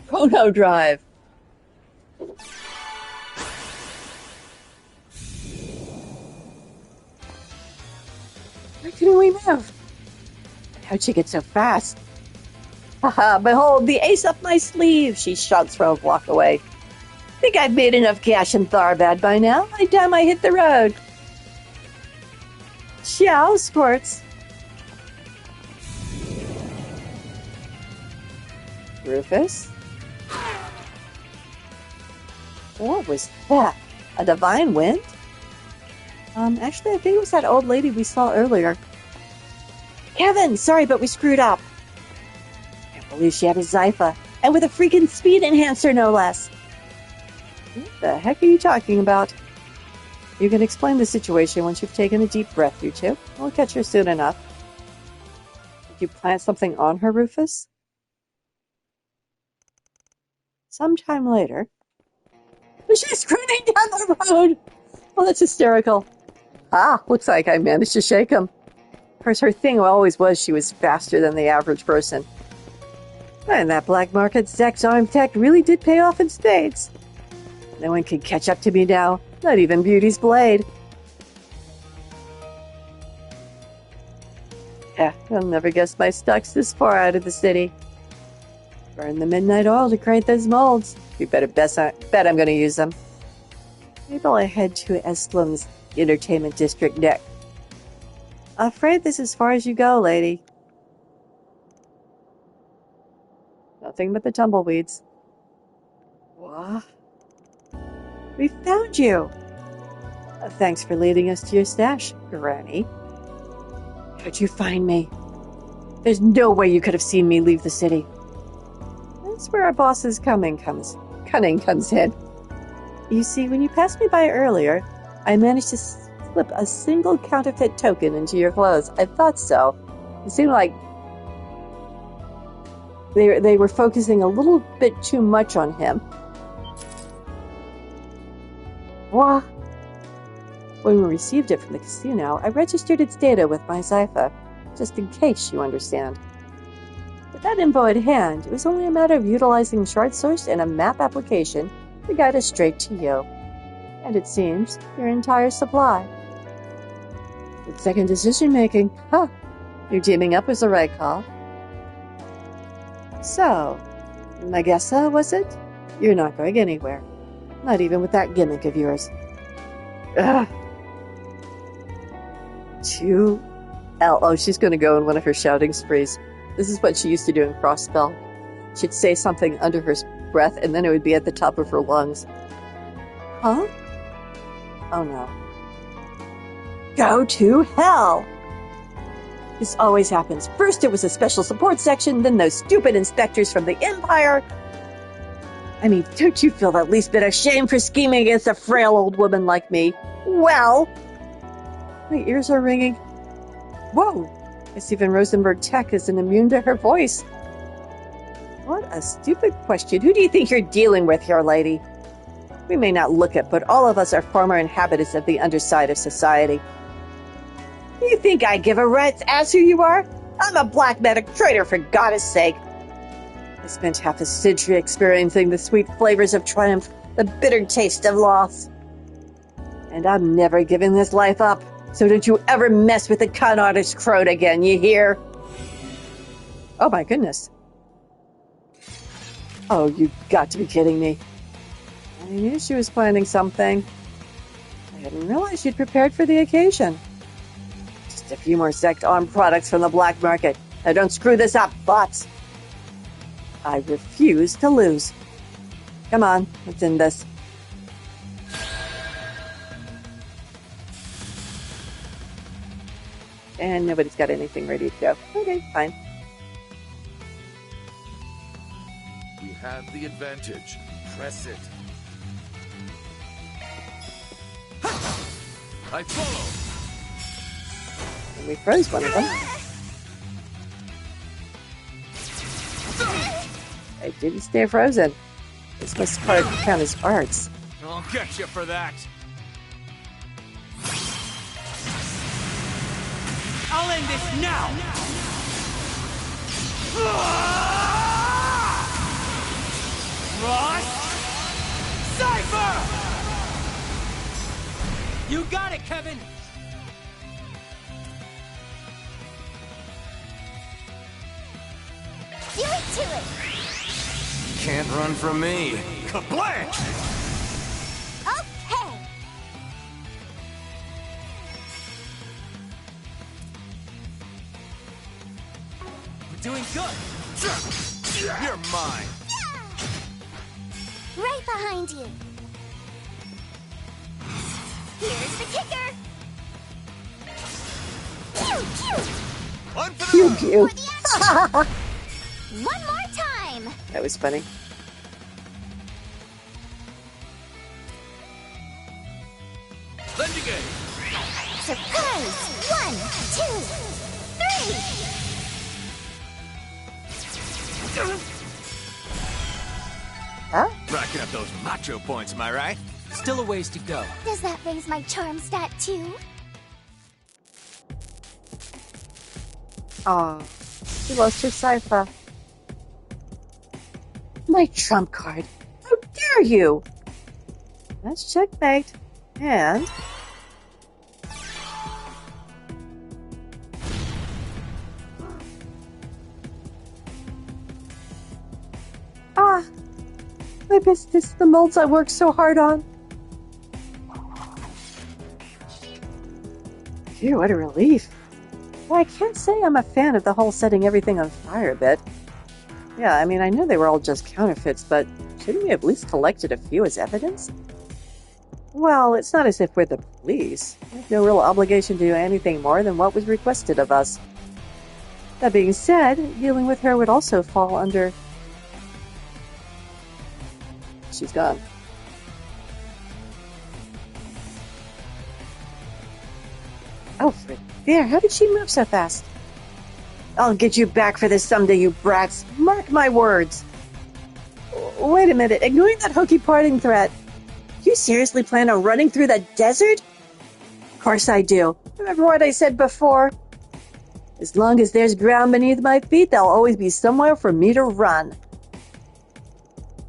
Chrono Drive. Why couldn't we move? How'd she get so fast? Haha, behold, the ace up my sleeve, she shouts from a block away. Think I've made enough cash in Tharbad by now? By the time I hit the road. Ciao, sports. Rufus? What was that? A divine wind? Actually, I think it was that old lady we saw earlier. Kevin, sorry, but we screwed up. I can't believe she had a Zypha, and with a freaking speed enhancer, no less. What the heck are you talking about? You can explain the situation once you've taken a deep breath, you two. We'll catch her soon enough. Did you plant something on her, Rufus? Sometime later. She's running down the road! Oh, that's hysterical. Ah, looks like I managed to shake him. Of course, her thing always was she was faster than the average person. And that black market sex arm tech really did pay off in spades. No one can catch up to me now, not even Beauty's blade. Yeah, I'll never guess my stock's this far out of the city. Burn the midnight oil to create those molds. You better bet I'm going to use them. Maybe I'll head to Estlum's entertainment district next. Afraid this is as far as you go, lady. Nothing but the tumbleweeds. What? We found you! Thanks for leading us to your stash, Granny. How'd you find me? There's no way you could have seen me leave the city. That's where our boss's cunning comes in. You see, when you passed me by earlier, I managed to slip a single counterfeit token into your clothes. I thought so. It seemed like they were focusing a little bit too much on him. What? When we received it from the casino, I registered its data with my Zypha, just in case, you understand. With that info at hand, it was only a matter of utilizing Shard Source and a map application to guide us straight to you. And it seems, your entire supply. Good second decision making. Huh. Your teaming up was the right call. So, Magessa, was it? You're not going anywhere. Not even with that gimmick of yours. Ugh. Oh, she's going to go in one of her shouting sprees. This is what she used to do in Crossspell. She'd say something under her breath, and then it would be at the top of her lungs. Huh? Oh no. Go to hell! This always happens. First it was a special support section, then those stupid inspectors from the Empire. I mean, don't you feel the least bit of shame for scheming against a frail old woman like me? Well... My ears are ringing. Whoa! Guess even Rosenberg Tech isn't immune to her voice. What a stupid question. Who do you think you're dealing with here, lady? We may not look it, but all of us are former inhabitants of the underside of society. You think I give a rat's ass who you are? I'm a black medic traitor, for goddess sake. I spent half a century experiencing the sweet flavors of triumph, the bitter taste of loss. And I'm never giving this life up, so don't you ever mess with the con artist crowd again, you hear? Oh my goodness. Oh, you've got to be kidding me. I knew she was planning something. I didn't realize she'd prepared for the occasion. Just a few more sect-armed products from the black market. Now don't screw this up, bots. I refuse to lose. Come on, let's end this. And nobody's got anything ready to go. Okay, fine. We have the advantage. Press it. I follow. And we froze one of them. I didn't stay frozen. This must count as arts. I'll get you for that. I'll end this now! Ross! Cypher! You got it, Kevin! Do it to it! Can't run from me. Kablam! Okay! We're doing good! You're mine! Right behind you! Here's the kicker! Pew, pew! One for the Pew, road. pew. One more time! That was funny. Lend you game. Surprise! 1, 2, 3! Huh? Racking up those macho points, am I right? Still a ways to go. Does that raise my charm stat too? Aw, she lost her cipher. My trump card. How dare you? That's checkmate. And... Ah! I missed this, the molds I worked so hard on. Phew, what a relief. Well, I can't say I'm a fan of the whole setting everything on fire bit. Yeah, I mean, I knew they were all just counterfeits, but shouldn't we have at least collected a few as evidence? Well, it's not as if we're the police. We have no real obligation to do anything more than what was requested of us. That being said, dealing with her would also fall under... She's gone. Alfred, there, how did she move so fast? I'll get you back for this someday, you brats. Mark my words. Wait a minute, ignoring that hokey parting threat. You seriously plan on running through the desert? Of course I do. Remember what I said before? As long as there's ground beneath my feet, there'll always be somewhere for me to run.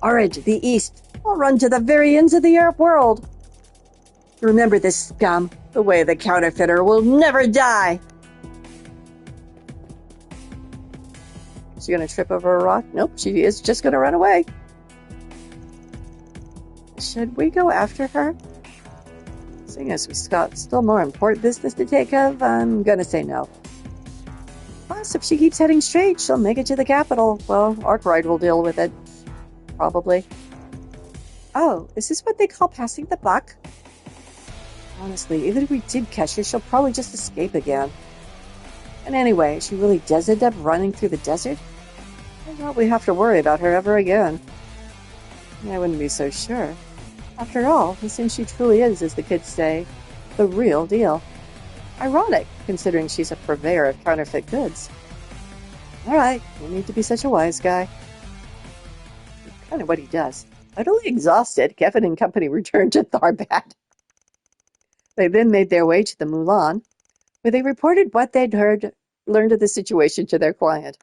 Alright, the east. I'll run to the very ends of the Arab world. Remember this, scum. The way of the counterfeiter will never die. Is she gonna trip over a rock? Nope, she is just gonna run away. Should we go after her? Seeing as we've got still more important business to take care of, I'm gonna say no. Plus, if she keeps heading straight, she'll make it to the capital. Well, Arkwright will deal with it. Probably. Oh, is this what they call passing the buck? Honestly, even if we did catch her, she'll probably just escape again. And anyway, she really does end up running through the desert? I doubt we have to worry about her ever again. I wouldn't be so sure. After all, it seems she truly is, as the kids say, the real deal. Ironic, considering she's a purveyor of counterfeit goods. Alright, no need to be such a wise guy. Kind of what he does. Utterly exhausted, Kevin and company returned to Tharbad. They then made their way to the Mulan, where they reported what they'd learned of the situation to their client.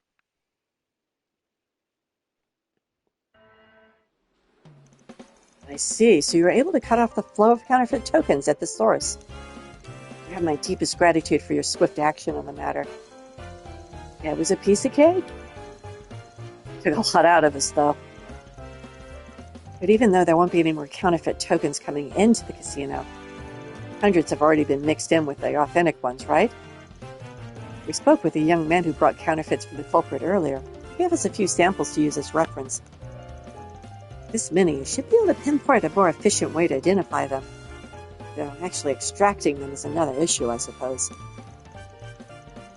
I see, so you were able to cut off the flow of counterfeit tokens at the source. You have my deepest gratitude for your swift action on the matter. Yeah, it was a piece of cake. Took a lot out of us, though. But even though there won't be any more counterfeit tokens coming into the casino, hundreds have already been mixed in with the authentic ones, right? We spoke with a young man who brought counterfeits for the culprit earlier. He gave us a few samples to use as reference. This mini should be able to pinpoint a more efficient way to identify them. Though actually extracting them is another issue, I suppose.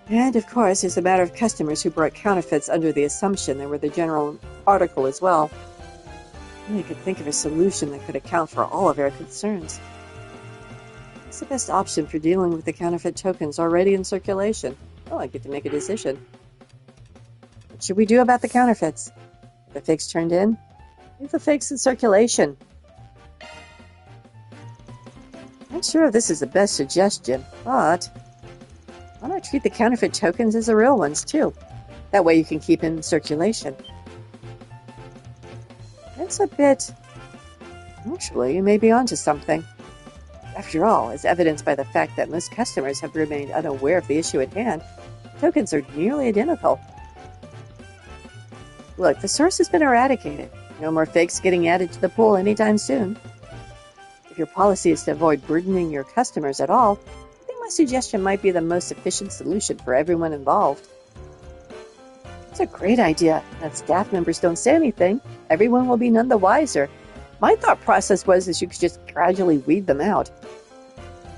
And of course, it's a matter of customers who brought counterfeits under the assumption they were the general article as well. I could think of a solution that could account for all of our concerns. What's the best option for dealing with the counterfeit tokens already in circulation? Oh, I get to make a decision. What should we do about the counterfeits? Are the fakes turned in? Leave the fakes in circulation. I'm not sure if this is the best suggestion, but why not treat the counterfeit tokens as the real ones, too? That way you can keep in circulation. That's a bit... Actually, you may be onto something. After all, as evidenced by the fact that most customers have remained unaware of the issue at hand, tokens are nearly identical. Look, the source has been eradicated. No more fakes getting added to the pool anytime soon. If your policy is to avoid burdening your customers at all, I think my suggestion might be the most efficient solution for everyone involved. It's a great idea. If staff members don't say anything, everyone will be none the wiser. My thought process was that you could just gradually weed them out.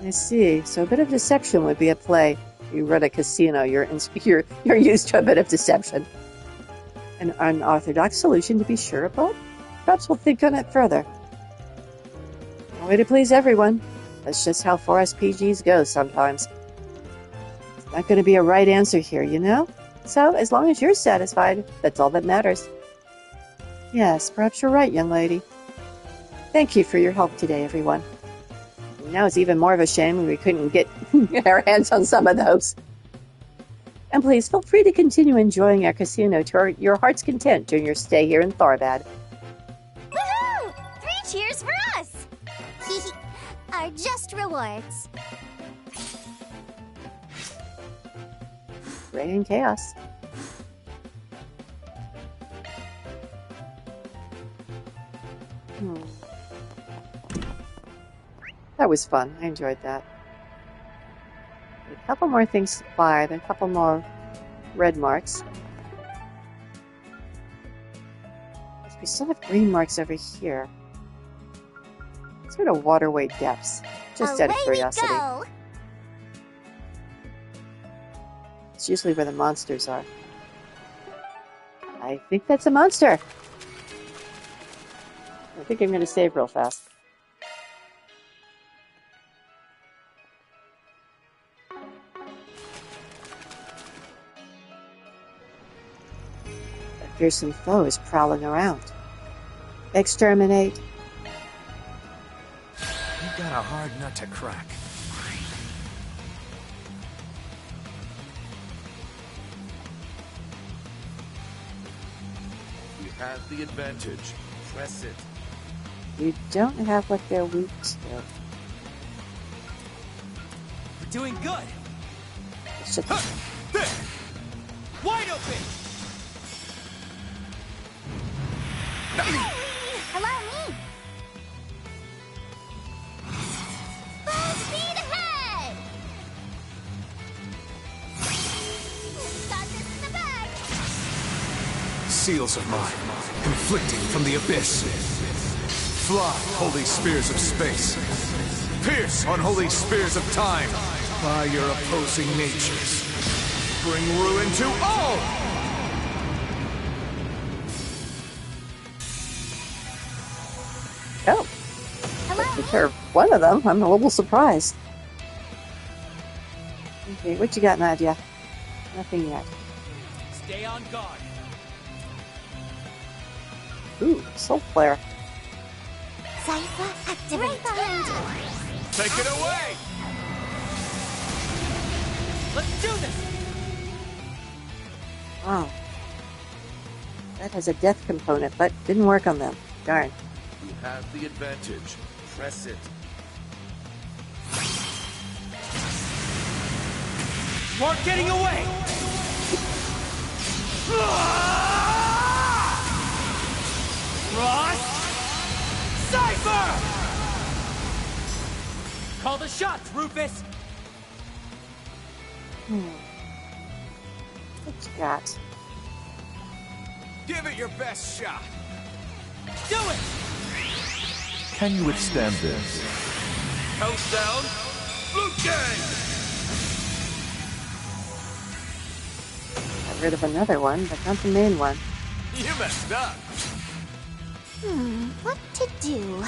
I see. So a bit of deception would be at play. You run a casino, you're used to a bit of deception. An unorthodox solution to be sure, but perhaps we'll think on it further. No way to please everyone. That's just how 4SPGs go sometimes. It's not going to be a right answer here, you know? So, as long as you're satisfied, that's all that matters. Yes, perhaps you're right, young lady. Thank you for your help today, everyone. Now it's even more of a shame we couldn't get our hands on some of those. And please feel free to continue enjoying our casino to your heart's content during your stay here in Tharbad. Woohoo! 3 cheers for us! Our just rewards. Rain and chaos. That was fun. I enjoyed that. A couple more things to buy, then a couple more red marks. We still have green marks over here. Sort of waterway depths. Just out of curiosity. We go. It's usually where the monsters are. I think that's a monster. I think I'm going to save real fast. A fearsome foe is prowling around. Exterminate. You got a hard nut to crack. You have the advantage. Press it. You don't have what they're weak to. We're doing good. It's just... Wide open! Allow me! Full speed ahead! Got this in the bag! Seals of mine, conflicting from the abyss. Fly, holy spears of space. Pierce, unholy spears of time. By your opposing natures. Bring ruin to all! Oh. Took care of one of them. I'm a little surprised. Okay, what you got, Nadia? Nothing yet. Stay on guard. Ooh, Soul Flare. Cypher activate. Take it away! Let's do this! Wow. That has a death component, but didn't work on them. Darn. You have the advantage. Press it. You aren't getting away! Ross! Call the shots, Rufus! What you got? Give it your best shot. Do it! Can you withstand this? House down. Blue gang! Got rid of another one, but not the main one. You messed up. What to do?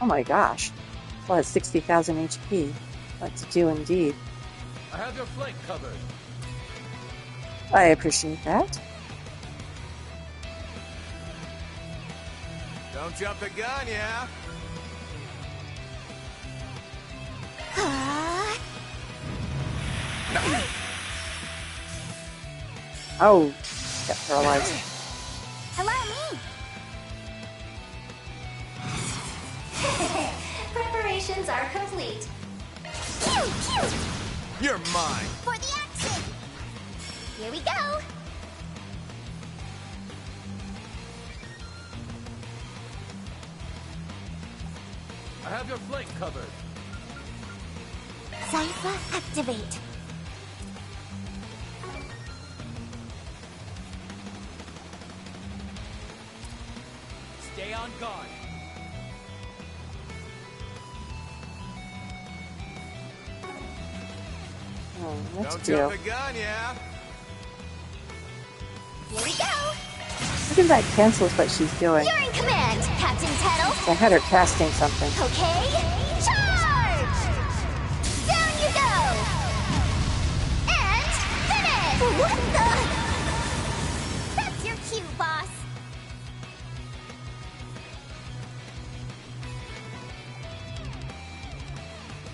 Oh my gosh. Still has 60,000 HP. What to do indeed. I have your flank covered. I appreciate that. Don't jump the gun, yeah? Oh, got paralyzed. Allow me. Preparations are complete. Pew, pew. You're mine. For the action. Here we go. I have your flank covered. Cypher activate. Stay on guard. Oh, what Don't to do? jump the gun, yeah? Here we go. Look at that cancels what she's doing. You're in command, Captain Tettle. I had her casting something. Okay. Charge! Down you go. And finish. What the? That's your cue, boss.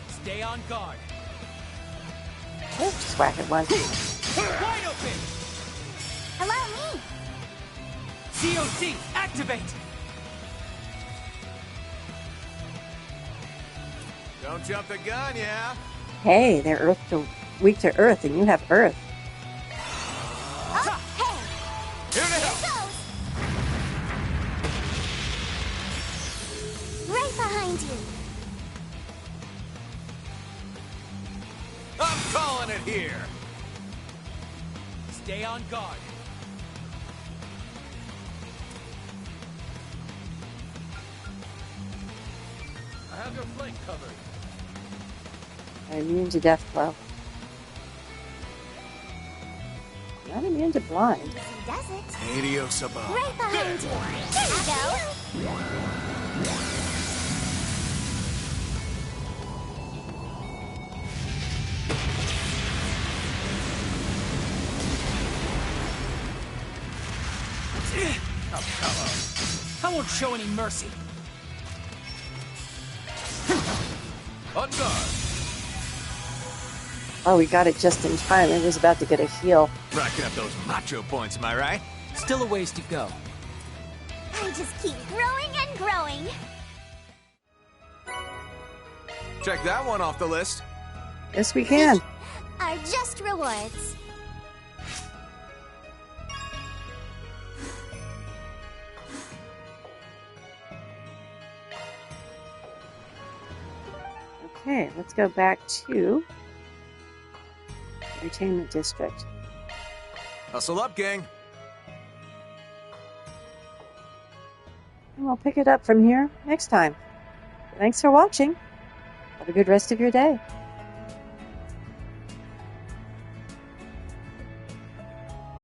Stay on guard. Oh, just whack at one. Wide open! Allow me. COC, activate! Don't jump the gun, yeah? Hey, they're weak to earth, and you have earth. Oh, hey. Here to help. Here goes. Right behind you. I'm calling it here. Stay on guard. I have your flank covered. I'm immune to death blow. Not immune to blind. Easy does it. Adios above. Right behind you. There you go. I won't show any mercy. On guard. Oh, we got it just in time. It was about to get a heal. Racking up those macho points, am I right? Still a ways to go. I just keep growing and growing. Check that one off the list. Yes, we can. Are just rewards. Okay, let's go back to Entertainment District. Hustle up, gang. And we'll pick it up from here next time. Thanks for watching. Have a good rest of your day.